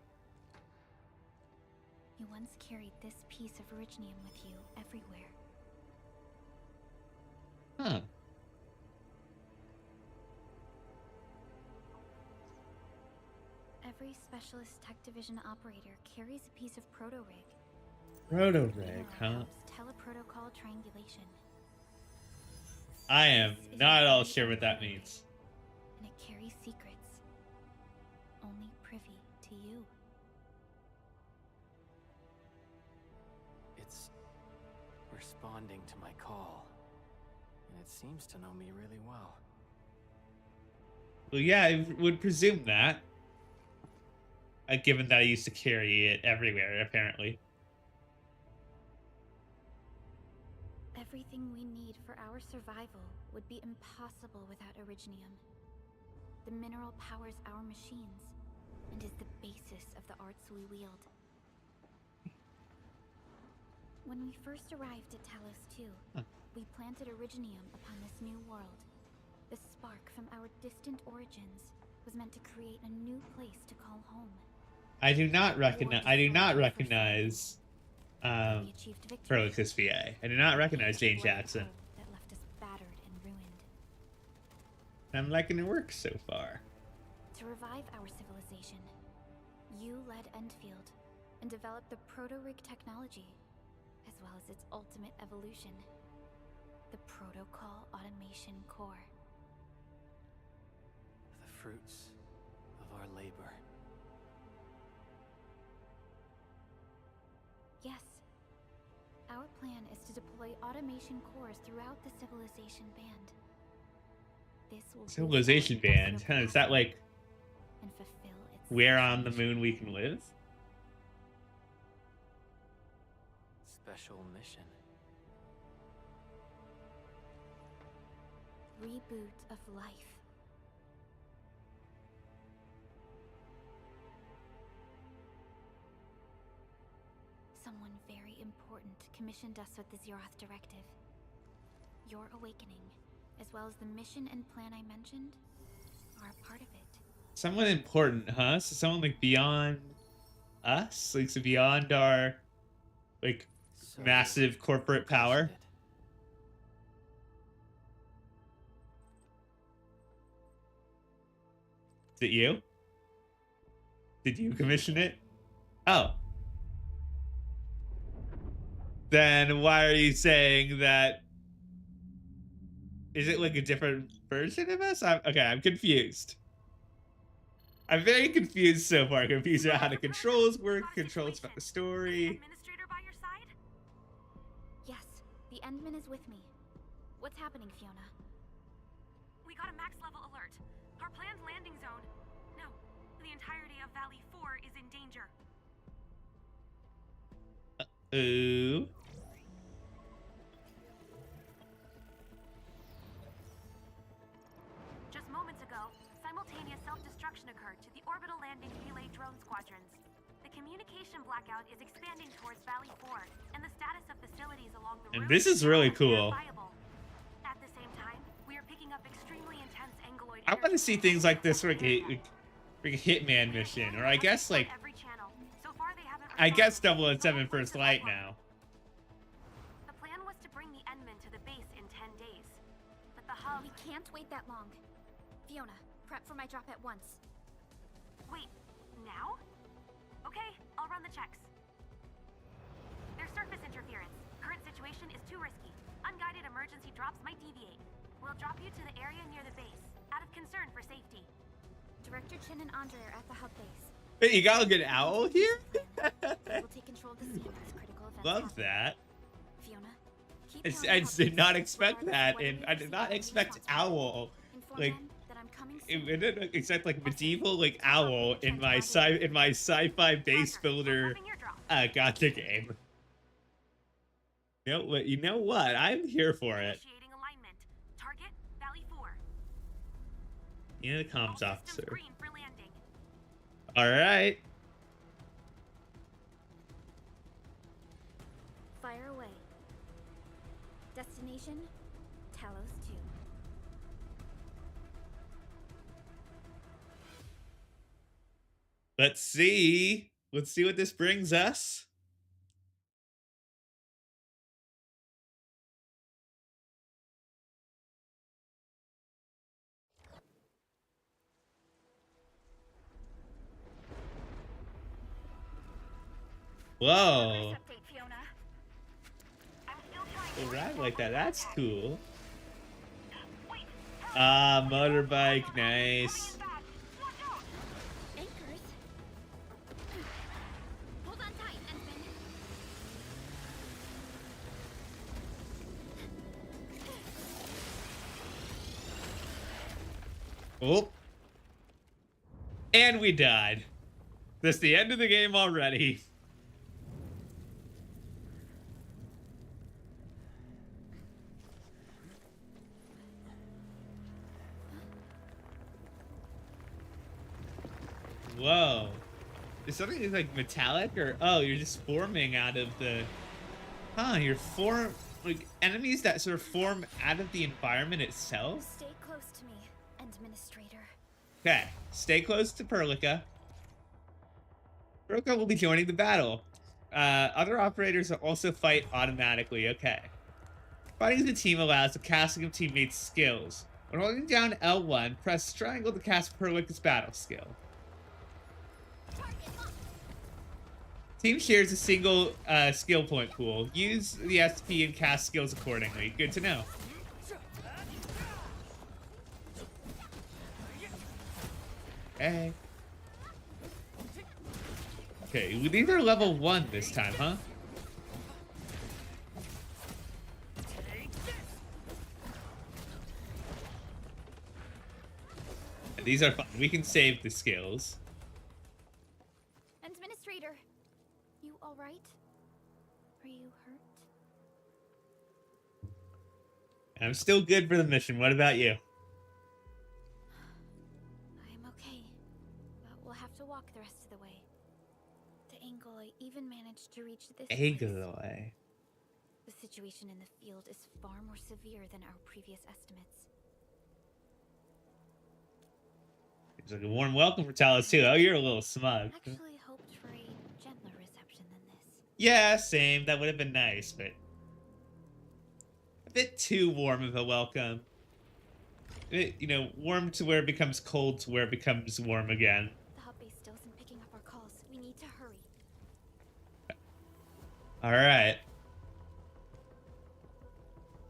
You once carried this piece of Originium with you everywhere. Huh. Every Specialist Tech Division operator carries a piece of proto-rig. Proto-rig, huh? Allows teleprotocol triangulation. I am This is not a all very sure what that open means. and it carries secrets only privy to you. It's responding to my call. And it seems to know me really well. Well, yeah, I would presume that. Given that I used to carry it everywhere, apparently. Everything we need for our survival would be impossible without Originium. The mineral powers our machines and is the basis of the arts we wield. When we first arrived at Talos 2, we planted Originium upon this new world. The spark from our distant origins was meant to create a new place to call home. I do not recognize We achieved victory. Perlica's VA. I do not recognize Jane War of Jackson. hope that left us battered and ruined. I'm liking her work so far. To revive our civilization, you led Endfield and developed the proto-rig technology, as well as its ultimate evolution, the Protocol Automation Core. The fruits of our labor. Yes. Our plan is to deploy automation cores throughout the Civilization Band. This will boost Civilization our Band. industrial Huh, is that like and fulfill its where on the mission. moon we can live? Special mission. reboot of life. Someone very important commissioned us with the Zeroth Directive. Your awakening, as well as the mission and plan I mentioned, are a part of it. Someone important, huh? So someone like beyond us, like so beyond our like So, massive corporate power. Is it you? Did you commission it? Oh. Then why are you saying that? Is it like a different version of us? I'm confused. I'm very confused so far. Confused about how the controls work, controls about the story. Administrator by your side? Yes, the Endman is with me. What's happening, Fiona? We got a max level alert. Our planned landing zone. No, the entirety of Valley 4 is in danger. Ooh. Just moments ago, simultaneous self-destruction occurred to the orbital landing relay drone squadrons. The communication blackout is expanding towards Valley 4, and the status of facilities along the And route this is really cool. verifiable. At the same time, we are picking up extremely intense angeloid. I want to see things like this, like a Hitman mission, or I guess like Every channel. So far, they haven't I guess responded. 007 First Light now. The plan was to bring the Endman to the base in 10 days, but the hub. We can't wait that long. Fiona, prep for my drop at once. Wait, now? Okay, I'll run the checks. There's surface interference. Current situation is too risky. Unguided emergency drops might deviate. We'll drop you to the area near the base, out of concern for safety. Director Chin and Andre are at the hub base. But you got a good owl here? We'll take control of the scene as critical events Love happen. that. Fiona, keep I pounding did hub not base expect regardless that, of whether and we I did receive not any expect response. owl. Inform Like, them that I'm coming It soon. didn't expect like medieval like owl in my sci-fi base builder Having your drop. gotcha game. You know what? I'm here for it. Initiating alignment. Target Valley 4. You know, the All comms systems officer. green for landing. All right. Fire away. Destination, Talos 2. Let's see. Let's see what this brings us. Whoa. Update, Fiona. I'm still trying A to ride like that. That's cool. Wait, Ah, motorbike. Nice. back. Watch out. Anchors. Hold on tight, Endman. Oh. And we died. That's the end of the game already. Whoa. Is something like metallic or oh, you're just forming out of the you're like enemies that sort of form out of the environment itself? Stay close to me, Administrator. Okay, stay close to Perlica. Perlica will be joining the battle. Other operators will also fight automatically. Okay. Fighting as a team allows the casting of teammates' skills. When holding down L1, press triangle to cast Perlica's battle skill. Team shares a single skill point pool. Use the SP and cast skills accordingly. Good to know. Hey. Okay, these are level 1 this time, huh? These are fun. We can save the skills. Administrator, you all right? Are you hurt? I'm still good for the mission. What about you? I'm okay, but we'll have to walk the rest of the way. The Angloy even managed to reach this place. Angloy. The situation in the field is far more severe than our previous estimates. It's like a warm welcome for Talos too. Oh, you're a little smug. Actually hoped for a gentler reception than this. Yeah, same. That would have been nice, but a bit too warm of a welcome. You know, warm to where it becomes cold to where it becomes warm again. The hub base still isn't picking up our calls. We need to hurry. All right.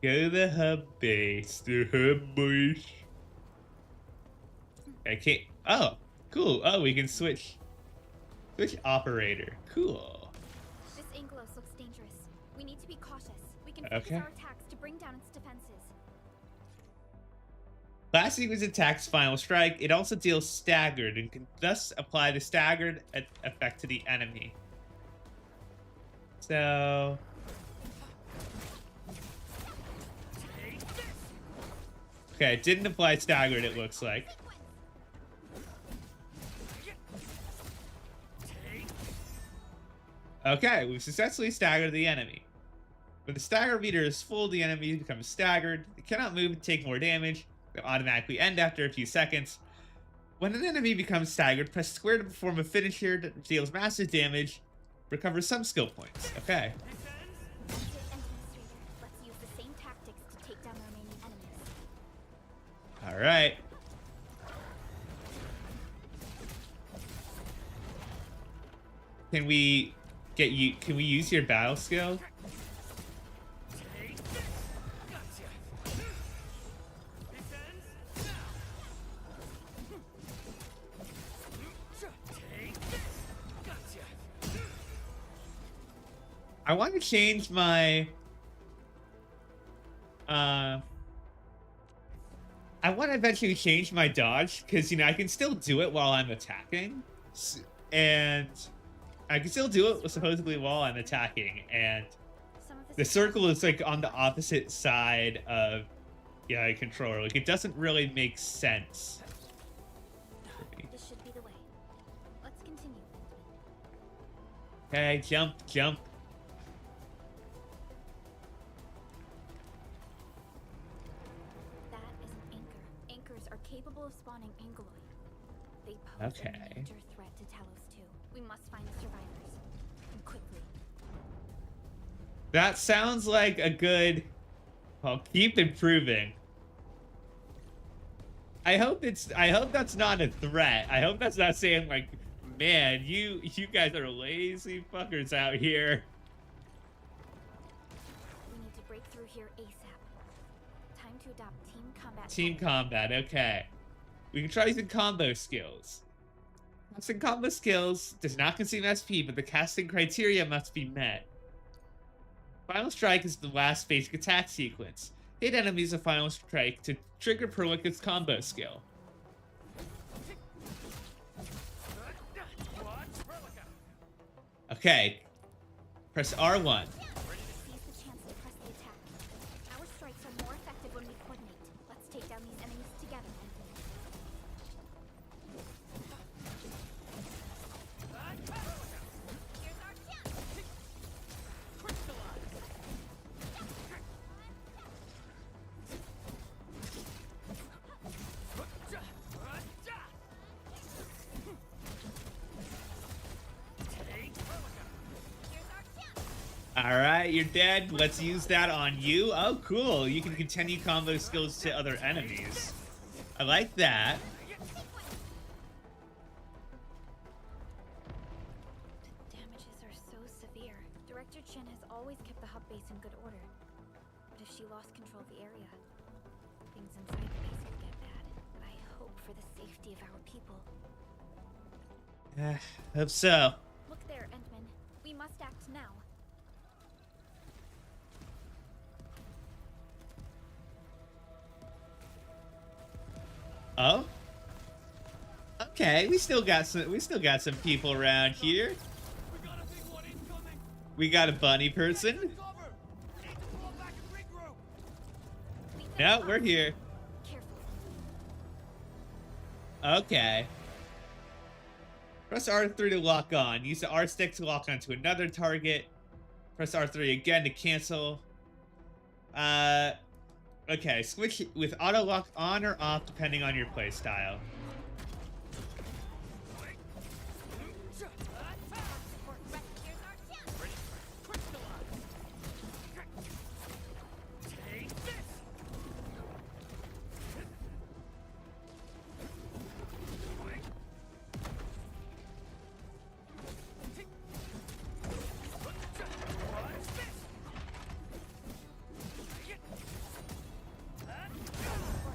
Go to the hub base. The hub base. I can't. Oh, cool. Oh, we can switch. Switch operator. Cool. This Anglos looks dangerous. We need to be cautious. We can focus our attacks to bring down its defenses. Last sequence attacks final strike. It also deals staggered and can thus apply the staggered effect to the enemy. So. Okay, it didn't apply staggered, it looks like. Okay, we've successfully staggered the enemy. When the stagger meter is full, the enemy becomes staggered. It cannot move and take more damage. They'll automatically end after a few seconds. When an enemy becomes staggered, press square to perform a finisher that deals massive damage. Recover some skill points. Okay. Administrator, let's use the same tactics to take down the remaining enemies. All right. Can we get you? Can we use your battle skill? I want to change my. I want to eventually change my dodge because, you know, I can still do it while I'm attacking, and I can still do it supposedly while I'm attacking, and the circle is like on the opposite side of the AI controller. Like, it doesn't really make sense. This should be the way. Let's continue. Okay, jump, jump. That is an anchor. Anchors are capable of spawning Angloy. They pose a major threat to Talos 2. We must find the survivors. And quickly. That sounds like a good. I'll keep improving. I hope that's not a threat. I hope that's not saying like, man, you guys are lazy fuckers out here. We need to break through here ASAP. Time to adopt team combat. Team combat, okay. We can try using combo skills. Casting combo skills does not consume SP, but the casting criteria must be met. Final Strike is the last basic attack sequence. Hit enemies with Final Strike to trigger Perlica's combo skill. Okay. Press R1. Seize the chance to press the attack. Our strikes are more effective when we coordinate. Let's take down these enemies together. Here's our chance. Alright, you're dead. Let's use that on you. Oh, cool. You can continue combo skills to other enemies. I like that. The damages are so severe. Director Chen has always kept the hub base in good order. But if she lost control of the area, things inside the base could get bad. I hope for the safety of our people. Hope so. Look there, Entman. We must act now. Oh? Okay, we still got some people around here. We got a bunny person. We No, we're here. Careful. Okay. Press R3 to lock on. Use the R stick to lock onto another target. Press R3 again to cancel. Okay, switch with auto lock on or off depending on your playstyle.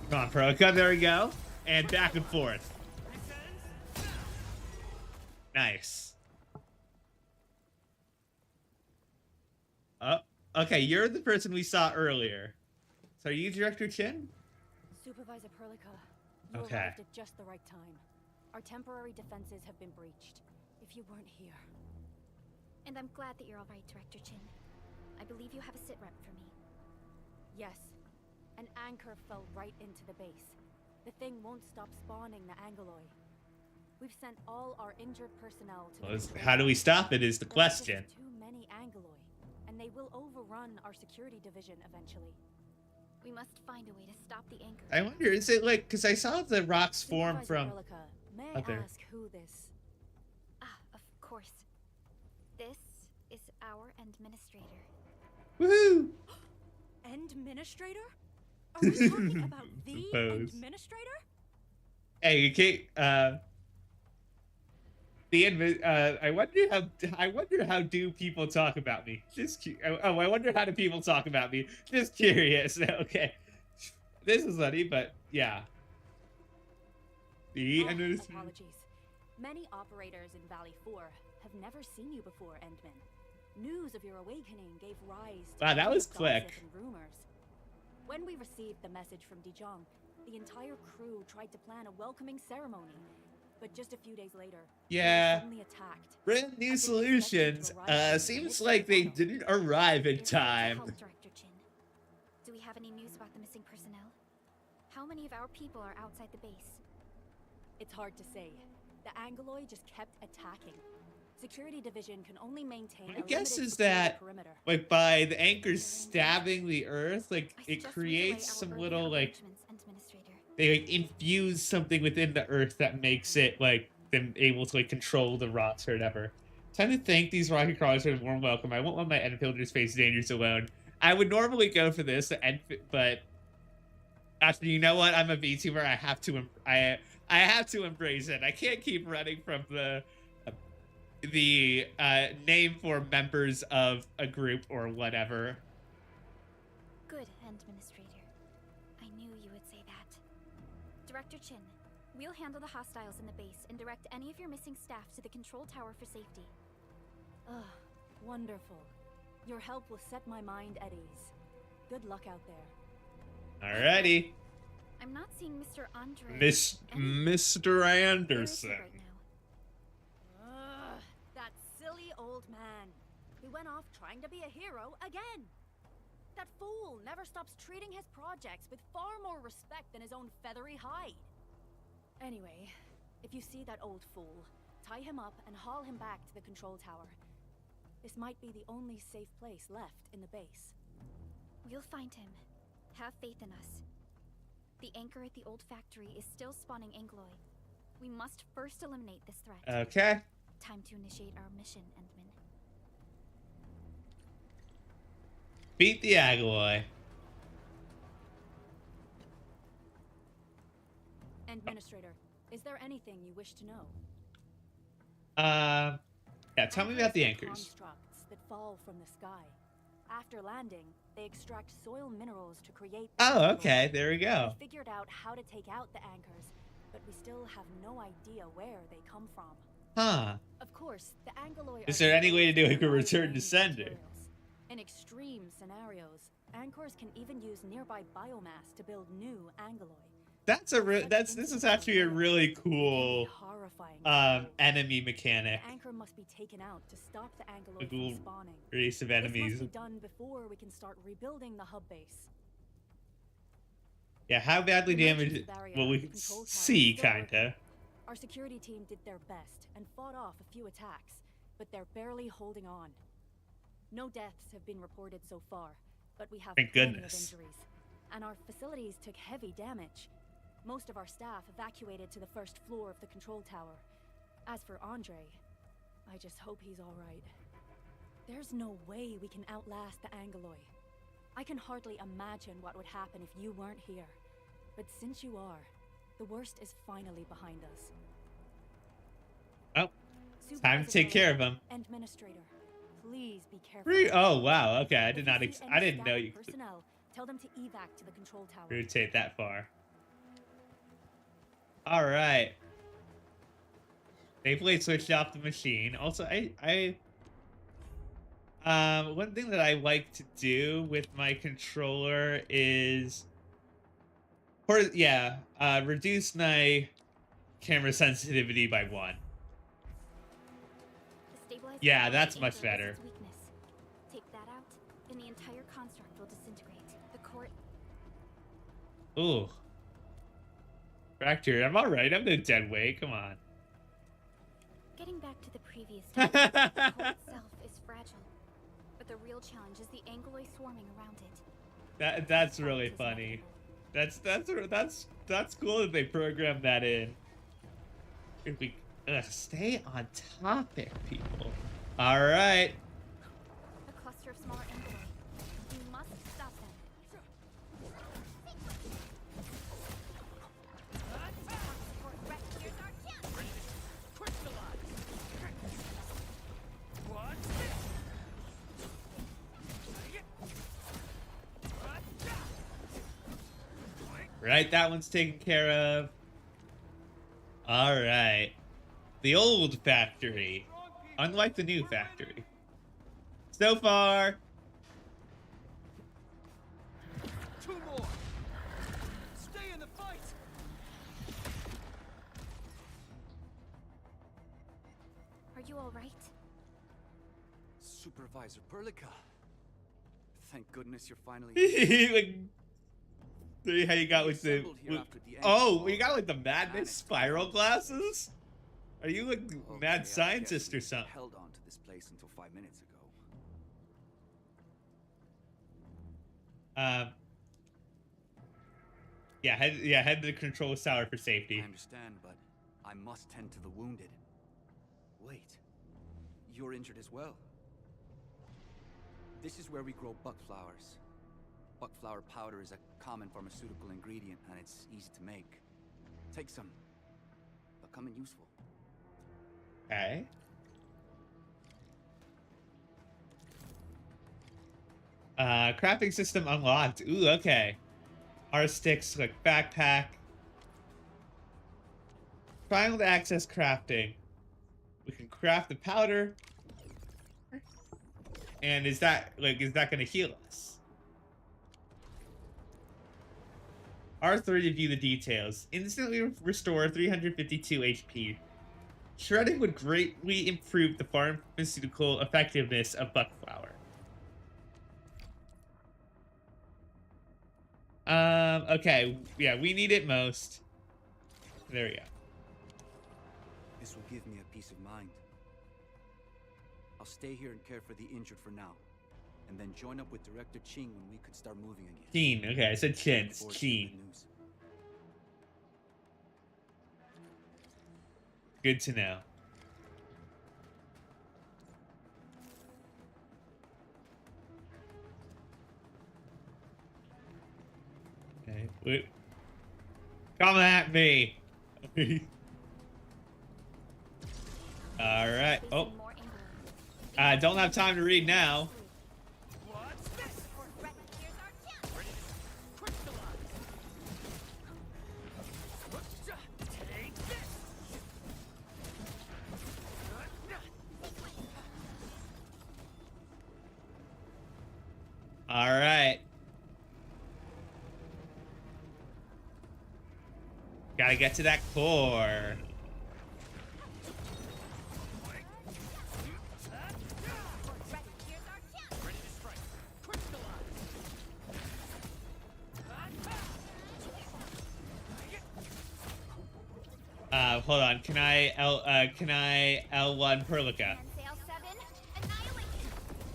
Come on, Proka. There we go. And back and forth. Nice. Oh, okay. You're the person we saw earlier. So are you Director Chin? Supervisor Perlica, you Okay. arrived at just the right time. Our temporary defenses have been breached. If you weren't here... And I'm glad that you're all right, Director Chin. I believe you have a sit rep for me. Yes. An anchor fell right into the base. The thing won't stop spawning the Angoloi. We've sent all our injured personnel to... Well, how do we stop it is the There are just question. too many Angoloi, and they will overrun our security division eventually. We must find a way to stop the anchor. I wonder, is it like, because I saw the rocks form Supervisor from... Perlica, may I other- ask who this... Ah, of course. This is our administrator. Woohoo! Administrator? Are we talking about the Pose. administrator? Hey, you can't, I wonder how do people talk about me? I wonder how do people talk about me? Just curious. Okay. This is funny, but yeah. The administrator. Apologies. Many operators in Valley 4 have never seen you before, Endman. News of your awakening gave rise to Wow, that was gossip quick. and rumors. When we received the message from Dijon, the entire crew tried to plan a welcoming ceremony. But just a few days later, we were Yeah. suddenly attacked. Brand new I didn't expect you to solutions. arrive in Seems the like they midst of didn't arrive in We're here to time. help, Director Chin. Do we have any news about the missing personnel? How many of our people are outside the base? It's hard to say. The Angoloi just kept attacking. Security division can only maintain. My a guess limited is security that, perimeter. like, by the anchors stabbing the earth, like, I it suggest we delay creates our some early little, like, arrangements, Administrator. they, like, infuse something within the earth that makes it, like, them able to, like, control the rocks or whatever. Time to thank these rocket crawlers for the warm welcome. I won't let my end builders face dangers alone. I would normally go for this, but actually, you know what? I'm a VTuber. I have to embrace it. I can't keep running from the name for members of a group or whatever. Good, Administrator. I knew you would say that. Director Chin, we'll handle the hostiles in the base and direct any of your missing staff to the control tower for safety. Ugh, wonderful. Your help will set my mind at ease. Good luck out there. Alrighty, I'm not seeing Mr. Andre. Mr. Where is he Anderson. right now? Ugh, that silly old man. He went off trying to be a hero again. That fool never stops treating his projects with far more respect than his own feathery hide. Anyway, if you see that old fool, tie him up and haul him back to the control tower. This might be the only safe place left in the base. We'll find him. Have faith in us. The anchor at the old factory is still spawning Angoloi. We must first eliminate this threat. Okay. Time to initiate our mission, Endman. Beat the Agaloy. Administrator, is there anything you wish to know? Yeah, tell me about the are anchors. constructs that fall from the sky. After landing, they extract soil minerals to create. Oh, Angoloi. okay, there we go. We figured out how to take out the anchors, but we still have no idea where they come from. Huh. Of course, the Angoloi. Is are there any way to do composed like a of wide return to range of sender? materials. In extreme scenarios, anchors can even use nearby biomass to build new Angoloi. This is actually a really cool Horrifying. to behold. enemy mechanic. The anchor must be taken out to stop the A Angoloi cool from spawning. race of This enemies. must be done before we can start rebuilding the hub base. Yeah, how badly The damaged? emergency barrier Well, we at the can control tower see, is still kinda. Our security team did their best and fought off a few attacks, but they're barely holding on. No deaths have been reported so far, but we have Thank plenty goodness. of injuries. And our facilities took heavy damage. Most of our staff evacuated to the first floor of the control tower. As for Andre, I just hope he's all right. There's no way we can outlast the Angoloi. I can hardly imagine what would happen if you weren't here. But since you are, the worst is finally behind us. Oh, time to take care of him. Administrator, please be careful. Oh wow, okay. I did not. If you see I any didn't know you scouting could personnel, tell them to evac to the control tower. rotate that far. All right. Safely switched off the machine. Also, one thing that I like to do with my controller is, reduce my camera sensitivity by 1. The stabilizer Yeah, on that's the much anchor is better. its weakness. Take that out, and the entire construct will disintegrate. The core. Ooh. Fractured. I'm alright. I'm no dead weight. Come on. Getting back to the previous topic, the core itself is fragile, but the real challenge is the Angoloi swarming around it. That's really funny. That's cool that they programmed that in. If we stay on topic, people. All right. A cluster of smaller Angoloi. You must stop them. Right, that one's taken care of. All right. The old factory, unlike the new factory. So far. 2 more. Stay in the fight. Are you all right? Supervisor Perlica. Thank goodness you're finally. Like, see how you got with the. Oh, you got like the madness spiral glasses? Are you like mad scientist or something? Held on to this place until 5 minutes ago. Head to the control tower for safety. I understand, but I must tend to the wounded. Wait, you're injured as well. This is where we grow buck flowers. Buck flower powder is a common pharmaceutical ingredient, and it's easy to make. Take some. They'll come in useful. Okay. Crafting system unlocked. Ooh, okay. R sticks, like backpack. Triangle to access crafting. We can craft the powder. And is that gonna heal us? R3 to view the details. Instantly restore 352 HP. Shredding would greatly improve the pharmaceutical effectiveness of buckflower. Okay, yeah, we need it most. There we go. This will give me a peace of mind. I'll stay here and care for the injured for now, and then join up with Director Ching when we could start moving again. Chin, okay, I said Chin, it's Forward to Chin. good news. Good to know. Okay, wait. Come at me! Alright, oh. Facing more Angoloi. Don't have time to read now. Alright. Gotta get to that core. Hold on. Can I L1 Perlica? Sail 7, annihilate.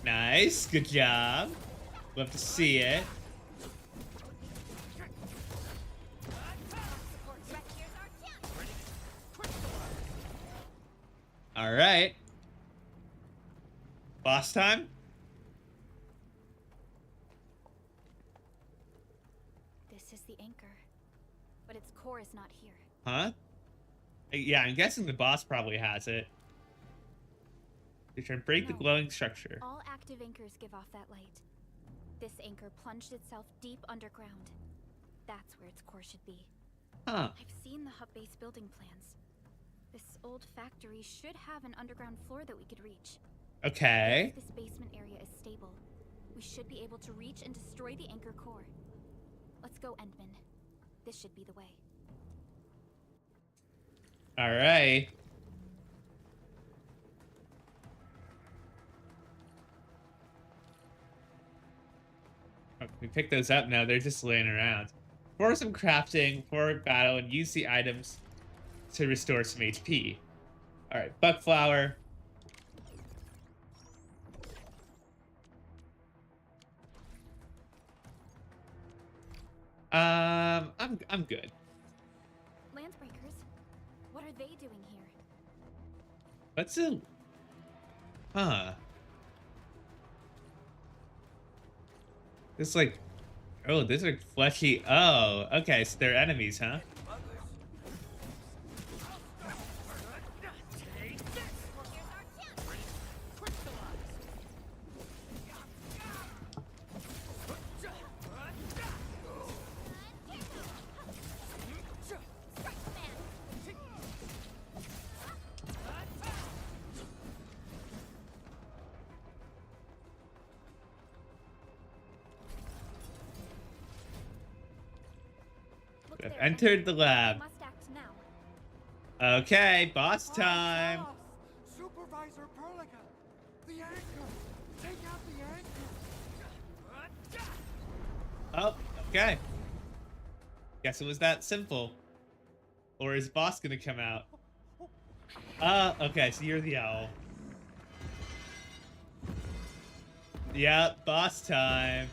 Nice. Good job. Love to see it. All right. Boss time? This is the anchor, but its core is not here. Huh? Yeah, I'm guessing the boss probably has it. They try to break the No. glowing structure. All active anchors give off that light. This anchor plunged itself deep underground. That's where its core should be. Huh. I've seen the hub base building plans. This old factory should have an underground floor that we could reach. Okay. If this basement area is stable, we should be able to reach and destroy the anchor core. Let's go, Endman. This should be the way. All right. Oh, we pick those up now. They're just laying around. For some crafting, for battle, and use the items to restore some HP. All right, buckflower. I'm good. Landbreakers, what are they doing here? What's a... Huh. It's like... Oh, these are fleshy... Oh, okay, so they're enemies, huh? Look I've there, entered the Endman. lab. We must act now. Okay, boss time. Supervisor Perlica, the anchor. Take out the anchor. Oh, okay. Guess it was that simple. Or is boss gonna come out? Okay, so you're the owl. Yep, boss time.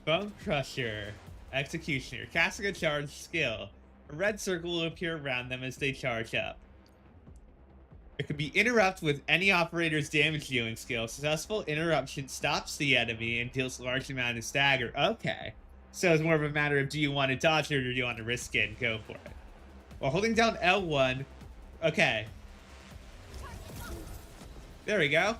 Bone Crusher. Executioner. Casting a charge skill. A red circle will appear around them as they charge up. It can be interrupt with any operator's damage dealing skill. Successful interruption stops the enemy and deals a large amount of stagger. Okay. So it's more of a matter of do you want to dodge it or do you want to risk it and go for it? While holding down L1. Okay. There we go.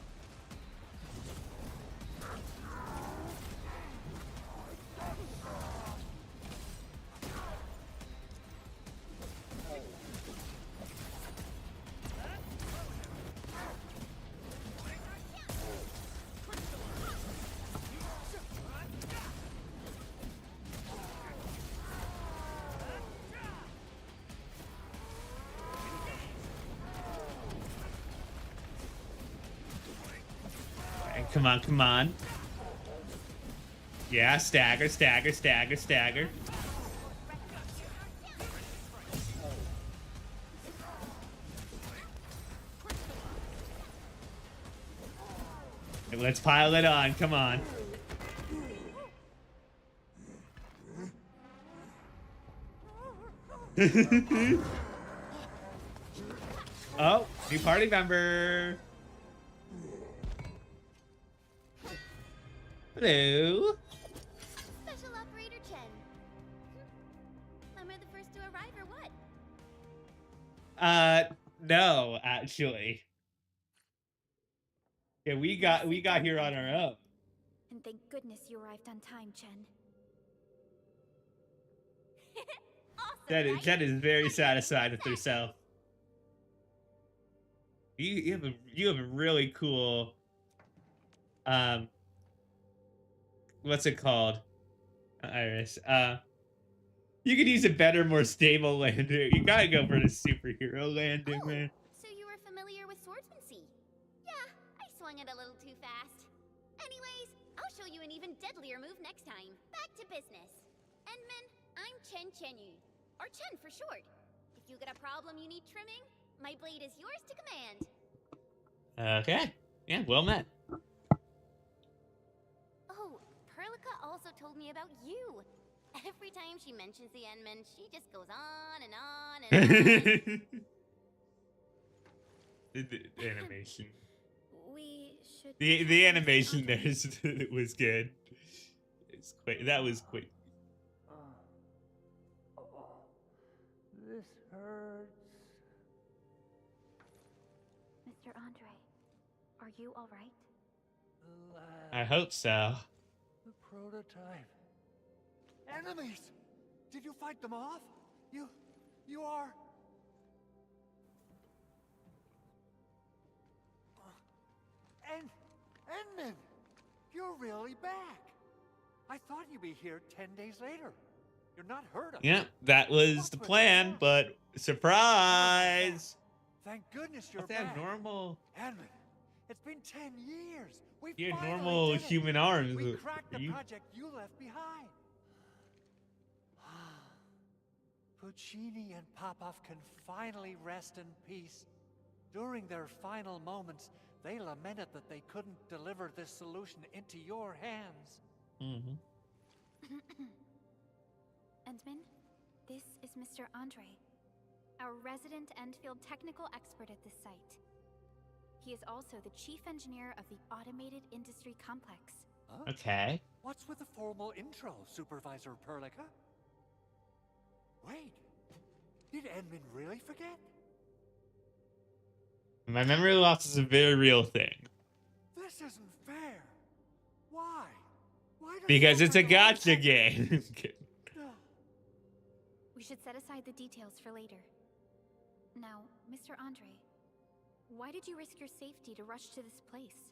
Come on, come on. Yeah, stagger, stagger, stagger, stagger. Hey, let's pile it on, come on. Oh, new party member. Hello. Special Operator Chen. Am I the first to arrive or what? No, actually. Yeah, we got here on our own. And thank goodness you arrived on time, Chen. Awesome, Jen is very satisfied with herself. You have a really cool what's it called? Iris. You could use a better, more stable lander. You gotta go for the superhero landing, man. So you were familiar with swordsmancy? Yeah, I swung it a little too fast. Anyways, I'll show you an even deadlier move next time. Back to business. Enman, I'm Chen Chenyu, or Chen for short. If you got a problem you need trimming, my blade is yours to command. Okay. Yeah, well met. Oh, Perlica also told me about you. Every time she mentions the Enman, she just goes on and on and on. The animation. We should. The animation there was good. It's quite. That was quick. This hurts. Mr. Andre, are you all right? The lab, I hope so. the prototype. Enemies! Did you fight them off? You are... Enman! You're really back! I thought you'd be here 10 days later. You're not hurt, Yeah, that was the plan, but surprise! Thank goodness you're They have back. normal. Enman, it's been 10 years. We You have finally normal did it. human arms. We cracked the You- project you left behind. Puccini and Popov can finally rest in peace. During their final moments, they lamented that they couldn't deliver this solution into your hands. Mhm. Endman, this is Mr. Andre, our resident Endfield technical expert at this site. He is also the chief engineer of the Automated Industry Complex. Huh? Okay. What's with the formal intro, Supervisor Perlica? Wait, did Enman really forget? My memory loss is a very real thing. This isn't fair. Why? Why does Because it's a Superman always gotcha have to do game. this? No. We should set aside the details for later. Now, Mr. Andre, why did you risk your safety to rush to this place?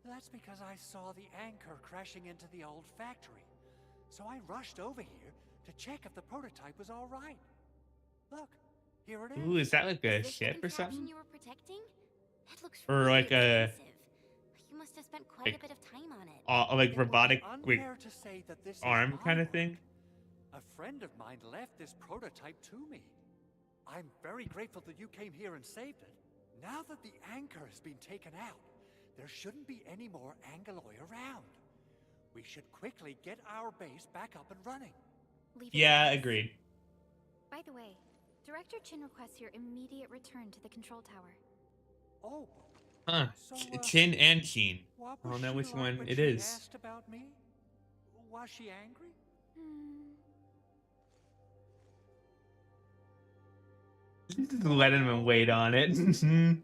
That's because I saw the anchor crashing into the old factory. So I rushed over here to check if the prototype was all right. Look, here it is. Ooh, is that like a Is this the ship or contraption something? you were protecting? That looks Or really like a- expensive. You must have spent quite like- a bit of time on it. Like It would be robotic, like unfair to say that this is arm my kind of work. thing. A friend of mine left this prototype to me. I'm very grateful that you came here and saved it. Now that the anchor has been taken out, there shouldn't be any more Angaloi around. We should quickly get our base back up and running. Leave it Yeah, to us. agreed. By the way, Director Chin requests your immediate return to the control tower. Oh, Huh. So, Chin and Keen. what I was don't know she which like one when it she is. asked about me? Was she angry? Just letting him wait on it. I'm finished. All-channel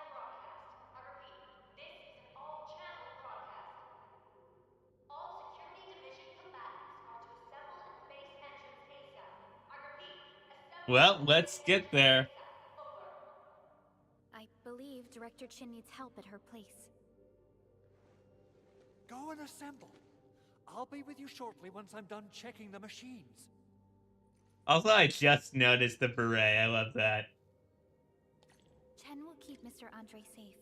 broadcast. I repeat, this is an all-channel broadcast. All security division combatants are to assemble at the base entrance ASAP. I repeat, assemble Well, at the let's base get entrance there. ASAP. Over. I believe Director Chin needs help at her place. Go and assemble. I'll be with you shortly once I'm done checking the machines. Also, I just noticed the beret. I love that. Chen will keep Mr. Andre safe.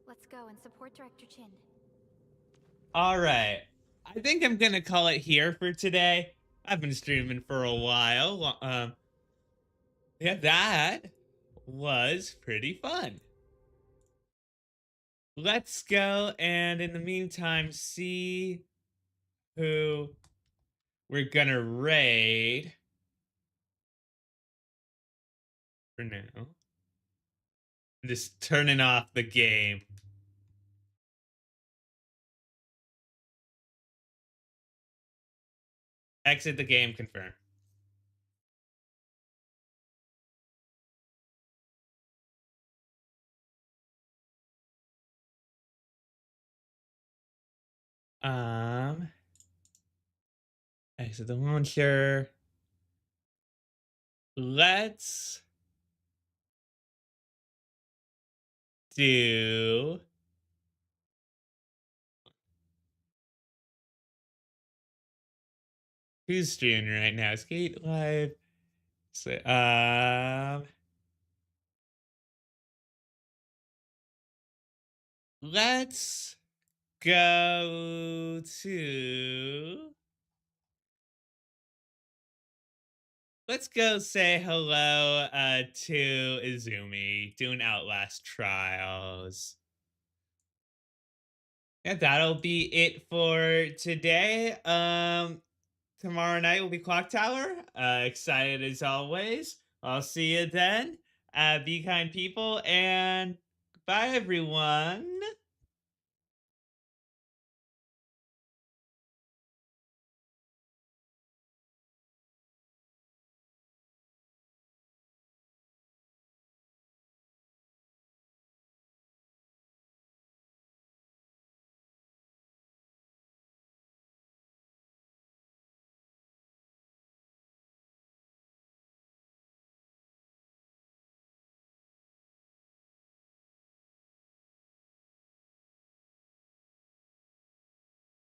Let's go and support Director Chin. All right. I think I'm going to call it here for today. I've been streaming for a while. Yeah, that was pretty fun. Let's go and in the meantime see who we're going to raid for now. I'm just turning off the game. Exit the game, confirm. Exit the launcher. Let's do who's streaming right now? Skate Live. So, let's go to. Let's go say hello to Izumi doing Outlast trials. Yeah, that'll be it for today. Tomorrow night will be Clock Tower. Excited as always. I'll see you then. Be kind people and bye everyone.